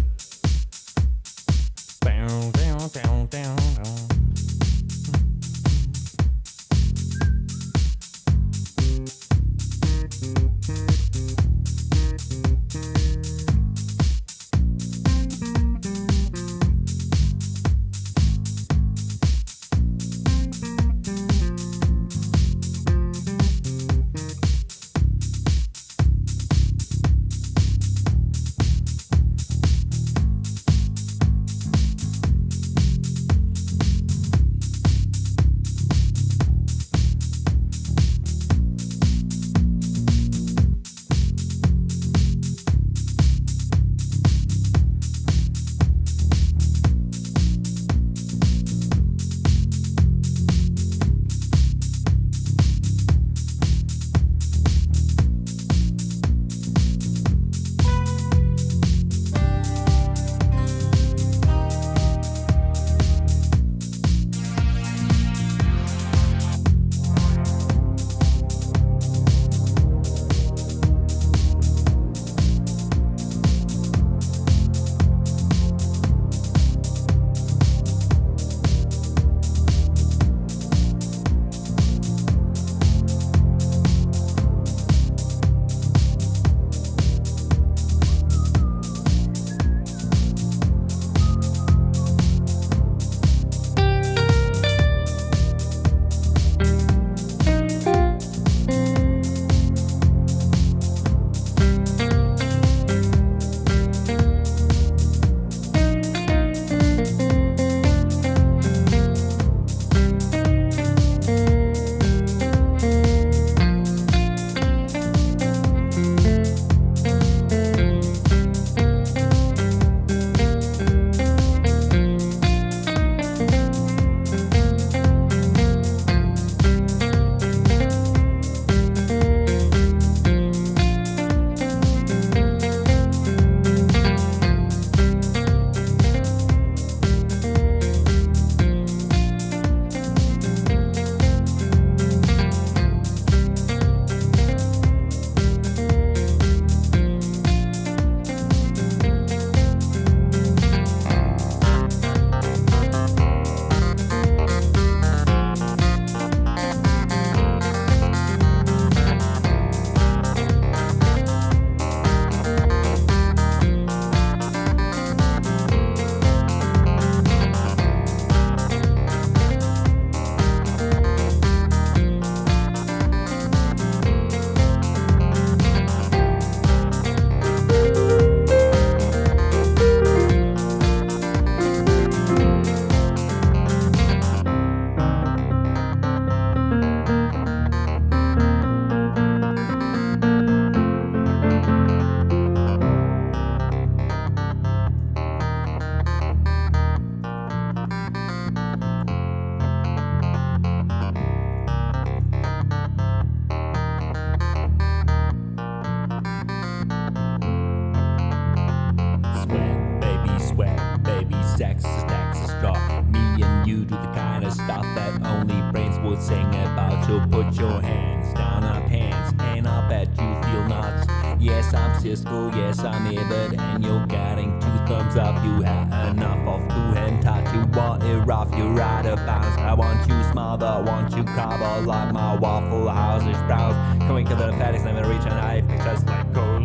do the kind of stuff that only brains would sing about. So put your hands down our pants, and I bet you feel nuts. Yes, I'm Cisco, yes, I'm Ibert, and you're getting 2 thumbs up. You had enough of 2-hand touch. You want it rough, you're out of bounds. I want you smother, I want you cover like my Waffle House is browns. Coming to the fatties, never reach an eye pictures like cold,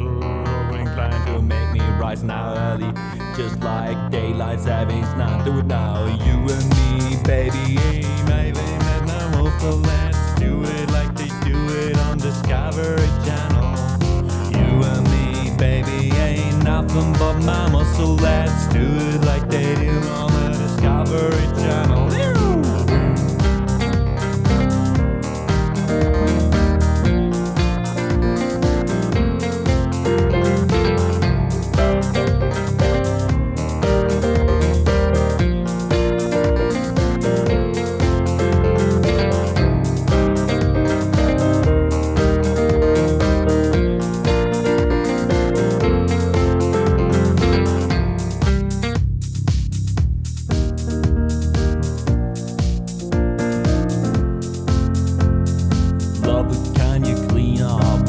inclined to make me rise now early. Just like daylight savings, now do it now. You and me, baby, maybe met now move the let's do it like they do it on Discovery Channel. You and me, baby, ain't nothing but mammals, so let's do it like they do on the Discovery Channel.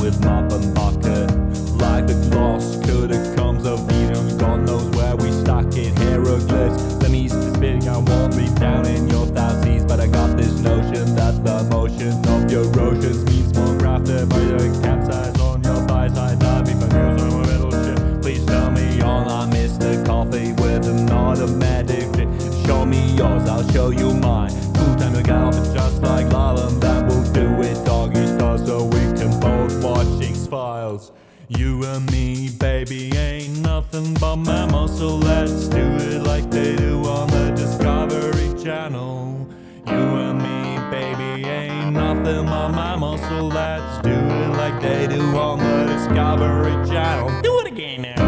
With mop and bucket, like the gloss catacombs of Eden. God knows where we stuck it. Hieroglyphs, the east is spitting. I won't be down in your thousands, but I got this notion that the motion of your oceans means more crafted by the capsize on your thigh side. I'll be confused on my middle shit. Please tell me all I missed the coffee with an automatic fit. Show me yours, I'll show you mine. Cool time to gallop, it's just like Lala, that will do it doggy style, so we can both watch X-Files. You and me, baby, ain't nothing but mammals, so let's do it like they do on the Discovery Channel. You and me, baby, ain't nothing but mammals, so let's do it like they do on the Discovery Channel. Do it again now.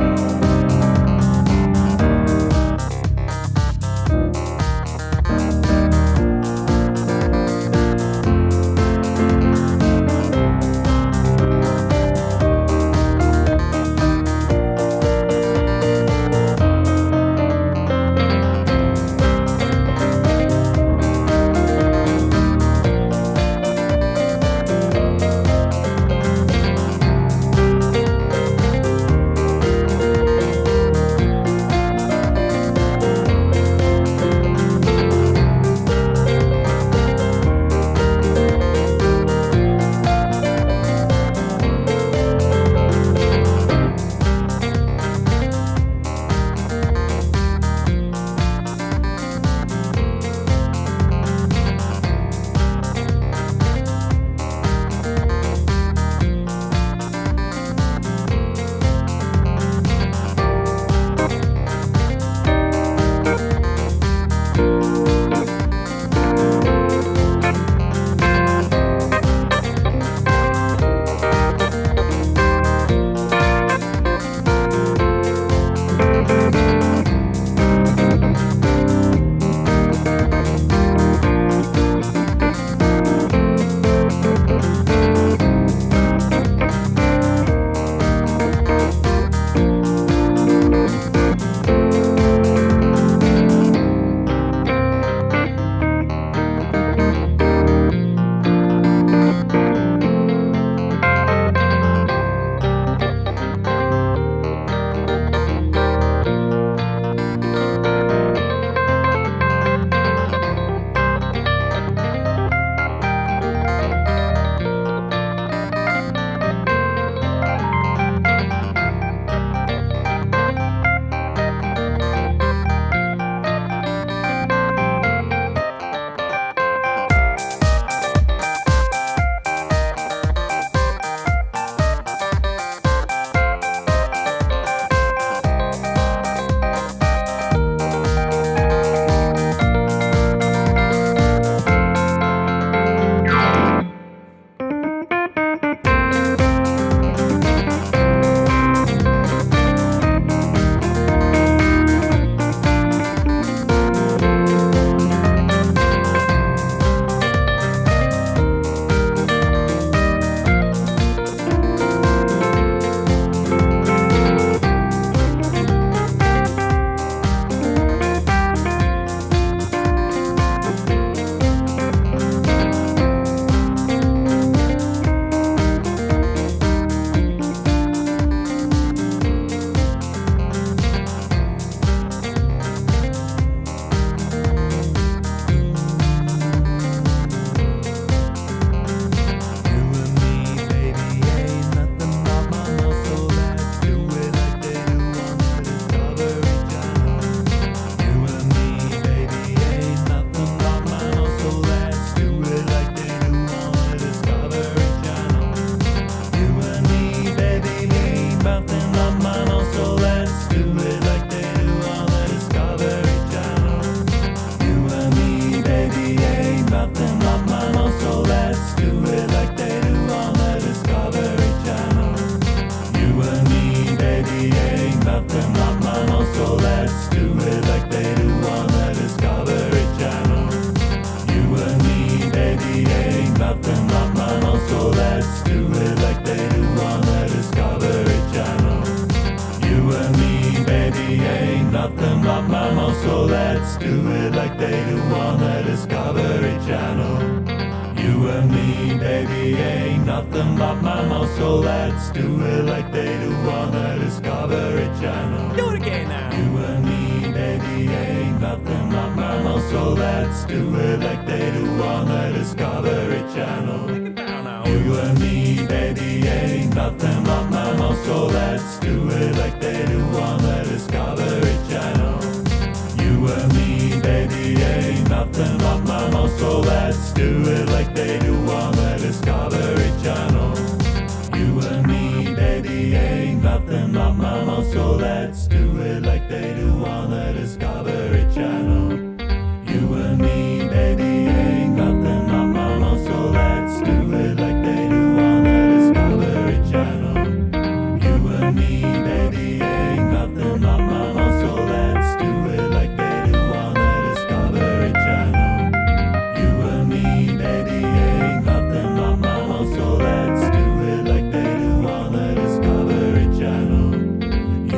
but mammal, so let's do it like they do on the Discovery Channel. You and me, baby, ain't nothing but mammals, so let's do it like they do on the Discovery Channel. Do it again now. You and me, baby, ain't nothing but mammals, so let's do it like they do on the Discovery Channel. Take it down now. You and me, baby, ain't nothing but mammals, so let's do it like they do on the Discovery Channel. You and me, baby, ain't nothing but mammals, so let's do it like they do on the Discovery Channel. You and me, baby, ain't nothing but mammals, so let's do it like they do on the Discovery Channel. You and me, baby, ain't nothing but mammals, so let's do it like they do on the Discovery Channel. You and me, baby, ain't nothing but mammals, so let's do it like they do on the Discovery Channel. You and me, baby, ain't nothing but mammals, so let's do it like they do on the Discovery Channel.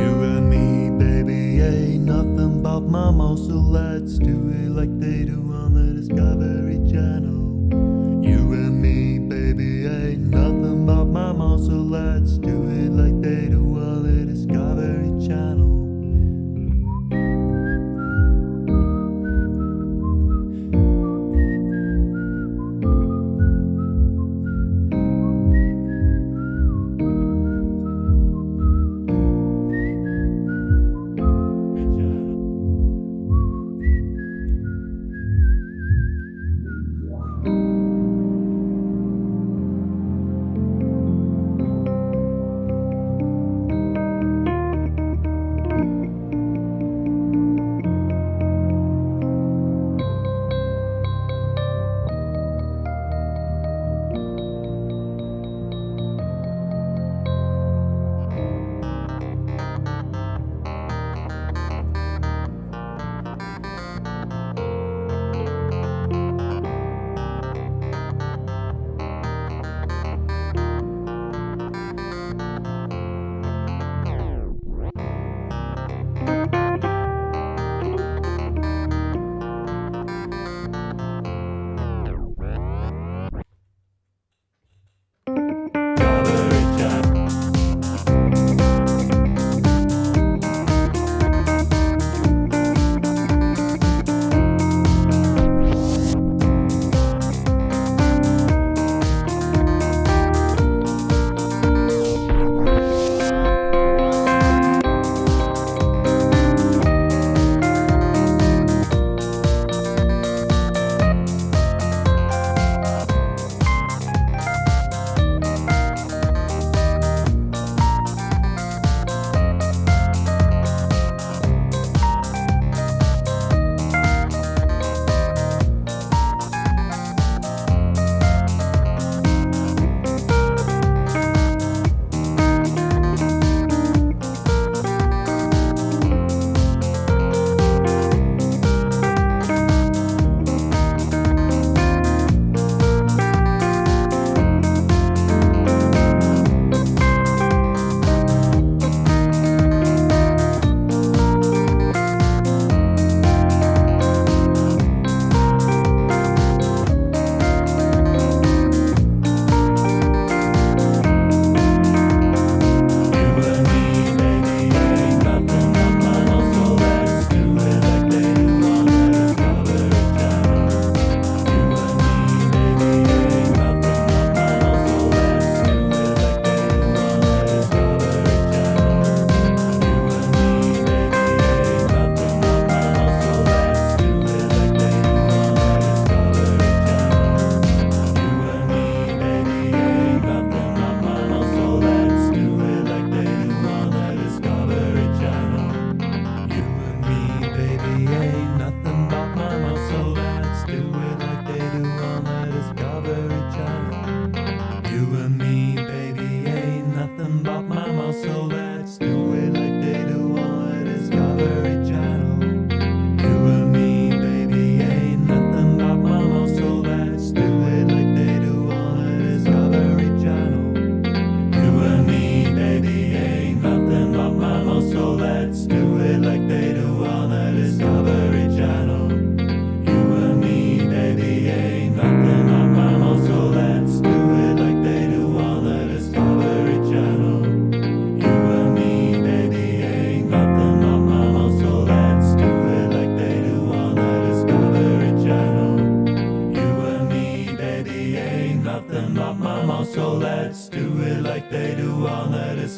You and me, baby, ain't nothing but mammals, so let's do it like they do on the Discovery Channel. You and me, baby, ain't nothing but mammals, so let's do it like they do on the Discovery Channel.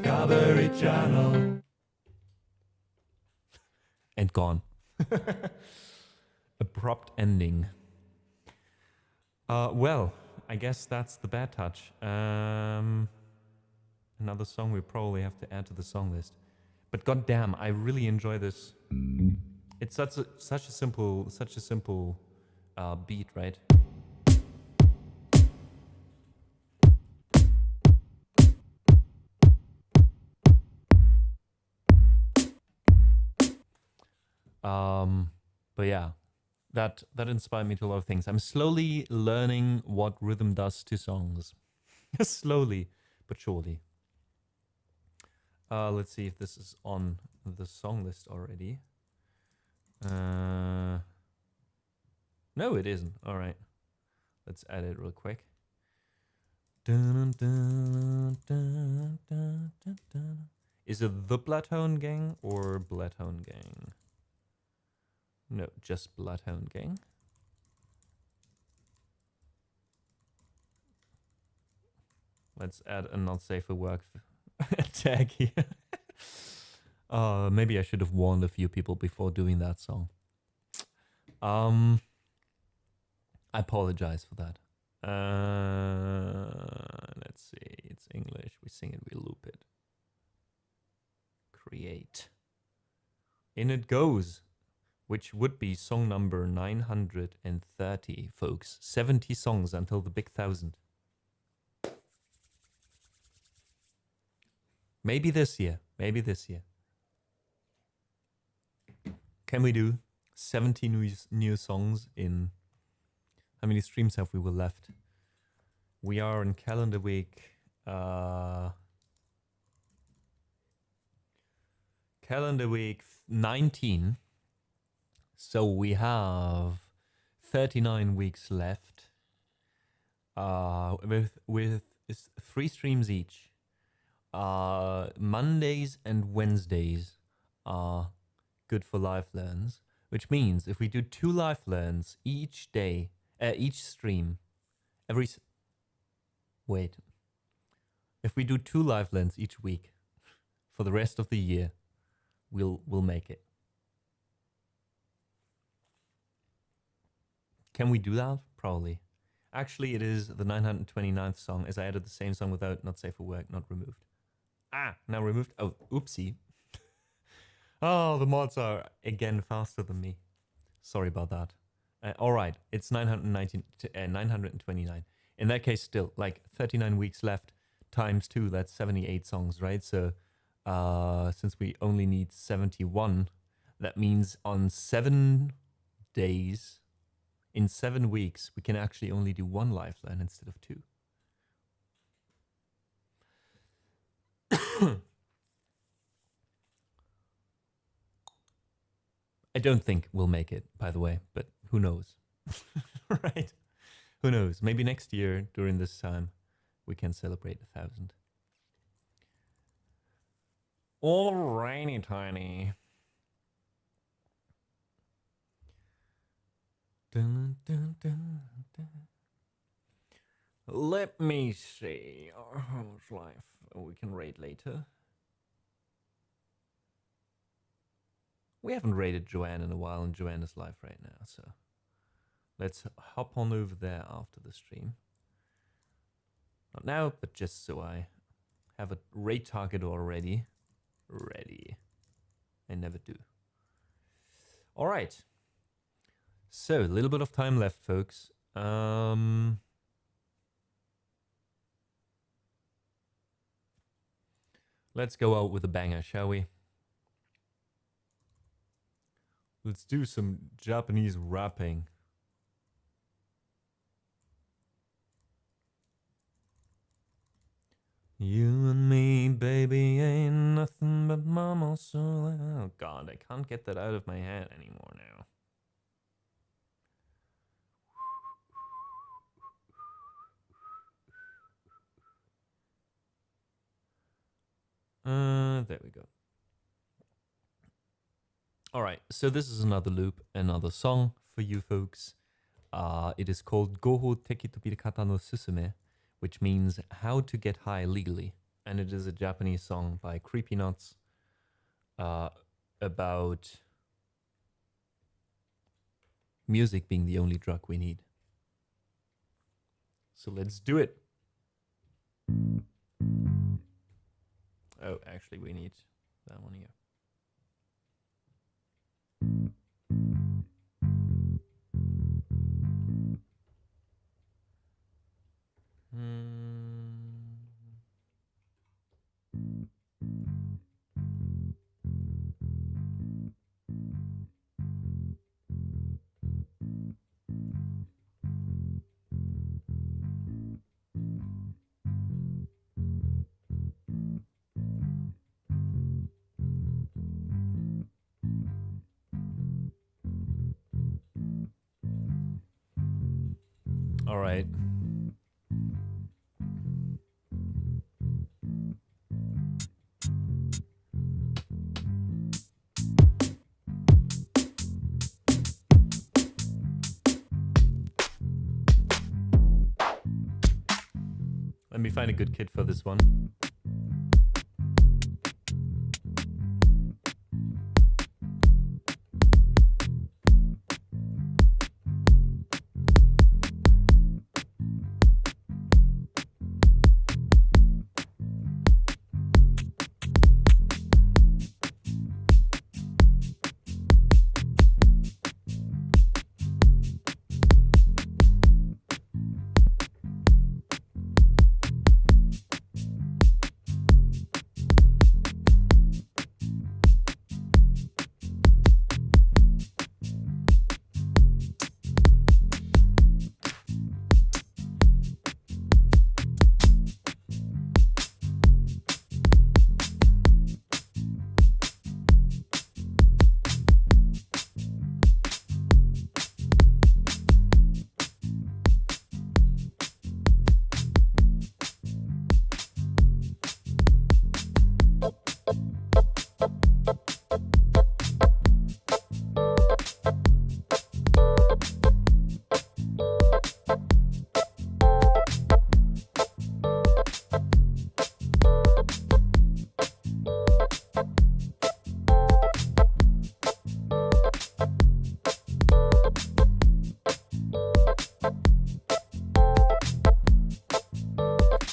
Discovery Channel. And gone. Abrupt ending. Well, I guess that's the bad touch. Another song we probably have to add to the song list. But goddamn, I really enjoy this. It's such a simple beat, right? But yeah, that inspired me to a lot of things. I'm slowly learning what rhythm does to songs. Slowly, but surely. Let's see if this is on the song list already. No, it isn't. All right. Let's add it real quick. Is it the Bloodhound Gang or Bloodhound Gang? No, just Bloodhound Gang. Let's add a not safe for work tag here. Maybe I should have warned a few people before doing that song. I apologize for that. Let's see. It's English. We sing it, we loop it. Create. In it goes. Which would be song number 930, folks. 70 songs until the big 1,000. Maybe this year. Maybe this year. Can we do 70 new songs in... How many streams have we left? We are in calendar week... calendar week 19. So we have 39 weeks left. With 3 streams each. Mondays and Wednesdays are good for live learns, which means if we do 2 live learns each day, each stream, if we do 2 live learns each week for the rest of the year, we'll make it. Can we do that? Probably. Actually, it is the 929th song, as I added the same song without not safe for work, not removed. Ah, now removed. Oh, oopsie. Oh, the mods are again faster than me. Sorry about that. All right, it's 929. In that case, still, like 39 weeks left times 2, that's 78 songs, right? So since we only need 71, that means on 7 days, in 7 weeks, we can actually only do 1 live learn instead of 2. I don't think we'll make it, by the way, but who knows? Right? Who knows? Maybe next year, during this time, we can celebrate 1,000. Alrighty, tiny. Dun, dun, dun, dun. Let me see. How's life? We can rate later. We haven't rated Joanne in a while, and Joanne is live right now, so let's hop on over there after the stream. Not now, but just so I have a rate target already. Ready. I never do. All right. So, a little bit of time left, folks. Let's go out with a banger, shall we? Let's do some Japanese rapping. You and me, baby, ain't nothing but mama soul. Oh God, I can't get that out of my head anymore now. There we go. All right, so this is another loop, another song for you folks. It is called Goho Teki Tobiri Kata no Susume, which means how to get high legally. and it is a Japanese song by Creepy Nuts about music being the only drug we need. So let's do it. Oh, actually, we need that one here. All right. Let me find a good kit for this one.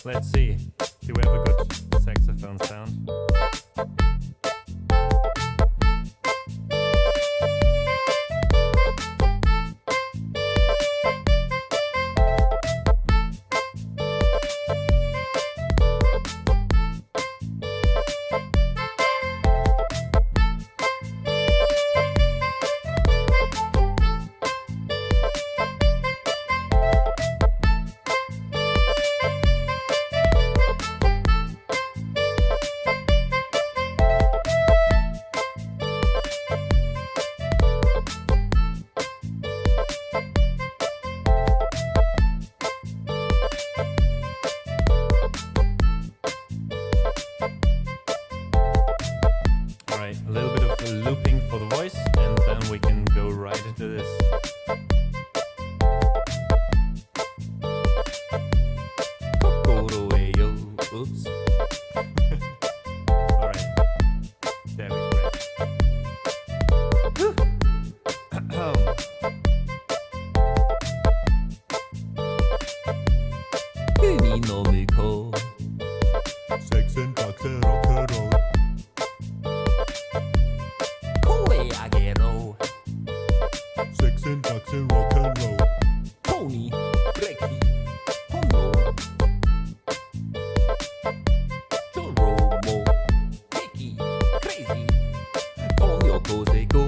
Let's see. Do we have a good saxophone sound? A little bit of looping for the voice, and then we can go right into this. Oops. All right. There we go. Kumi no mukou. Sex and drugs and rock and roll. Sex and drugs and rock and roll. Pony, Brecky, Homo, Choromo, Hickey, Crazy. Ponyo kose go,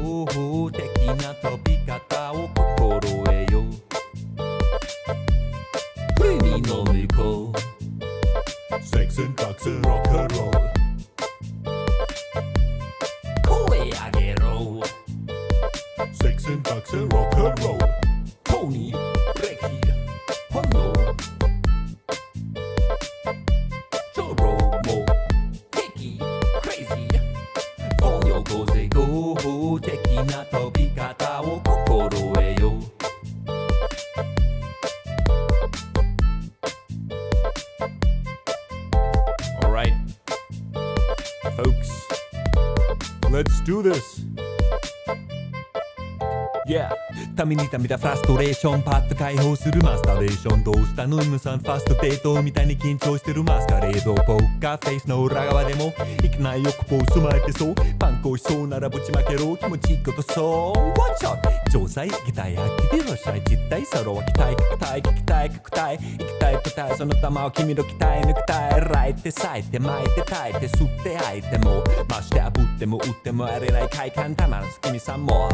teki na tobikata o kokoro e yo. Kumi no mukou. Sex and drugs and rock and roll. Koe agero. Sex and drugs and rock and roll. Pony, Brecky, Homo, Choromo, Hickey, Crazy. Ponyo kose go, teki na tobikata o kokoro e yo. All right. do this. Yeah ためにためたフラストレーションパッと解放するマスタレーションどうしたの M さんファーストデートみたいに緊張してるマスカレードポーカーフェイスの裏側でもいけないよくポース巻いてそうパン粉しそうならぶちまけろ気持ちいいことそう Watch out 調査行きたい飽きでらっしゃい実体ソロは期待聞きたい聞きたい聞きたい行きたいとたいその玉を君の期待抜きたいらいて咲いて巻いて炊いて吸って吐いてもまして炙っても打ってもあれない快感たまらず君さんも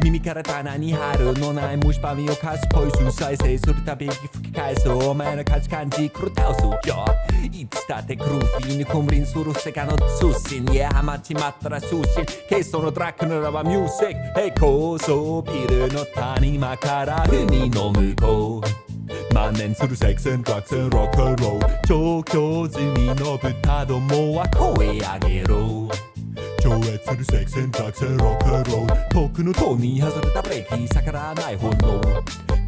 耳から棚に貼るのない虫歯みをかすポイズン再生するたびに吹き返すお前の価値観じ狂倒すよいつだってグルーフィーにコムリンする世界の通信いやハマっちまったら終身ケースのドラッグならばミュージック高層ビルの谷間から海の向こう万年するセックス&ドラッグス&ロックンロール調教済みの豚どもは声上げろ超越するセックス&ドラッグス&ロックンロール遠くの塔に外れたブレーキ逆らわない炎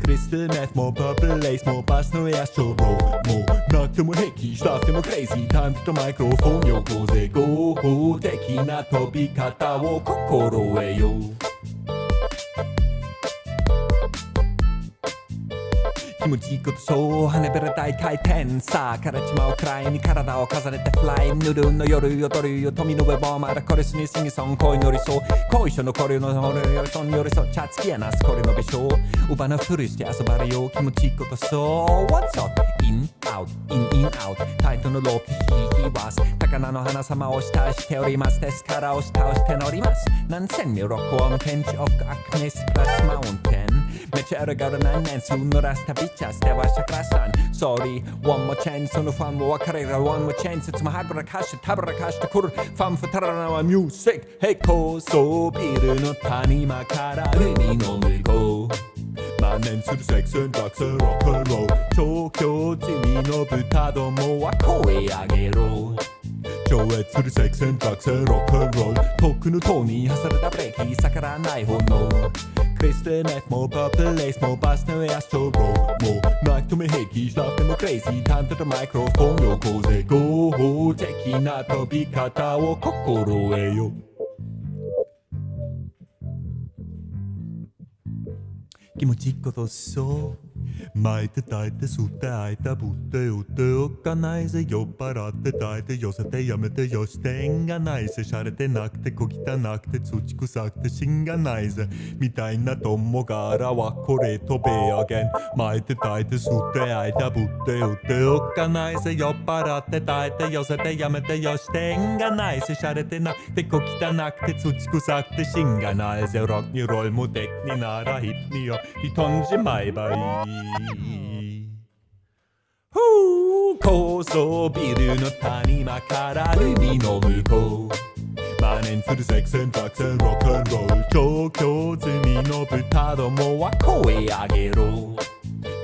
クリスタルメスもパープルレイスもバスのエアショーローもうなくても平気したくてもクレイジータイムとマイクロフォンよこぜ合法的な飛び方を心得よ気持ちいいことそう羽べら大回転さあからちまうくらいに体を重ねてフライヌルの夜踊るよ富の上もまだこれすにすぎそん恋のりそう恋所のこれのよりそんよりそちゃつきやなすこれの微笑うばなふりして遊ばれよう気持ちいいことそう What's up? In, out, in, out タイトのロープヒーワス高菜の花様を下しておりますですから押し倒して乗ります何千にロックオンテンチオフアクネスプラスマウンテンめちゃあるがる何年数濡らしたビッチャスではしゃくらさん Sorry one more chance そのファンも別れる One more chance いつもはぐらかしてたぶらかしてくるファンふたらなはミュージックへ高層ビルの谷間から海の向こう万年するセックス&ドラッグス&ロックンロール調教済みの豚どもは声上げろ超越するセックス&ドラッグス&ロックンロール遠くの塔に挟まれたブレーキ逆らわない炎クリスタルメスもパープルレースもバスのエアストローもうなくても平気したくてもクレイジータントとマイクロフォンよこぜ合法的な飛び方を心得よ気持ちいいことそう巻いて炊いて吸って開いたぶって打っておかないぜ酔っ払って炊いて寄せてやめてよして縁がないぜしゃれてなくて小汚くて土臭くて芯がないぜみたいな友柄はこれ飛べあげん巻いて炊いて吸って開いたぶって打っておかないぜ酔っ払って炊いて寄せてやめてよして縁がないぜしゃれてなくて小汚くて土臭くて芯がないぜロックにロール無敵にならヒットにより飛んじまえばいい高層ビルの谷間から海の向こう万年するセックス&ドラッグス&ロックンロール調教済みの豚どもは声上げろ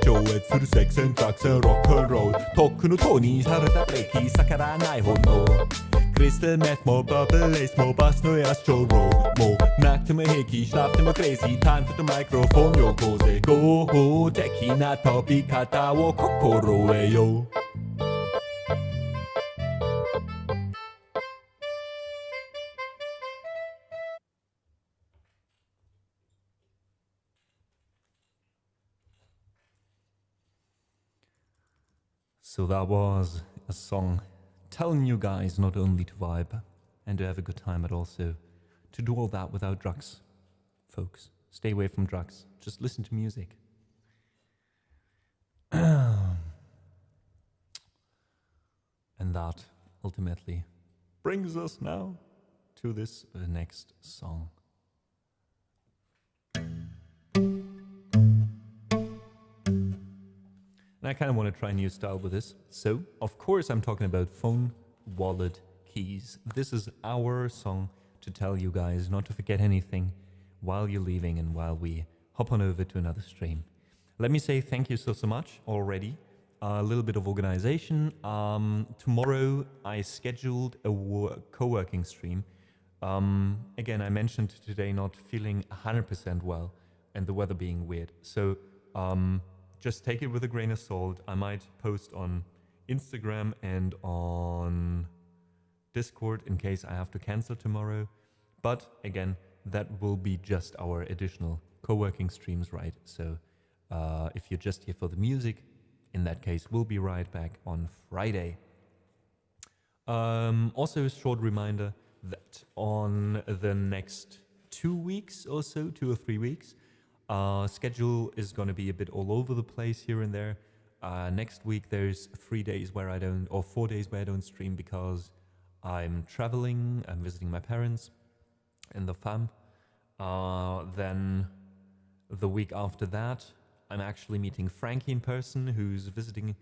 超越するセックス&ドラッグス&ロックンロールとっくの塔にされたブレーキ逆らわない炎クリスタルメスもパープルレースもバスのエアストローもうなくても平気したくてもクレイジータイムとマイクロフォンよこぜ合法的な飛び方を心得よSo that was a song telling you guys not only to vibe and to have a good time, but also to do all that without drugs. Folks, stay away from drugs. Just listen to music. And that ultimately brings us now to this next song. And I kind of want to try a new style with this. So, of course, I'm talking about phone, wallet, keys. This is our song to tell you guys not to forget anything while you're leaving and while we hop on over to another stream. Let me say thank you so much already. A little bit of organization. Tomorrow I scheduled a co-working stream. Again, I mentioned today not feeling 100% well and the weather being weird. So, just take it with a grain of salt. I might post on Instagram and on Discord in case I have to cancel tomorrow. But again, that will be just our additional co-working streams, right? So if you're just here for the music, in that case, we'll be right back on Friday. Also, a short reminder that on the next 2 weeks or so, 2 or 3 weeks, schedule is going to be a bit all over the place here and there. Next week, there's 3 days where I don't, or 4 days where I don't stream because I'm traveling, I'm visiting my parents and the fam. Then the week after that, I'm actually meeting Frankie in person, who's visiting,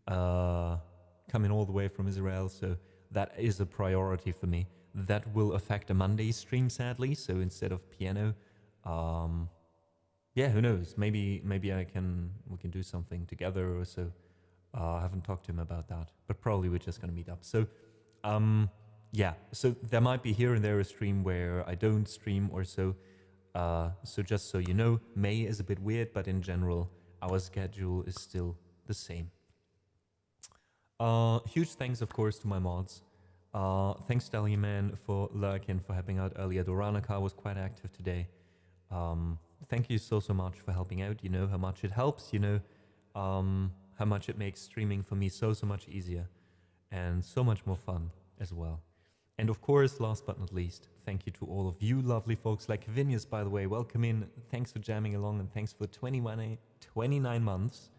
coming all the way from Israel. So that is a priority for me. That will affect a Monday stream, sadly. So instead of piano, yeah, who knows? Maybe we can do something together or so. I haven't talked to him about that, but probably we're just gonna meet up. So, yeah. So there might be here and there a stream where I don't stream or so. So just so you know, May is a bit weird, but in general, our schedule is still the same. Huge thanks, of course, to my mods. Thanks, Dahlia Man, for lurking, for helping out earlier. Doranica was quite active today. Thank you so much for helping out. You know how much it helps. You know how much it makes streaming for me so much easier and so much more fun as well. And of course, last but not least, thank you to all of you lovely folks like Vinius, by the way. Welcome in. Thanks for jamming along and thanks for 29 months.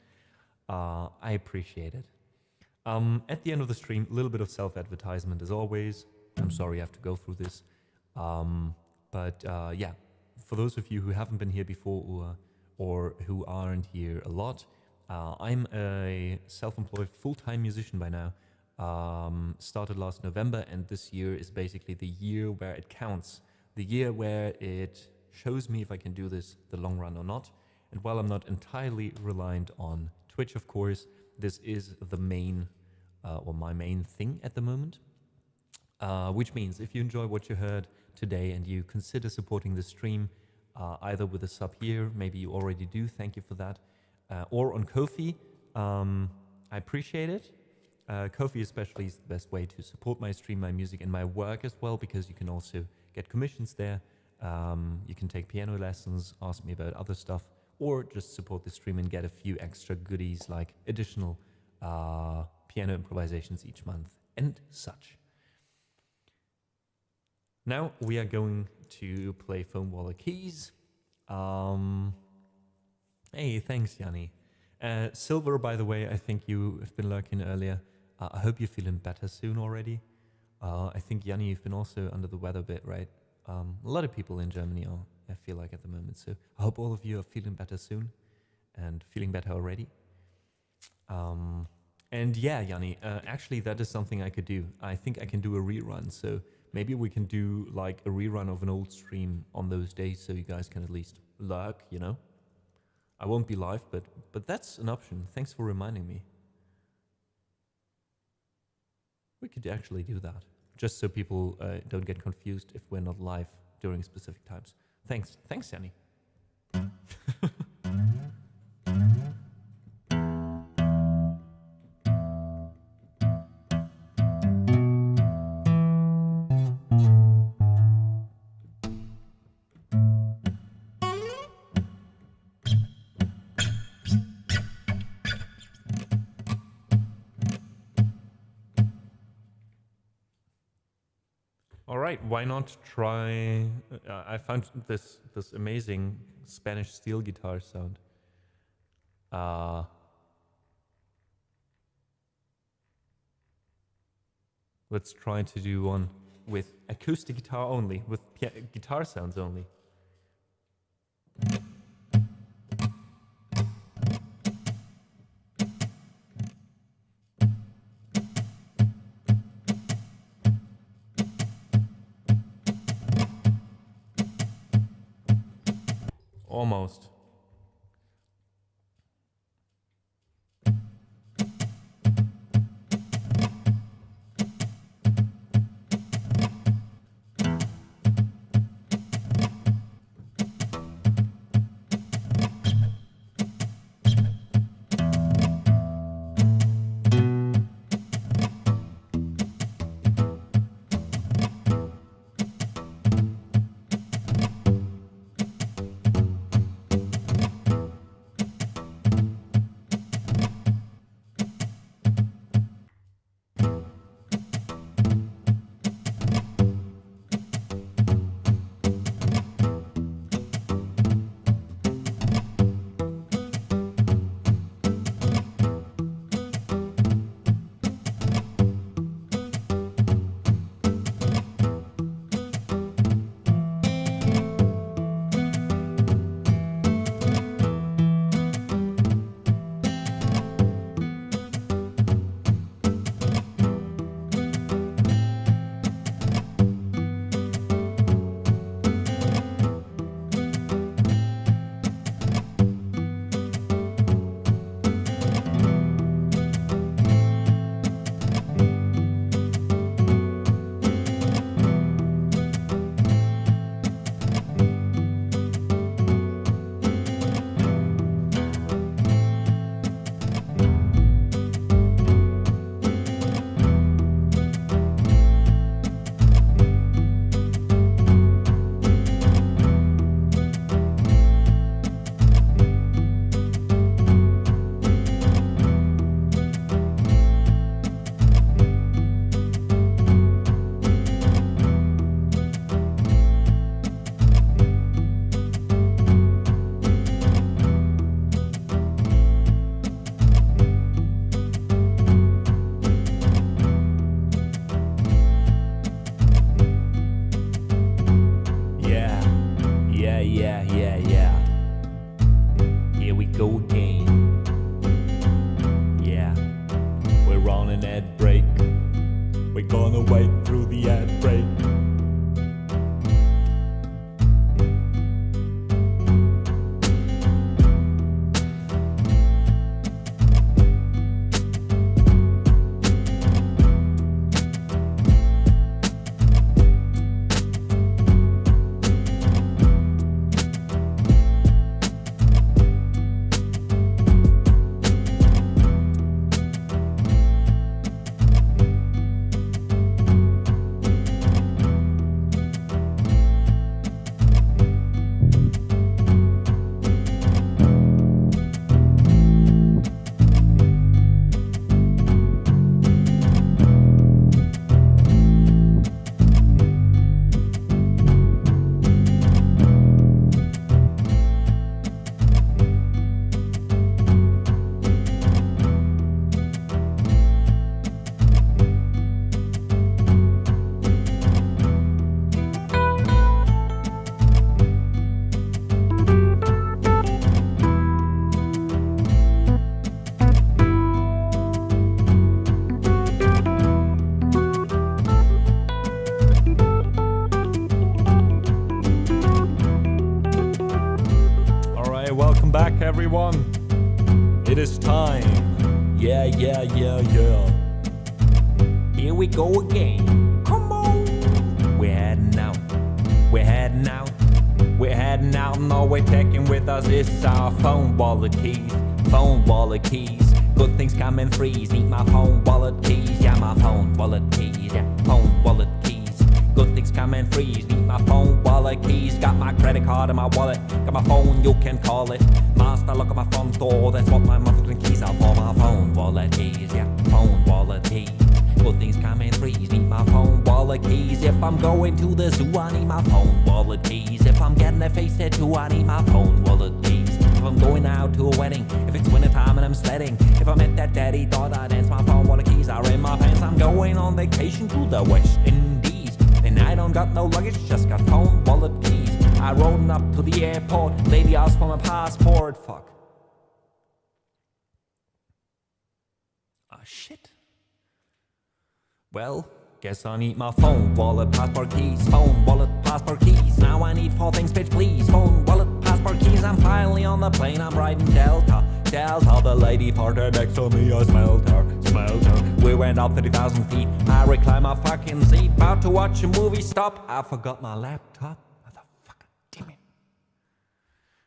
I appreciate it. At the end of the stream, a little bit of self-advertisement as always. I'm sorry I have to go through this. But yeah, for those of you who haven't been here before or who aren't here a lot, I'm a self-employed full-time musician by now. Started last November, and this year is basically the year where it counts. The year where it shows me if I can do this the long run or not. And while I'm not entirely reliant on Twitch, of course, this is the main or my main thing at the moment. Which means if you enjoy what you heard today and you consider supporting the stream, either with a sub here, maybe you already do, thank you for that, or on Ko-fi, I appreciate it. Ko-fi especially is the best way to support my stream, my music, and my work as well, because you can also get commissions there. You can take piano lessons, ask me about other stuff, or just support the stream and get a few extra goodies like additional piano improvisations each month and such. Now we are going to play Foam Waller Keys. Hey, thanks, Yanni. Silver, by the way, I think you have been lurking earlier. I hope you're feeling better soon already. I think, Yanni, you've been also under the weather a bit, right? A lot of people in Germany are, I feel like, at the moment. So I hope all of you are feeling better soon and feeling better already. And yeah, Yanni, actually, that is something I could do. I think I can do a rerun. So maybe we can do like a rerun of an old stream on those days so you guys can at least lurk, you know? I won't be live, but that's an option. Thanks for reminding me. We could actually do that, just so people don't get confused if we're not live during specific times. Thanks, Yanni. All right, why not try? I found this amazing Spanish steel guitar sound. Let's try to do one with acoustic guitar only, with guitar sounds only. Almost. go again. Yeah, we're on an ad break. We're gonna wait through the ad break. Welcome back, everyone. It is time. Yeah. Here we go again. Come on. We're heading out. And all we're taking with us is our phone wallet keys. Good things come in threes. Need my phone wallet keys. Yeah, my phone wallet keys. Yeah, phone wallet keys. Good things come in threes. Need my phone wallet keys. Got my credit card in my wallet. Got my phone, you can call it. Master, look at my front door. That's what my motherfucking keys are for. My phone wallet keys. Yeah, phone wallet keys. Good things come in threes. Need my phone wallet keys. If I'm going to the zoo, I need my phone wallet keys. If I'm getting a face tattoo, I need my phone wallet keys. If I'm going out to a wedding, if it's winter time and I'm sledding, if I'm at that daddy daughter dance, my phone wallet keys are in my pants. I'm going on vacation to the West Indies, and I don't got no luggage, just got phone wallet keys. I rode up to the airport, lady asked for my passport. Fuck. Ah, shit. Well, guess I need my phone, wallet, passport keys. Phone, wallet, passport keys. Now I need 4 things, bitch, please. Phone, wallet, passport keys. I'm finally on the plane, I'm riding Delta. The lady farted next to me, I smelled her. We went up 30,000 feet, I reclined my fucking seat. About to watch a movie, stop, I forgot my laptop. Motherfucker, damn it.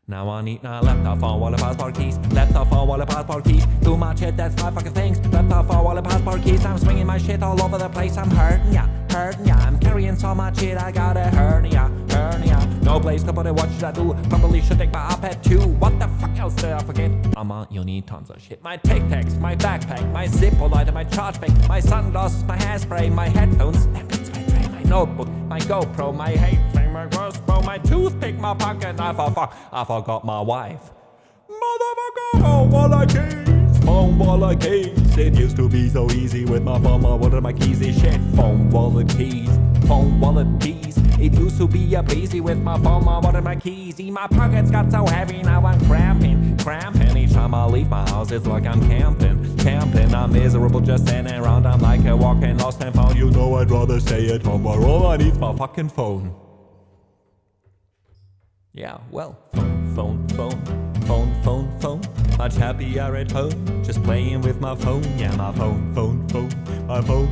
Now I need my laptop, phone, wallet, passport keys. Laptop, phone, wallet, passport keys. Too much shit, that's 5 fucking things. Laptop, phone, wallet, passport keys. I'm swinging my shit all over the place. I'm hurting ya. I'm carrying so much shit, I got a hernia. No place to put it, what should I do? Probably should take my iPad too. What the fuck else did I forget? You need tons of shit. My Tic-Tacs, my backpack, my Zippo lighter, my charge bag, my sunglasses, my hairspray, my headphones, my tray, my notebook, my GoPro, my hate thing, my crossbow, my toothpick, my pocket knife. I forgot my wife. Motherfucker, phone wallet keys. Phone wallet keys. It used to be so easy with my phone. What are my keys? Is shit. Phone wallet keys. Phone wallet keys. It used to be a breezy with my phone. What are my keys? My pockets got so heavy, now I'm cramping. Each time I leave my house, it's like I'm camping. I'm miserable just standing around. I'm like a walking lost and found. You know I'd rather stay at home where all I need's my fucking phone. Yeah, well, phone. Much happier at home, just playing with my phone. Yeah, my phone. My phone.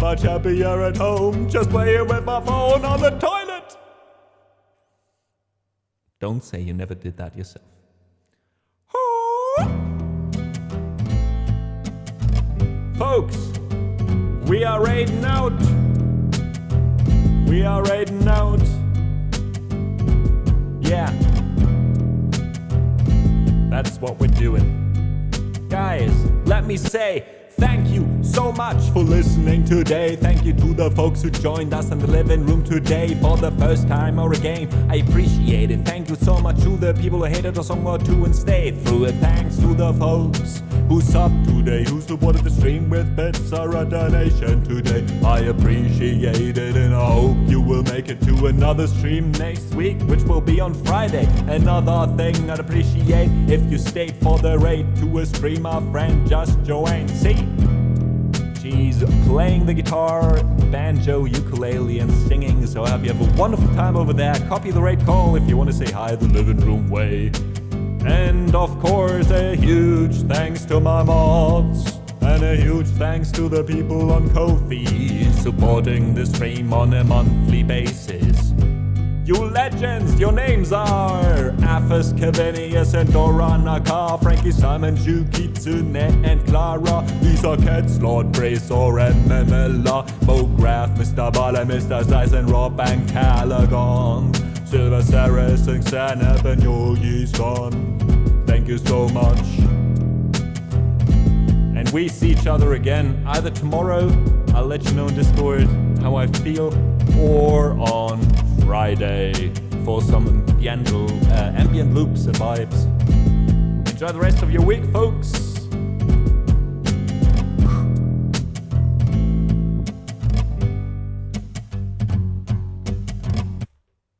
Much happier at home, just playing with my phone on the toilet. Don't say you never did that yourself. Folks, we are raiding out. Yeah. That's what we're doing. Guys, let me say thank you so much for listening today. Thank you to the folks who joined us in the living room today for the first time or again. I appreciate it. Thank you so much to the people who hated a song or two and stayed through it. Thanks to the folks who subbed today, who supported the stream with bits or a donation today. I appreciate it, and I hope you will make it to another stream next week, which will be on Friday. Another thing I'd appreciate if you stayed for the raid to a stream our friend just joined. See? She's playing the guitar, banjo, ukulele, and singing, so I hope you have a wonderful time over there. Copy the raid call if you want to say hi the living room way. And of course, a huge thanks to my mods, and a huge thanks to the people on Ko-fi supporting the stream on a monthly basis. You legends, your names are Afis, Kavinius, and Dora Naka, Frankie, Simon, Ju, Kitsune, and Clara. These are Cats, Lord Bracer, and Memela, Mograph, Mr. Bala, Mr. Zeiss, and Rob, and Callaghan, Silver, Sarah, Sing, Sanab, and Yogi-san. Thank you so much. And we see each other again either tomorrow, I'll let you know in Discord how I feel, or on Friday for some ambient loops and vibes. Enjoy the rest of your week, folks.